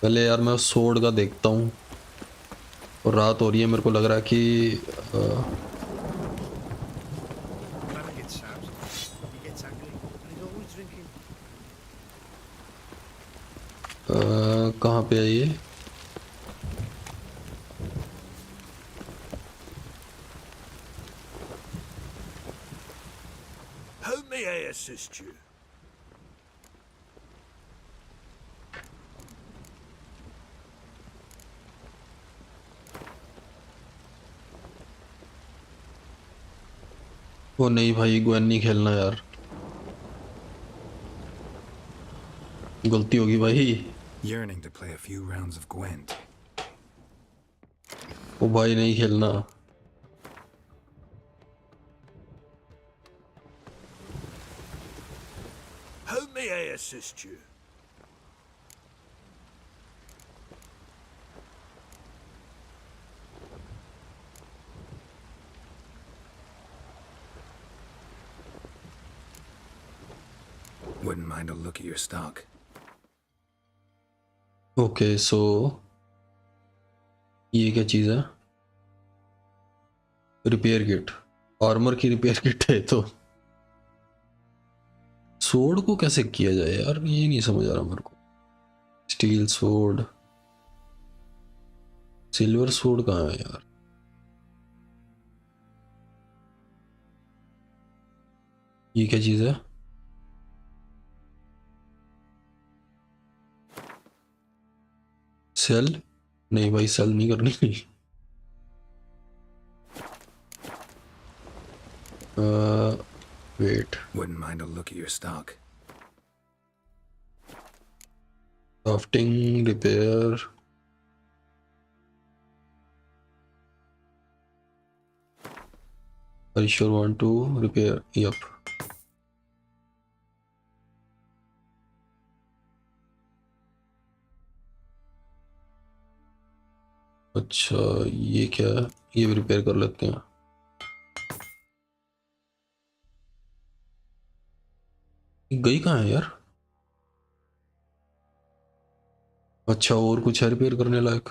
पहले यार मैं सोड का देखता हूं। और रात हो रही है, मेरे को लग रहा है कि कहाँ पे है ये? How may I assist you? वो नहीं भाई, ग्वेन नहीं खेलना यार, गलती होगी भाई। Yearning to play a few rounds of Gwent. वो भाई नहीं खेलना। How may I assist you? Wouldn't mind a look at your stock. Okay so ये क्या चीज़ है? Repair kit. आर्मर की रिपेयर किट है तो सोर्ड को कैसे किया जाए यार, ये नहीं समझ आ रहा मेरे को। स्टील सोर्ड, सिल्वर सोर्ड कहाँ है यार? ये क्या चीज है? सेल? नहीं भाई, सेल नहीं करनी। Wait, Wouldn't mind a look at your stock. Crafting, repair, are you sure want to repair? Yep. अच्छा ये क्या है? ये भी रिपेयर कर लेते हैं। गई कहाँ है यार? अच्छा और कुछ है रिपेयर करने लायक?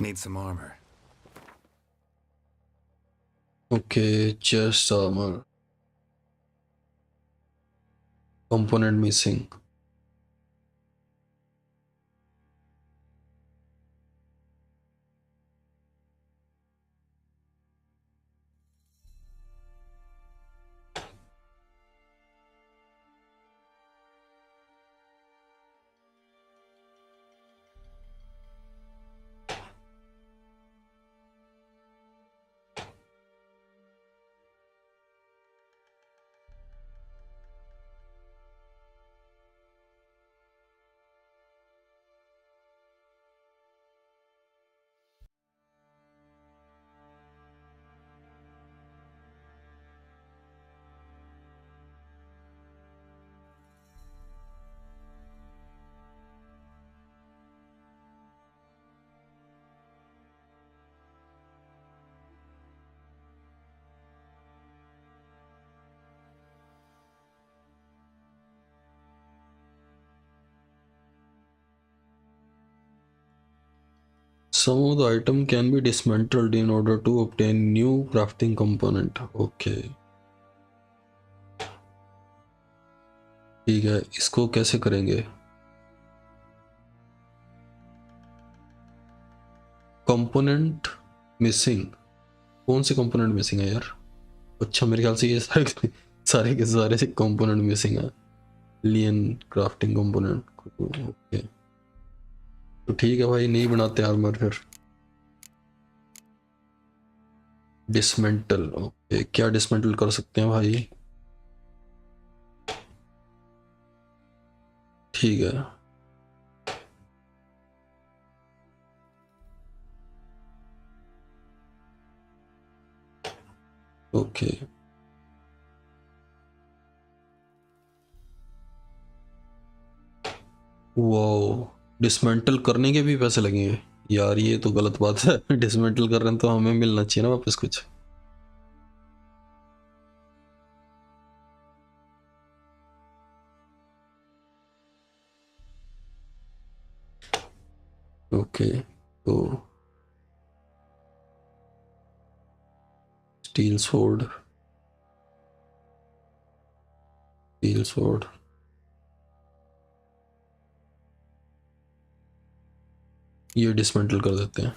Need some armor. Okay, chest armor. Component missing. Some of the item can be dismantled in order to obtain new crafting component. Okay. ठीक है, इसको कैसे करेंगे? Component missing. कौन से कंपोनेंट मिसिंग है यार? अच्छा मेरे ख्याल से ये सारे के सारे से कंपोनेंट मिसिंग है। लियन क्राफ्टिंग कंपोनेंट। ओके तो ठीक है भाई, नहीं बनाते आर्मर फिर। डिसमेंटल। ओके, क्या डिसमेंटल कर सकते हैं भाई? ठीक है। ओके वो डिसमेंटल करने के भी पैसे लगेंगे यार, ये तो गलत बात है। डिसमेंटल कर रहे हैं तो हमें मिलना चाहिए ना वापस कुछ। ओके तो स्टील स्वॉर्ड, स्टील स्वॉर्ड, ये डिसमेंटल कर देते हैं।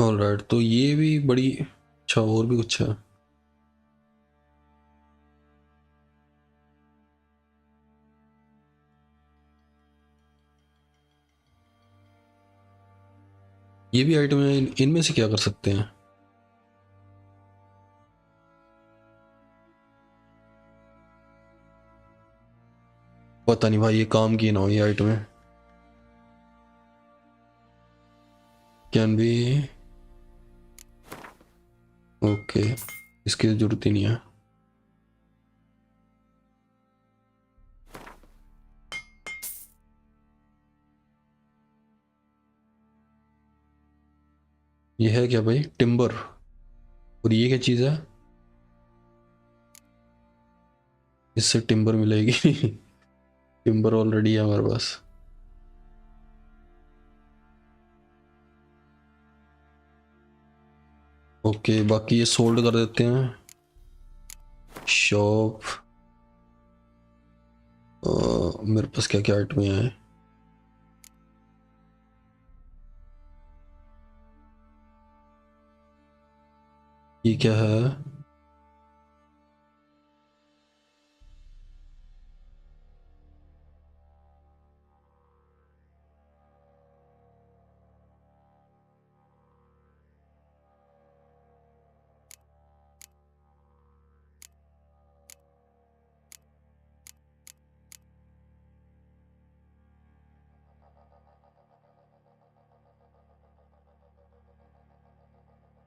ऑलराइट, तो ये भी बड़ी अच्छा, और भी कुछ है। ये भी आइटम है, इनमें से क्या कर सकते हैं? पता नहीं भाई, ये काम की ना हो ये आइटम है। कैन बी ओके, इसकी जरूरत ही नहीं है। ये है क्या भाई? टिम्बर। और ये क्या चीज़ है? इससे टिम्बर मिलेगी? टिम्बर ऑलरेडी है हमारे पास। ओके, बाकी ये सोल्ड कर देते हैं। शॉप, मेरे पास क्या क्या आइटम है? ये क्या है?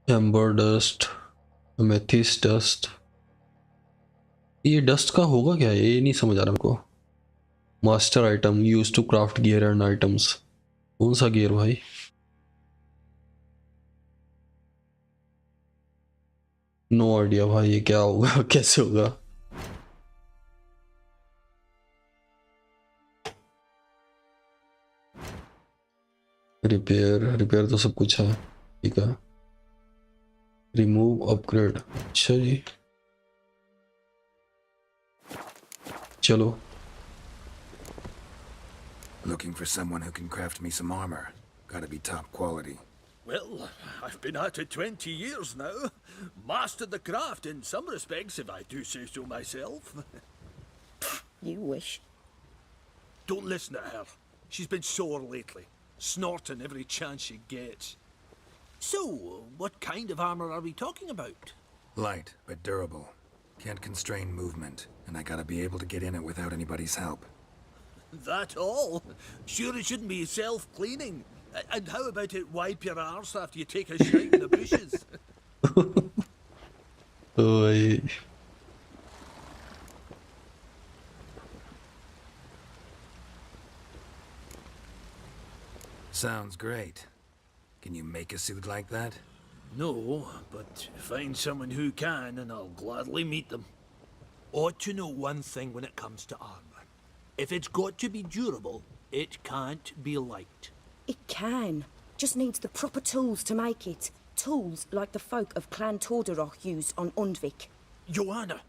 Amber dust, methis dust. ये डस्ट का होगा क्या? ये नहीं समझ आ रहा मेरे को। Master item use to craft gear and items. कौन सा गियर भाई? नो आइडिया भाई, ये क्या होगा? कैसे होगा? रिपेयर, रिपेयर तो सब कुछ है, ठीक है। रिमूव, अपग्रेड, अच्छा जी, चलो। Looking for someone who can craft me some armor. Gotta be top quality. Well, I've been at it 20 years now. Mastered the craft in some respects, if I do say so myself. You wish. Don't listen to her. She's been sore lately, snorting every chance she gets. So, what kind of armor are we talking about? Light, but durable. Can't constrain movement, and I gotta be able to get in it without anybody's help. That all? Sure it shouldn't be self-cleaning. And how about it wipe your arse after you take a shite in the bushes? Oi. Sounds great. Can you make a suit like that? No, but find someone who can and I'll gladly meet them. Ought to know one thing when it comes to armor. If it's got to be durable, it can't be light. It can. Just needs the proper tools to make it. Tools like the folk of Clan Tordaroch used on Undvik. Joanna,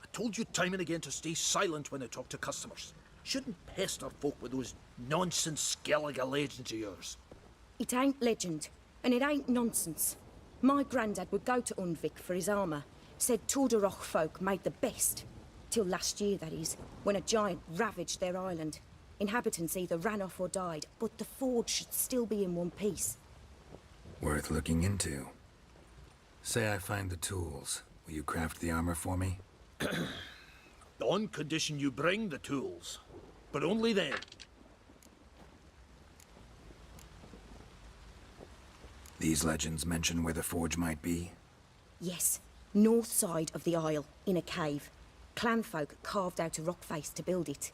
I told you time and again to stay silent when I talk to customers. Shouldn't pester folk with those nonsense Skellige legends of yours. It ain't legend, and it ain't nonsense. My granddad would go to Undvik for his armour. Said Tordaroch folk made the best. Till last year, that is, when a giant ravaged their island. Inhabitants either ran off or died, but the forge should still be in one piece. Worth looking into. Say I find the tools. Will you craft the armor for me? On condition you bring the tools. But only then. These legends mention where the forge might be? Yes, north side of the isle, in a cave. Clanfolk carved out a rock face to build it.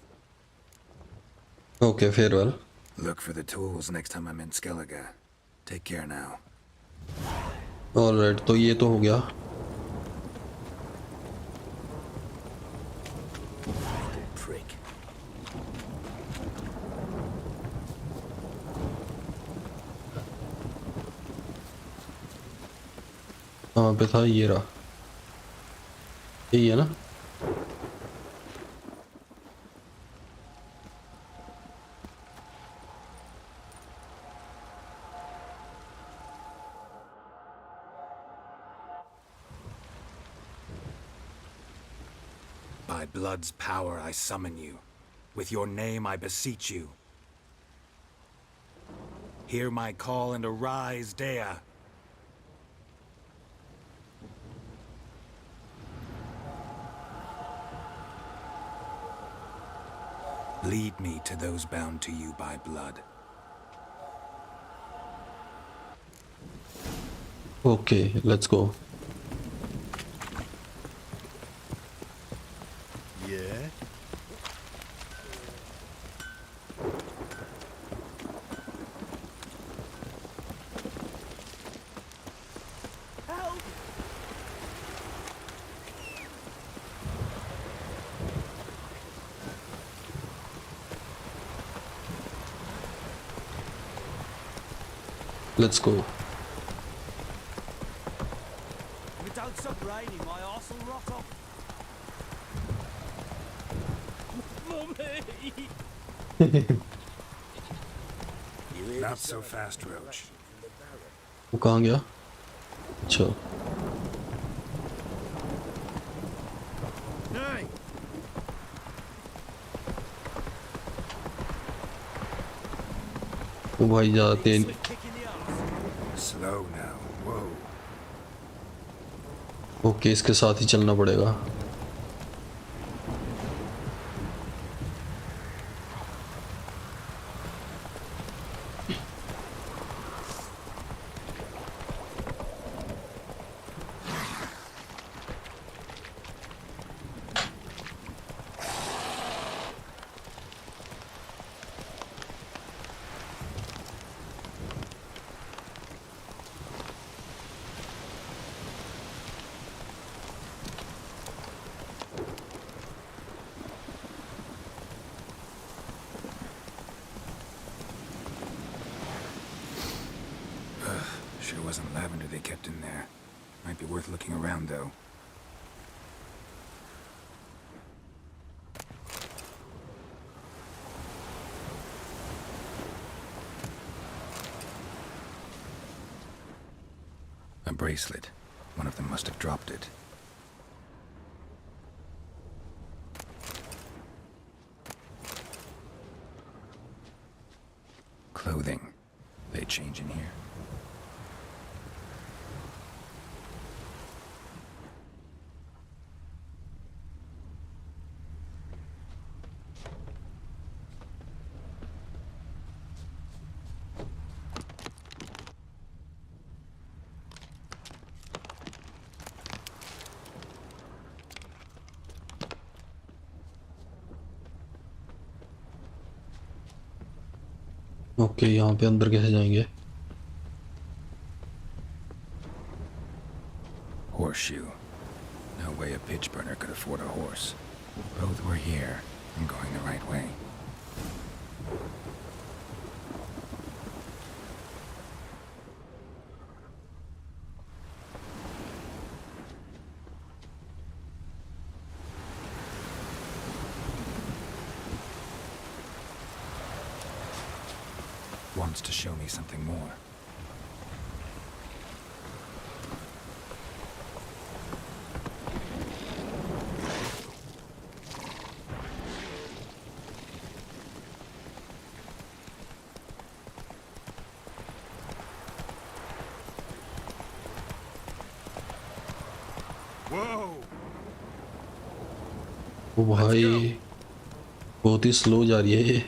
Okay, farewell. Look for the tools next time I'm in Skellige. Take care now. Alright, तो ये तो हो गया। Prick. कहाँ पे था? ये रहा, यही है ना? By blood's power I summon you. With your name I beseech you. Hear my call and arise, Dea. Lead me to those bound to you by blood. Okay, let's go. Yeah? Let's go. If it don't stop raining, my arse will rot off. Mummy! Not so fast, Roach. वो कहाँ गया? अच्छा. वो भाई जाते हैं. Slow now. Whoa. Okay, इसके साथ ही चलना पड़ेगा. Sure wasn't lavender they kept in there. Might be worth looking around, though. A bracelet. One of them must have dropped it. Clothing. They change in here. Okay, यहाँ पे अंदर कैसे जाएंगे? Horseshoe. No way a pitch burner could afford a horse. Both were here. I'm going the right way. Wants to show me something more. ओ भाई, बहुत ही slow जा रही है ये.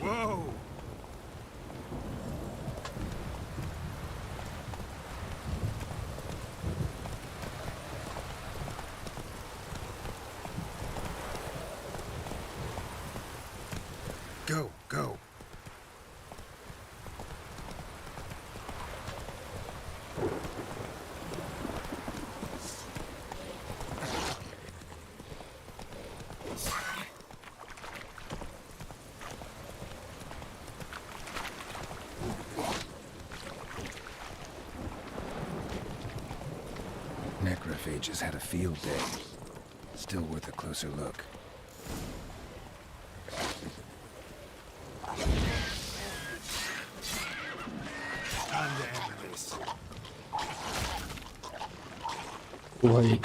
Go, go. Necrophages had a field day. Still worth a closer look. Time to end this. ओ भाई,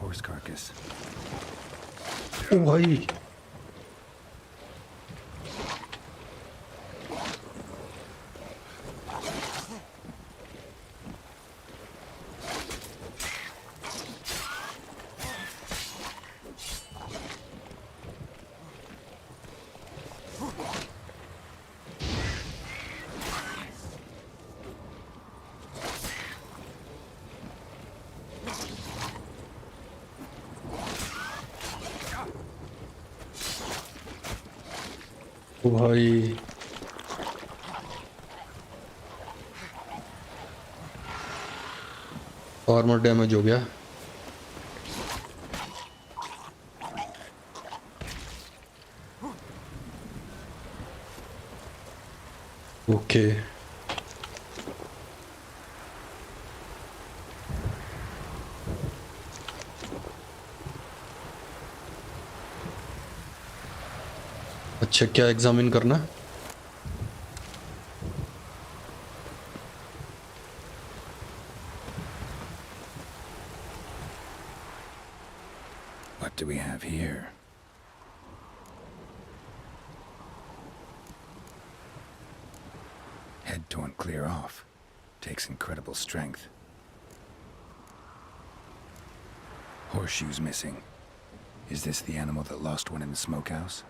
horse carcass. ओ भाई ओ भाई armour damage हो गया। ओके अच्छा क्या एग्जामिन करना है? What do we have here? Head torn clear off. Takes incredible strength. Horseshoes missing. Is this the animal that lost one in the smokehouse?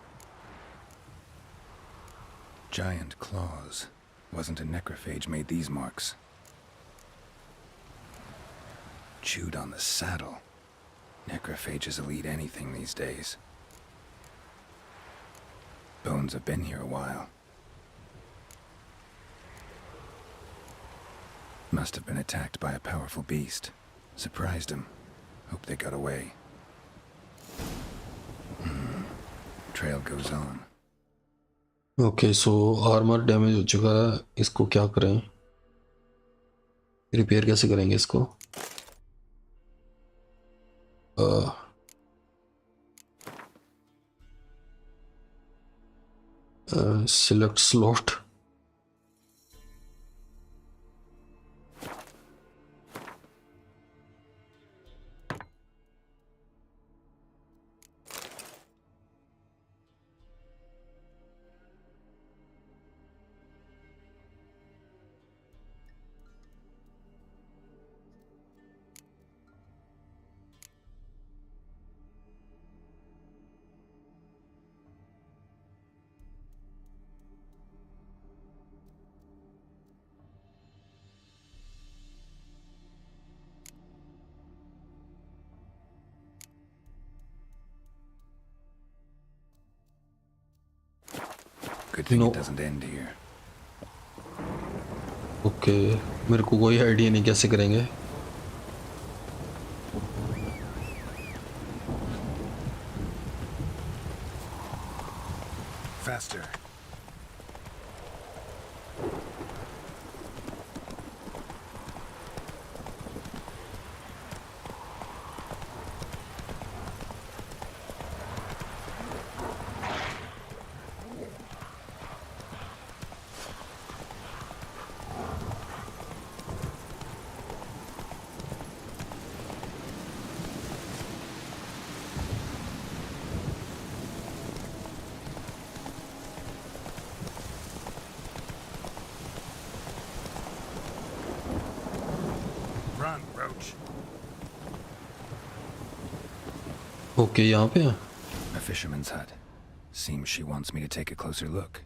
Giant claws. Wasn't a necrophage made these marks. Chewed on the saddle. Necrophages will eat anything these days. Bones have been here a while. Must have been attacked by a powerful beast. Surprised him. Hope they got away. Trail goes on. Okay so armour damage हो चुका है, इसको क्या करें? Repair कैसे करेंगे इसको? Select slot Good thing it doesn't end here. Okay मेरे को कोई आइडिया नहीं कैसे करेंगे। Faster. Run, Roach. ओके यहाँ पे है। A fisherman's hut. Seems she wants me to take a closer look.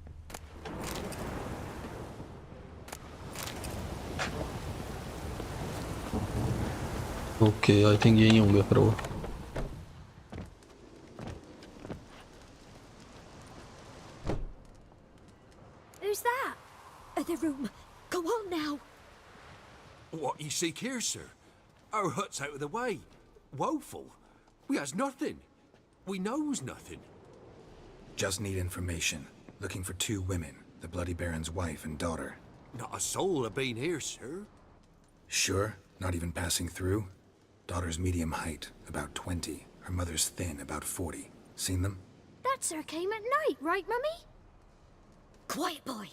Okay I think यही होंगे फिर वो। Who's that? The room. Go on now. What you seek here, sir? Our hut's out of the way. Woeful. We has nothing. We knows nothing. Just need information. Looking for 2 women, the Bloody Baron's wife and daughter. Not a soul have been here, sir. Sure? Not even passing through? Daughter's medium height, about 20. Her mother's thin, about 40. Seen them? That sir came at night, right, Mummy? Quiet, boy.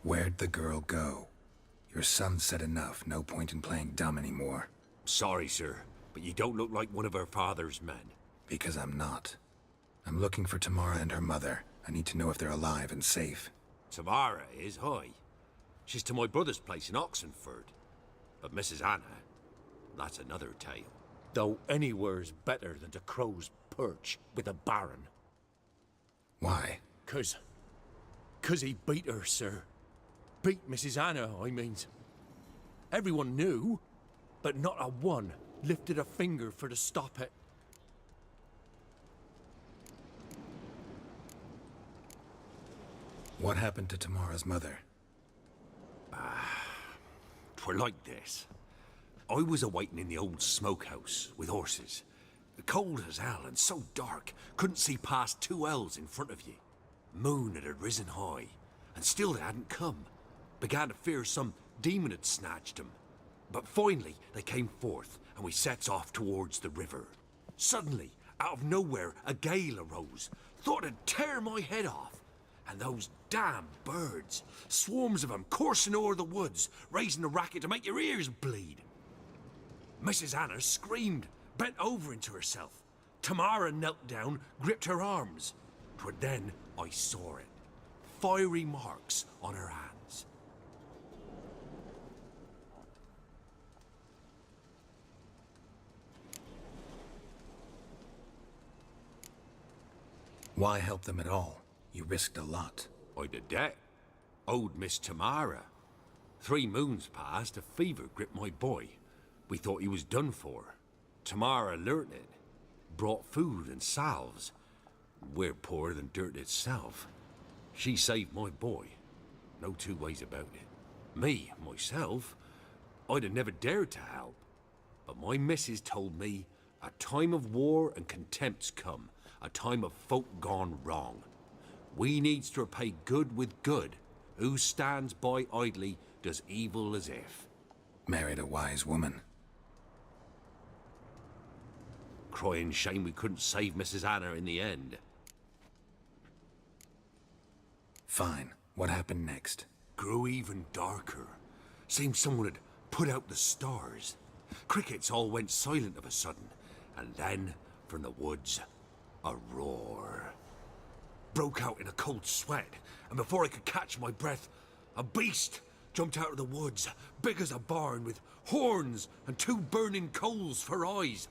Where'd the girl go? Your son said enough. No point in playing dumb anymore. Sorry, sir, but you don't look like one of her father's men. Because I'm not. I'm looking for Tamara and her mother. I need to know if they're alive and safe. Tamara is, hi. She's to my brother's place in Oxenford. But Mrs. Anna, that's another tale. Though anywhere's better than to crow's perch with a baron. Why? 'Cause he beat her, sir. Beat Mrs. Anna, I means. Everyone knew, but not a one lifted a finger for to stop it. What happened to Tamara's mother? 'Twere like this. I was awaiting in the old smokehouse with horses. Cold as hell and so dark, couldn't see past 2 ells in front of you. Moon had risen high, and still they hadn't come. Began to fear some demon had snatched them. But finally they came forth, and we sets off towards the river. Suddenly, out of nowhere, a gale arose. Thought it'd tear my head off. And those damn birds, swarms of them coursing o'er the woods, raising a racket to make your ears bleed. Mrs. Anna screamed, bent over into herself. Tamara knelt down, gripped her arms. 'Twere then I saw it. Fiery marks on her hands. Why help them at all? You risked a lot. I did that. Owed Miss Tamara. 3 moons passed, a fever gripped my boy. We thought he was done for. Tamara learnt it. Brought food and salves. We're poorer than dirt itself. She saved my boy. No 2 ways about it. Me, myself, I'd have never dared to help. But my missus told me a time of war and contempt's come. A time of folk gone wrong. We needs to repay good with good. Who stands by idly does evil as if. Married a wise woman. Crying shame we couldn't save Mrs. Anna in the end. Fine. What happened next? Grew even darker. Seemed someone had put out the stars. Crickets all went silent of a sudden. And then, from the woods, a roar. Broke out in a cold sweat, and before I could catch my breath, a beast jumped out of the woods, big as a barn, with horns and 2 burning coals for eyes.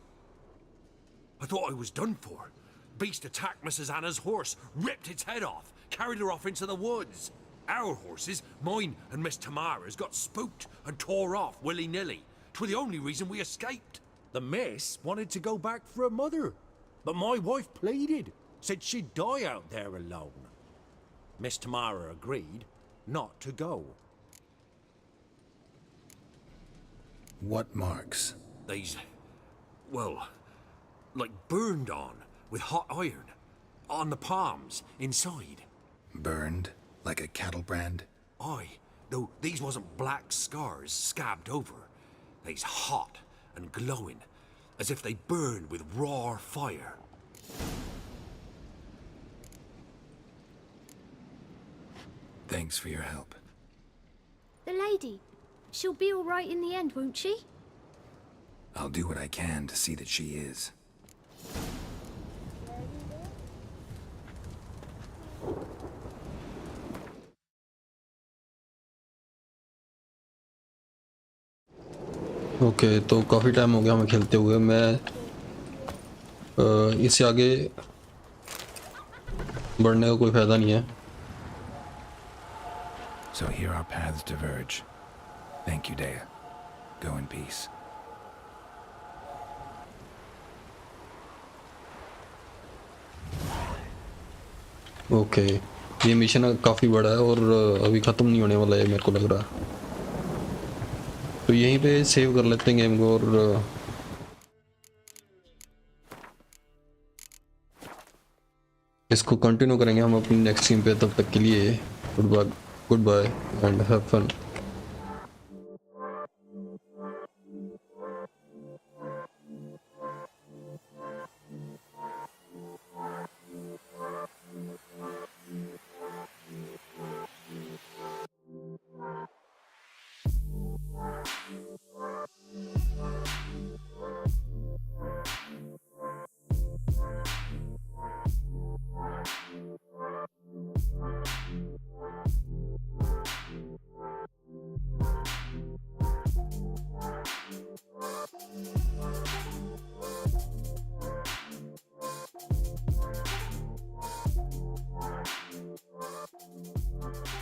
I thought I was done for. Beast attacked Mrs. Anna's horse, ripped its head off, carried her off into the woods. Our horses, mine and Miss Tamara's, got spooked and tore off willy-nilly. 'Twere the only reason we escaped. The miss wanted to go back for her mother, but my wife pleaded. Said she'd die out there alone. Miss Tamara agreed not to go. What marks? They's, well, like burned on with hot iron. On the palms, inside. Burned? Like a cattle brand? Aye, though these wasn't black scars scabbed over. They's hot and glowing, as if they burned with raw fire. Thanks for your help. The lady, she'll be all right in the end, won't she? I'll do what I can to see that she is. Okay तो काफ़ी time हो गया हमें खेलते हुए. मैं इससे आगे बढ़ने का कोई फ़ायदा नहीं है. So here our paths diverge. Thank you, Dea. Go in peace. Okay ये मिशन काफ़ी बड़ा है और अभी ख़त्म नहीं होने वाला है मेरे को लग रहा. तो यहीं पे सेव कर लेते हैं गेम को और इसको कंटिन्यू करेंगे हम अपनी नेक्स्ट स्ट्रीम पे. तब तक के लिए goodbye and have fun. हैं.